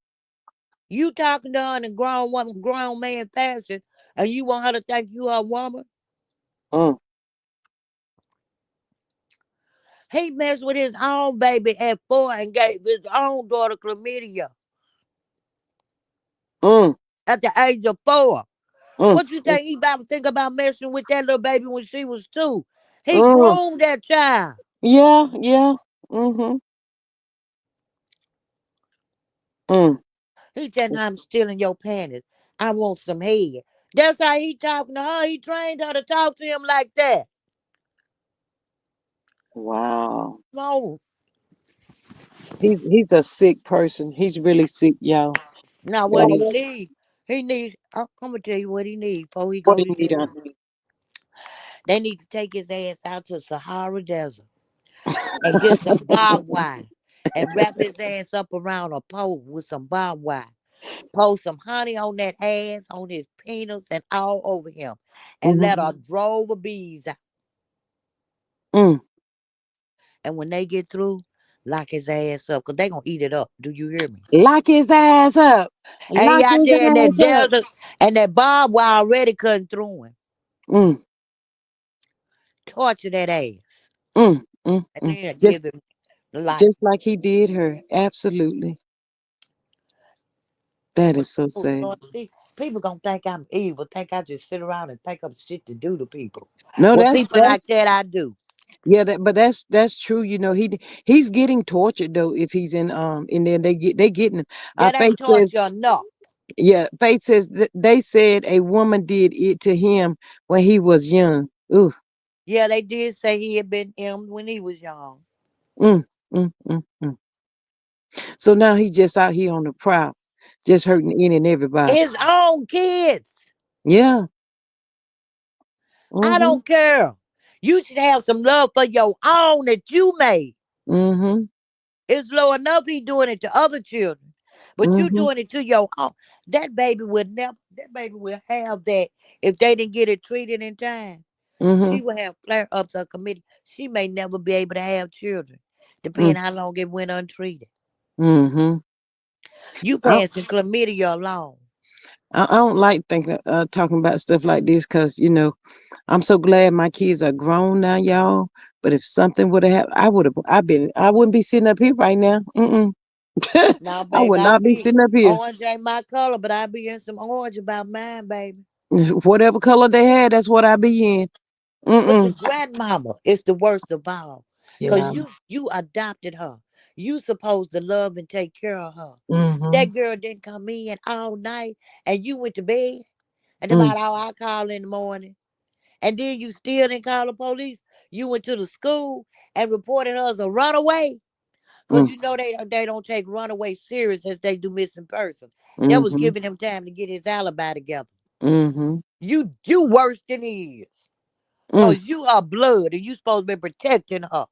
You talking to her in a grown woman, grown man fashion, and you want her to think you her woman? Mm, He messed with his own baby at 4 and gave his own daughter chlamydia mm, at the age of 4. Mm, What you mm, think he about to think about messing with that little baby when she was 2? He mm. groomed that child. Yeah, yeah. Mm-hmm. Mm. He telling her I'm stealing your panties. I want some head. That's how he talking to her. He trained her to talk to him like that. Wow. No. He's a sick person. He's really sick, y'all. Now what Y'all, he need? He needs. I'm gonna tell you what he need before he what go do to you need jail. They need to take his ass out to Sahara Desert and get some barbed wire and wrap his ass up around a pole with some barbed wire. Pour some honey on that ass, on his penis, and all over him, and Mm-hmm. let a drove of bees out. Mm. And when they get through, lock his ass up, cause they gonna eat it up. Do you hear me? Lock his ass up. And he Lock out his there in that ass up. desert, and that barbed wire already cutting through him. Mm, Torture that ass, mm, mm, and mm. then give Just him the life. just like he did her. Absolutely. That But is so oh, sad. Lord, see, people gonna think I'm evil, think I just sit around and think up shit to do to people. No, Well, that's people that's like that I do. yeah, but that's true. You know, he's getting tortured though if he's in there. They getting him. That Faith ain't says torture enough. yeah. Faith says they said a woman did it to him when he was young. Ooh. Yeah, they did say he had been M when he was young. Mm, mm, mm, mm. So now he's just out here on the prowl, just hurting any and everybody. His own kids. Yeah. I Mm-hmm. don't care. You should have some love for your own that you made. Mm-hmm. It's low enough he doing it to other children, but you Mm-hmm. doing it to your own. That baby would never. That baby will have that if they didn't get it treated in time. Mm-hmm. She will have flare ups or committee. She may never be able to have children, Mm, depending how long it went untreated. mm-hmm. You I, passing chlamydia alone. I don't like thinking talking about stuff like this because I'm so glad my kids are grown now, y'all. But if something would have happened, I wouldn't be sitting up here right now. Mm-mm. Now, I baby, would I not be be sitting up here. orange ain't my color, but I be in some orange about mine, baby. Whatever color they had, that's what I be in. But the Mm-mm. grandmama is the worst of all. Yeah. Cause you adopted her. You supposed to love and take care of her. Mm-hmm. That girl didn't come in all night and you went to bed. And Mm, about how I call in the morning. And then you still didn't call the police. You went to the school and reported her as a runaway. Cause mm, you know they don't take runaway serious as they do missing person. That was mm-hmm. giving him time to get his alibi together. Mm-hmm. You worse than he is. Mm, Cause you are blood and you supposed to be protecting her.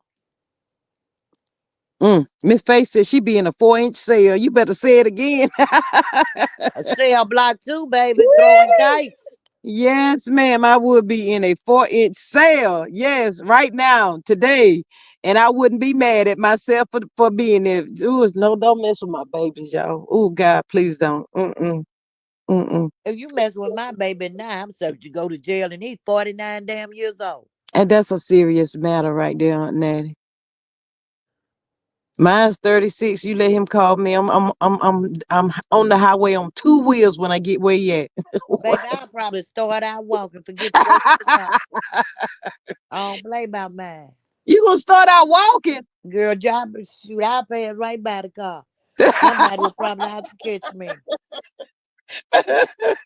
mm. Miss Face said she be in a 4-inch cell. You better say it again. A cell block too, baby, throwing kites. Yes, ma'am. I would be in a 4-inch sale. Yes, right now, today. And I wouldn't be mad at myself for being there. Ooh, no, don't mess with my babies, y'all. Oh, God, please don't. Mm-mm. Mm-mm. If you mess with my baby now, I'm subject to go to jail and he's 49 damn years old. And that's a serious matter right there, Aunt Natty. Mine's 36. You let him call me. I'm on the highway on 2 wheels when I get where he at. What? Baby, I'll probably start out walking, forget to go to the car. I don't play about mine. You gonna start out walking? Girl, job shoot, I'll pay it right by the car. Somebody will probably have to catch me.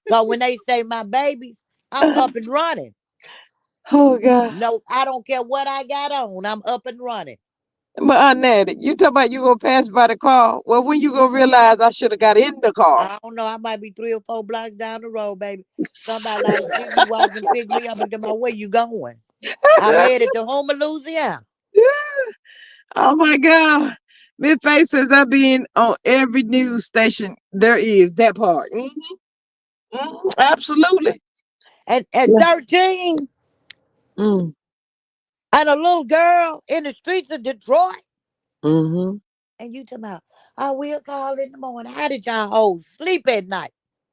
So when they say my babies, I'm up and running. Oh God. No, I don't care what I got on. I'm up and running. But Aunt Natty, you talking about you gonna pass by the car? Well, when you gonna realize I should have got in the car? I don't know. I might be 3 or 4 blocks down the road, baby. Somebody ought to see me walking and pick me up and tell me where you going. I'm headed to Homer, Louisiana. Oh my God. Miss Faye says I be in on every news station there is. That part. Absolutely. And at Yeah. 13, Mm, and a little girl in the streets of Detroit. mm-hmm. And you tell me, I will call in the morning. How did y'all hold sleep at night?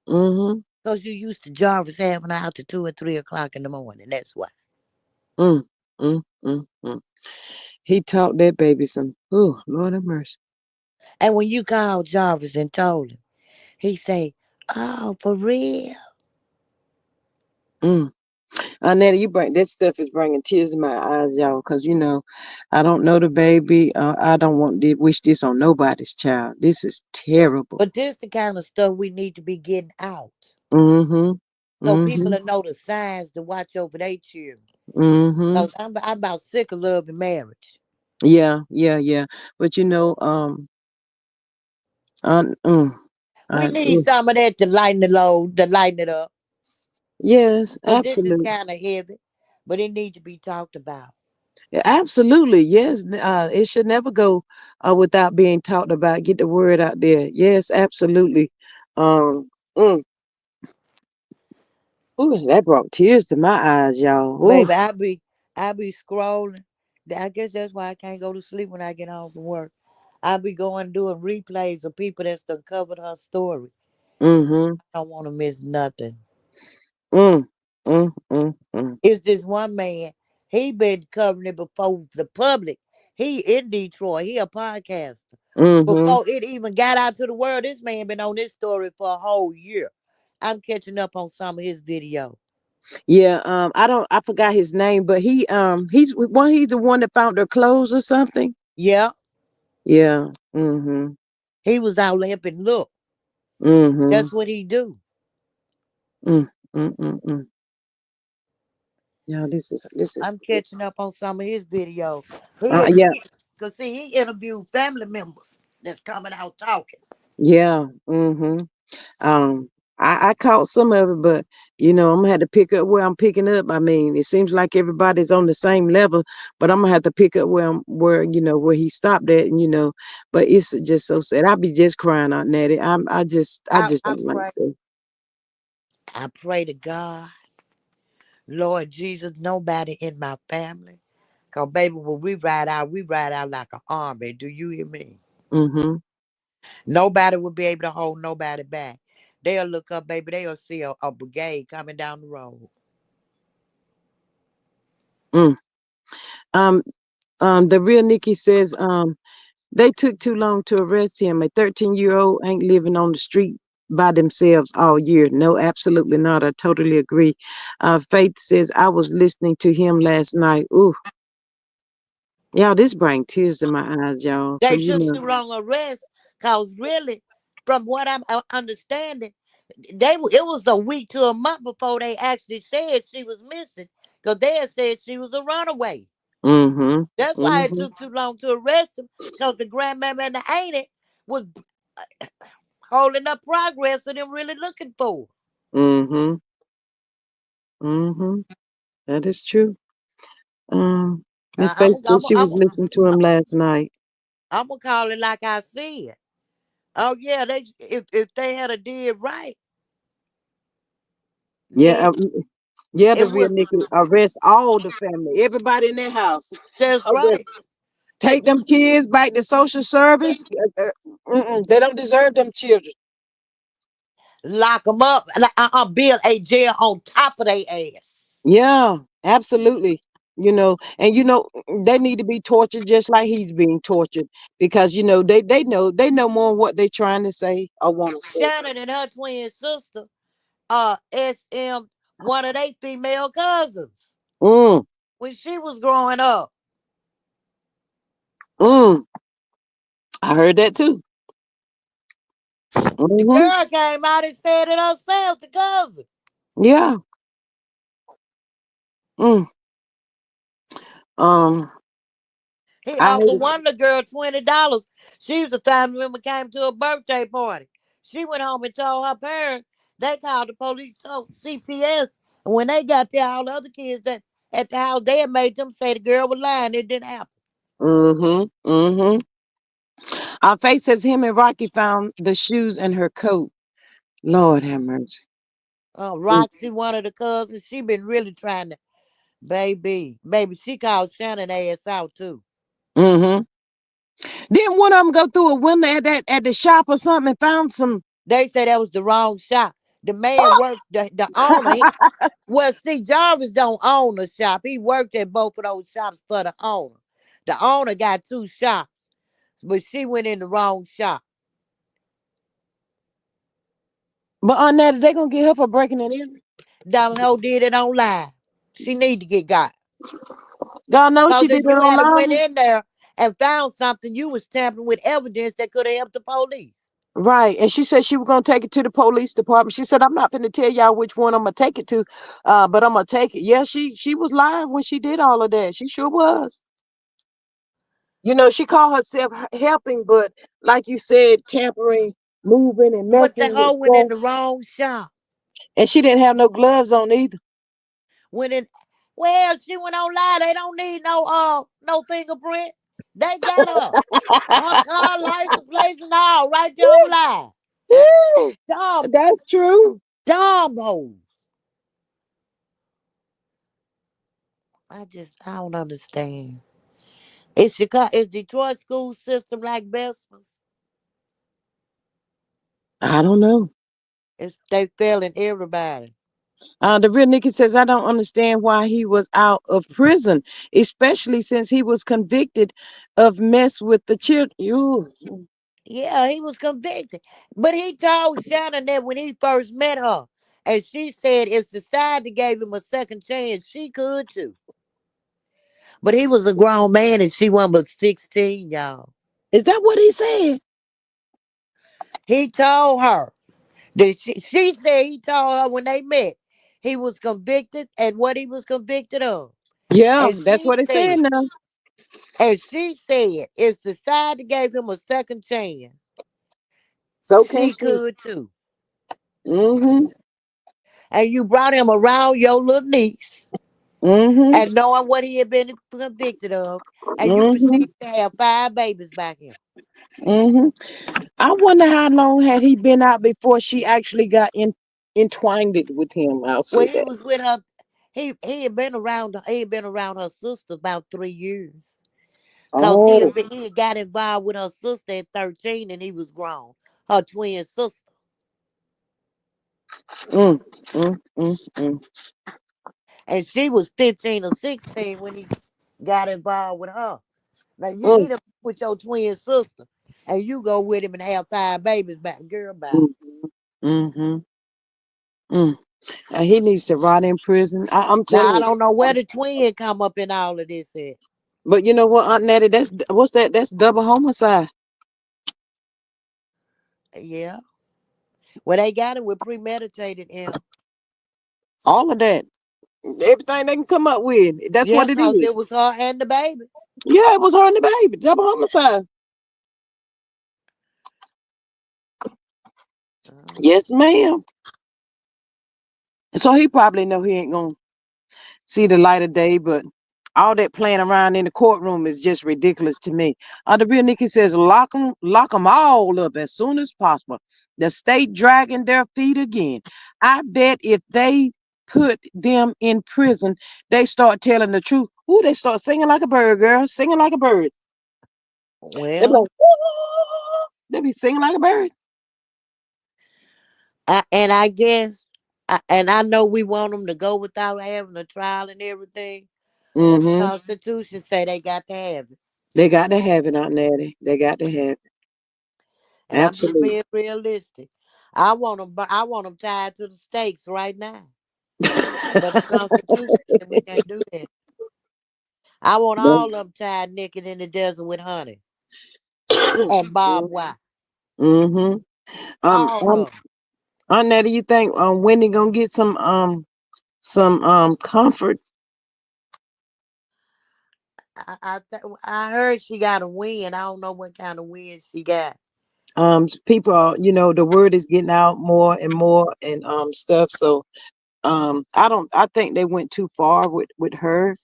Mm-hmm. Because you used to Jarvis having out to 2 and 3 o'clock in the morning. That's why. Mm, mm. He taught that baby some. Oh, Lord have mercy. And when you called Jarvis and told him, he say, oh, for real? Mm. Netta, you bring that stuff is bringing tears to my eyes, y'all, because I don't know the baby. I don't want to wish this on nobody's child. This is terrible. But this the kind of stuff we need to be getting out. Mm-hmm. So people Mm-hmm. will know the signs to watch over their children. Mm-hmm. Because I'm about sick of love and marriage. Yeah, yeah, yeah. But uh, mm, We need mm, some of that to lighten the load, to lighten it up. yes, Because this is absolutely. kind of heavy, but it needs to be talked about. Absolutely, yes. It should never go without being talked about. Get the word out there. Yes, absolutely. Um, mm, ooh, that brought tears to my eyes, y'all. Ooh, Baby, I be scrolling. I guess that's why I can't go to sleep when I get home from work. I be going doing replays of people that's done covered her story. mm-hmm, I don't want to miss nothing. mm, mm. It's this one man. He been covering it before the public. He in Detroit. He a podcaster. Mm-hmm. Before it even got out to the world, this man been on this story for a whole year. I'm catching up on some of his video. Yeah. I forgot his name, but he's the one that found their clothes or something. Yeah, Yeah. Mm-hmm. he was out helping look. Mm-hmm. That's what he do. Mm, mm. Yeah, this is I'm this. catching up on some of his videos. Yeah, Cause see, he interviewed family members that's coming out talking. yeah. Mm-hmm. Um, I caught some of it, but I'm gonna have to pick up where I'm picking up. I mean, it seems like everybody's on the same level, but I'm gonna have to pick up where he stopped at, and but it's just so sad. I be just crying out, Natty. I just I don't like pray, to. I pray to God, Lord Jesus, nobody in my family. Cause baby, when we ride out like an army. Do you hear me? Mm-hmm. Nobody will be able to hold nobody back. They'll look up, baby. They'll see a brigade coming down the road. Mm. Um, the real Nikki says, they took too long to arrest him. A 13-year-old ain't living on the street by themselves all year. No, absolutely not. I totally agree. Faith says, I was listening to him last night. Ooh, y'all, this bring tears to my eyes, y'all. They Because, took too long to arrest, cause really, from what I'm understanding, it was a week to a month before they actually said she was missing, cause they had said she was a runaway. mm-hmm, That's why it mm-hmm, took too long to arrest him, cause the grandmama and the auntie was holding up progress of them really looking for her. mm-hmm, mm-hmm. That is true. Um, Miss I'm Faith said she was listening to him last night. gonna call it like I see it. Oh yeah, they if they had a did right, Yeah, then yeah, the it real would. Nikki arrest all the family, everybody in their house. That's Arrest. right. Take them kids back to social service. They don't deserve them children. Lock them up. Build a jail on top of their ass. Yeah, absolutely. And they need to be tortured just like he's being tortured because they know more what they're trying to say or want to say. Shannon and her twin sister, SM, one of their female cousins Mm, when she was growing up. mm. I heard that too. The Hmm. girl came out and said it herself, the cousin. Yeah. Mm. Um. He I offered heard. one of the girl $20. She was a family member came to a birthday party. She went home and told her parents. They called the police, told CPS. And when they got there, all the other kids that at the house, they had made them say the girl was lying. It didn't happen. Mm-hmm. Mm-hmm. Our face says him and Rocky found the shoes and her coat. Lord have mercy. Mm, Roxy, one of the cousins, she been really trying to, baby, she called Shannon ass out too. mm-hmm. Didn't one of them go through a window at the shop or something and found some? They said that was the wrong shop. The man worked, the owner, well, see, Jarvis don't own the shop. He worked at both of those shops for the owner. The owner got two shops, but she went in the wrong shop. But on that, they gonna get her for breaking it in. That hoe did it on live. She need to get got. God knows Cause she did if it you had went online. in there and found something, you was tampering with evidence that could have helped the police. Right. And she said she was gonna take it to the police department. She said, I'm not gonna tell y'all which one I'm gonna take it to, but I'm gonna take it. Yeah, she was live when she did all of that. She sure was. She called herself helping, but like you said, tampering, moving and But the messing with hoe went in stuff. the wrong shop. And she didn't have no gloves on either. Went in well, she went on live. They don't need no fingerprint. They got her. Her car license plates and all right there on live. Yeah, Dumb, that's true. dumb hoe. I don't understand. Is Detroit school system like Bessemer's? I don't know. They failing everybody. The real Nikki says, I don't understand why he was out of prison, especially since he was convicted of mess with the children. Yeah, he was convicted. But he told Shannon that when he first met her. And she said if society gave him a second chance, she could too. But he was a grown man and she wasn't but 16, y'all. Is that what he said? He told her that she said he told her when they met, he was convicted and what he was convicted of. Yeah, And that's she what it said said, now. if society gave him a second chance, So can she she. could too. Mm-hmm. And you brought him around your little niece Mm-hmm. and knowing what he had been convicted of, and you Mm-hmm. proceeded to have 5 babies by him. Mm-hmm. I wonder how long had he been out before she actually got entwined it with him. I'll Well, say he that. was with her. He had been around her sister about 3 years. Cause Oh. he had got involved with her sister at 13 and he was grown. Her twin sister. Mm, mm, mm, mm. And she was 15 or 16 when he got involved with her. Now you Mm, eat up with your twin sister and you go with him and have 5 babies back. Girl, bye. mm, mm, mm. He needs to rot in prison. I'm Now telling I you. don't know where the twin come up in all of this at. But you know what, Aunt Natty? That's what's that? That's double homicide. Yeah. Well, they got it with premeditated him. All of that, everything they can come up with. That's Yeah, what it cause is. it was her and the baby. Yeah, it was her and the baby. Double homicide. Uh, Yes, ma'am. So he probably know he ain't gonna see the light of day, but all that playing around in the courtroom is just ridiculous to me. The real Nikki says lock them all up as soon as possible. The state dragging their feet again. I bet if they put them in prison, they start telling the truth. Ooh, they start singing like a bird, girl, singing like a bird. They be well, like, "Ooh." They be singing like a bird. and I guess, and I know we want them to go without having a trial and everything, but the Mm-hmm. Constitution say they got to have it. They got to have it, Aunt Natty. They got to have it. And I'm just Absolutely. being realistic. I want them tied to the stakes right now. But the Constitution said we can't do that. I want all of them tied naked in the desert with honey and barbed wire. Mm-hmm. Um, All um, of them. Annette, do you think Wendy gonna get some comfort? I heard she got a win. I don't know what kind of win she got. People are, the word is getting out more and more and stuff. So I think they went too far with her.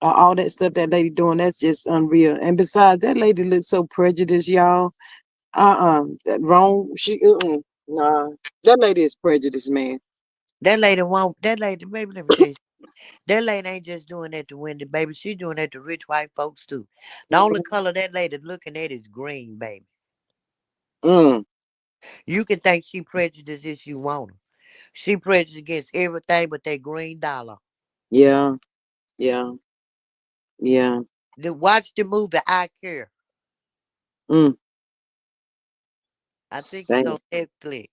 All that stuff that lady doing, that's just unreal. And besides, that lady looks so prejudiced, y'all. That wrong. Nah, that lady is prejudiced, man. That lady, baby, let me tell you. That lady ain't just doing that to Wendy, baby. She doing that to rich white folks too. The only color that lady looking at is green, baby. Mm, You can think she prejudiced if you want her. She prejudiced against everything but that green dollar. yeah, yeah, yeah. Watch the movie I Care. Mm, I think it's same. on Netflix.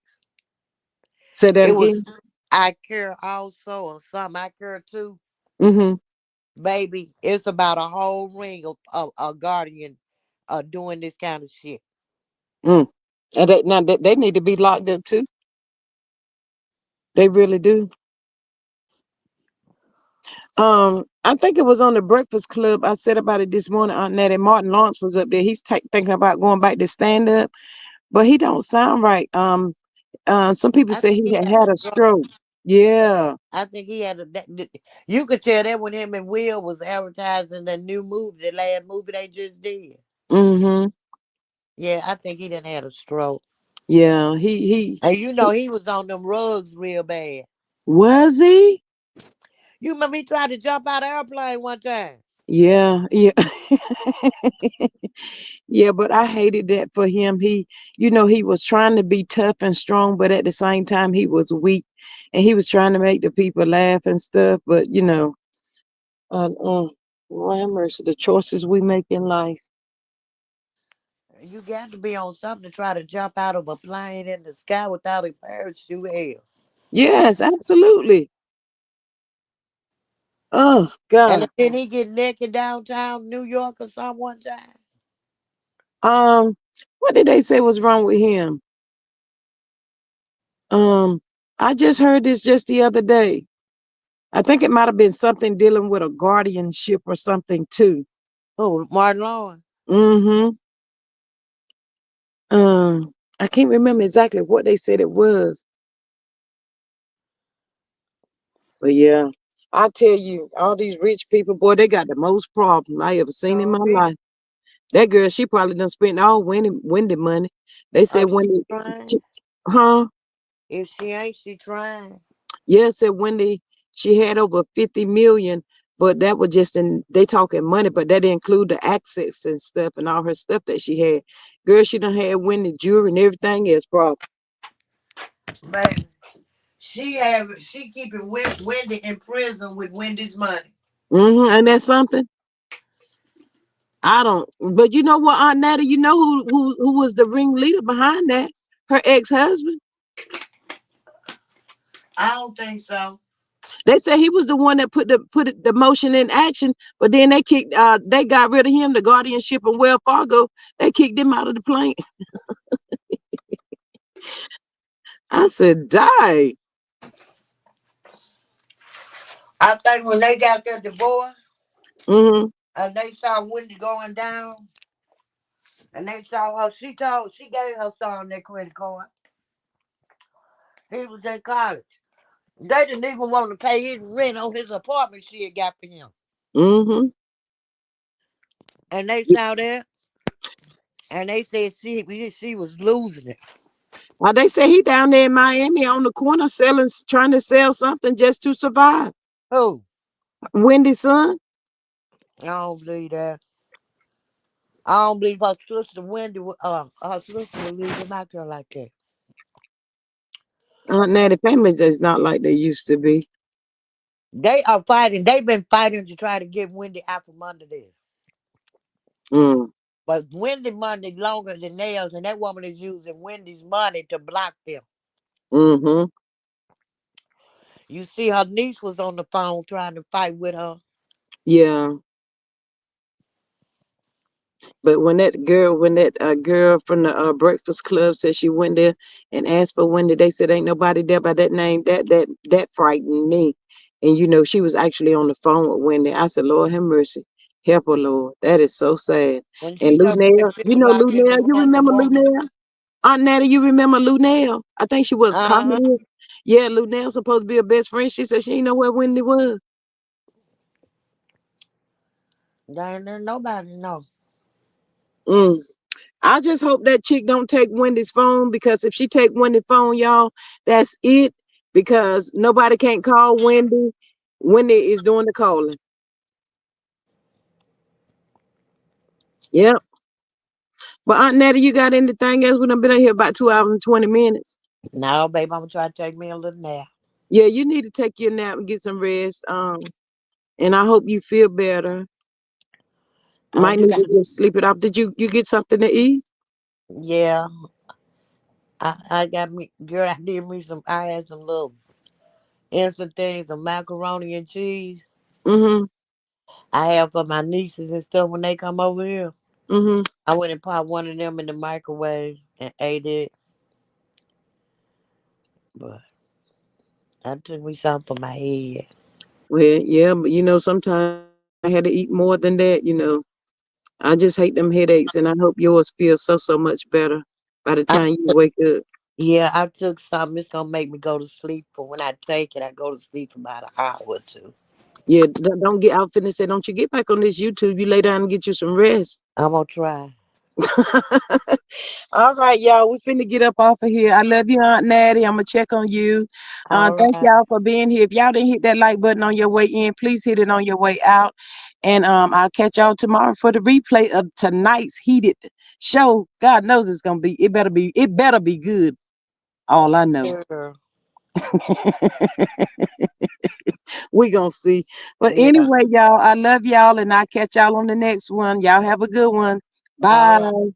Say that It was again. I care also or something. I care too. Mm-hmm. Baby, it's about a whole ring of a guardian doing this kind of shit. Mm. And now they need to be locked up too. They really do. I think it was on the Breakfast Club. I said about it this morning. Aunt Natty Martin Lawrence was up there. He's thinking about going back to stand up, but he don't sound right. Some people I say think he he had had a had a stroke. stroke. Yeah. I think he had a. You could tell that when him and Will was advertising the new movie, the last movie they just did. Mm-hmm. Yeah, I think he done had a stroke. Yeah. And you know he was on them rugs real bad. Was he? You remember he tried to jump out of airplane one time. Yeah. Yeah. Yeah, but I hated that for him. He was trying to be tough and strong, but at the same time, he was weak and he was trying to make the people laugh and stuff. But, Lord have mercy, the choices we make in life. You got to be on something to try to jump out of a plane in the sky without a parachute. Hell. Yes, absolutely. Oh, And God. then he get naked downtown New York or some one time. Um, what did they say was wrong with him? Um, I just heard this just the other day. I think it might have been something dealing with a guardianship or something too. Oh, Martin Lawrence. Mm-hmm. I can't remember exactly what they said it was, but yeah, I tell you, all these rich people, boy, they got the most problem I ever seen in Sure my did. life. That girl, she probably done spent all Wendy money. They said She Wendy, trying. huh? If she ain't, she trying. Yeah, said Wendy, she had over 50 million, but that was just they talking money, but that didn't include the access and stuff and all her stuff that she had. Girl, she done had Wendy jewelry and everything else, probably. Baby, she keeping Wendy in prison with Wendy's money. And that's something. I don't. But you know what, Aunt Natty, you know who was the ringleader behind that? Her ex-husband. I don't think so. They said he was the one that put the motion in action, but then they got rid of him, the guardianship and Wells Fargo. They kicked him out of the plane. I said, die. I think when they got their divorce Mm-hmm. and they saw Wendy going down and they saw her, she gave her son their credit card. He was in college. They didn't even want to pay his rent on his apartment she had got for him. Mm-hmm. And they saw that and they said she was losing it. They say he down there in Miami on the corner trying to sell something just to survive. Who? Wendy's son. I don't believe that. I don't believe her sister Wendy, her sister would leave him out there like that. Natty families is not like they used to be. They are fighting. They've been fighting to try to get Wendy out from under this. Mm. But Wendy money longer than theirs, and that woman is using Wendy's money to block them. Mm-hmm. You see, her niece was on the phone trying to fight with her. Yeah. But when that girl from the Breakfast Club said she went there and asked for Wendy, they said ain't nobody there by that name. That frightened me. And she was actually on the phone with Wendy. I said, Lord have mercy, help her, Lord. That is so sad. When she And Lou come back, Nell, she was Lou locked in Nell, the you room. The remember Lou woman. Nell? Aunt Natty, you remember Lou Nell? I think she was Uh huh. coming. Yeah, Lou Nell supposed to be her best friend. She said she didn't know where Wendy was. There nobody know. Mm. I just hope that chick don't take Wendy's phone because if she take Wendy's phone, y'all, that's it. Because nobody can't call Wendy. Wendy is doing the calling. Yep. But Aunt Nettie, you got anything else? We done been out here about 2 hours and 20 minutes. Now, babe, I'm gonna try to take me a little nap. Yeah, you need to take your nap and get some rest. And I hope you feel better. I Might do need got. to just sleep it off. Did you get something to eat? Yeah, I got me. Girl, I did me some. I had some little. instant things of macaroni and cheese. Mm-hmm. I have for my nieces and stuff when they come over here. Mm-hmm. I went and popped one of them in the microwave and ate it, but I took me something for my head. Well, yeah, but sometimes you might have to eat more than that. I just hate them headaches, and I hope yours feels so, so much better by the I, time you wake up. yeah, I took something. It's gonna make me go to sleep. For when I take it, I go to sleep for about an hour or two. Yeah, don't get out finna say, don't you get back on this YouTube. You lay down and get you some rest. I'm gonna try. All right, y'all. We finna get up off of here. I love you, Aunt Natty. I'm gonna check on you. All Thank right, y'all for being here. If y'all didn't hit that like button on your way in, please hit it on your way out. And I'll catch y'all tomorrow for the replay of tonight's heated show. God knows it's gonna be. It better be good. All I know. sure. We gonna see. But Yeah. anyway, y'all, I love y'all, and I'll catch y'all on the next one. Y'all have a good one. All Bye. right.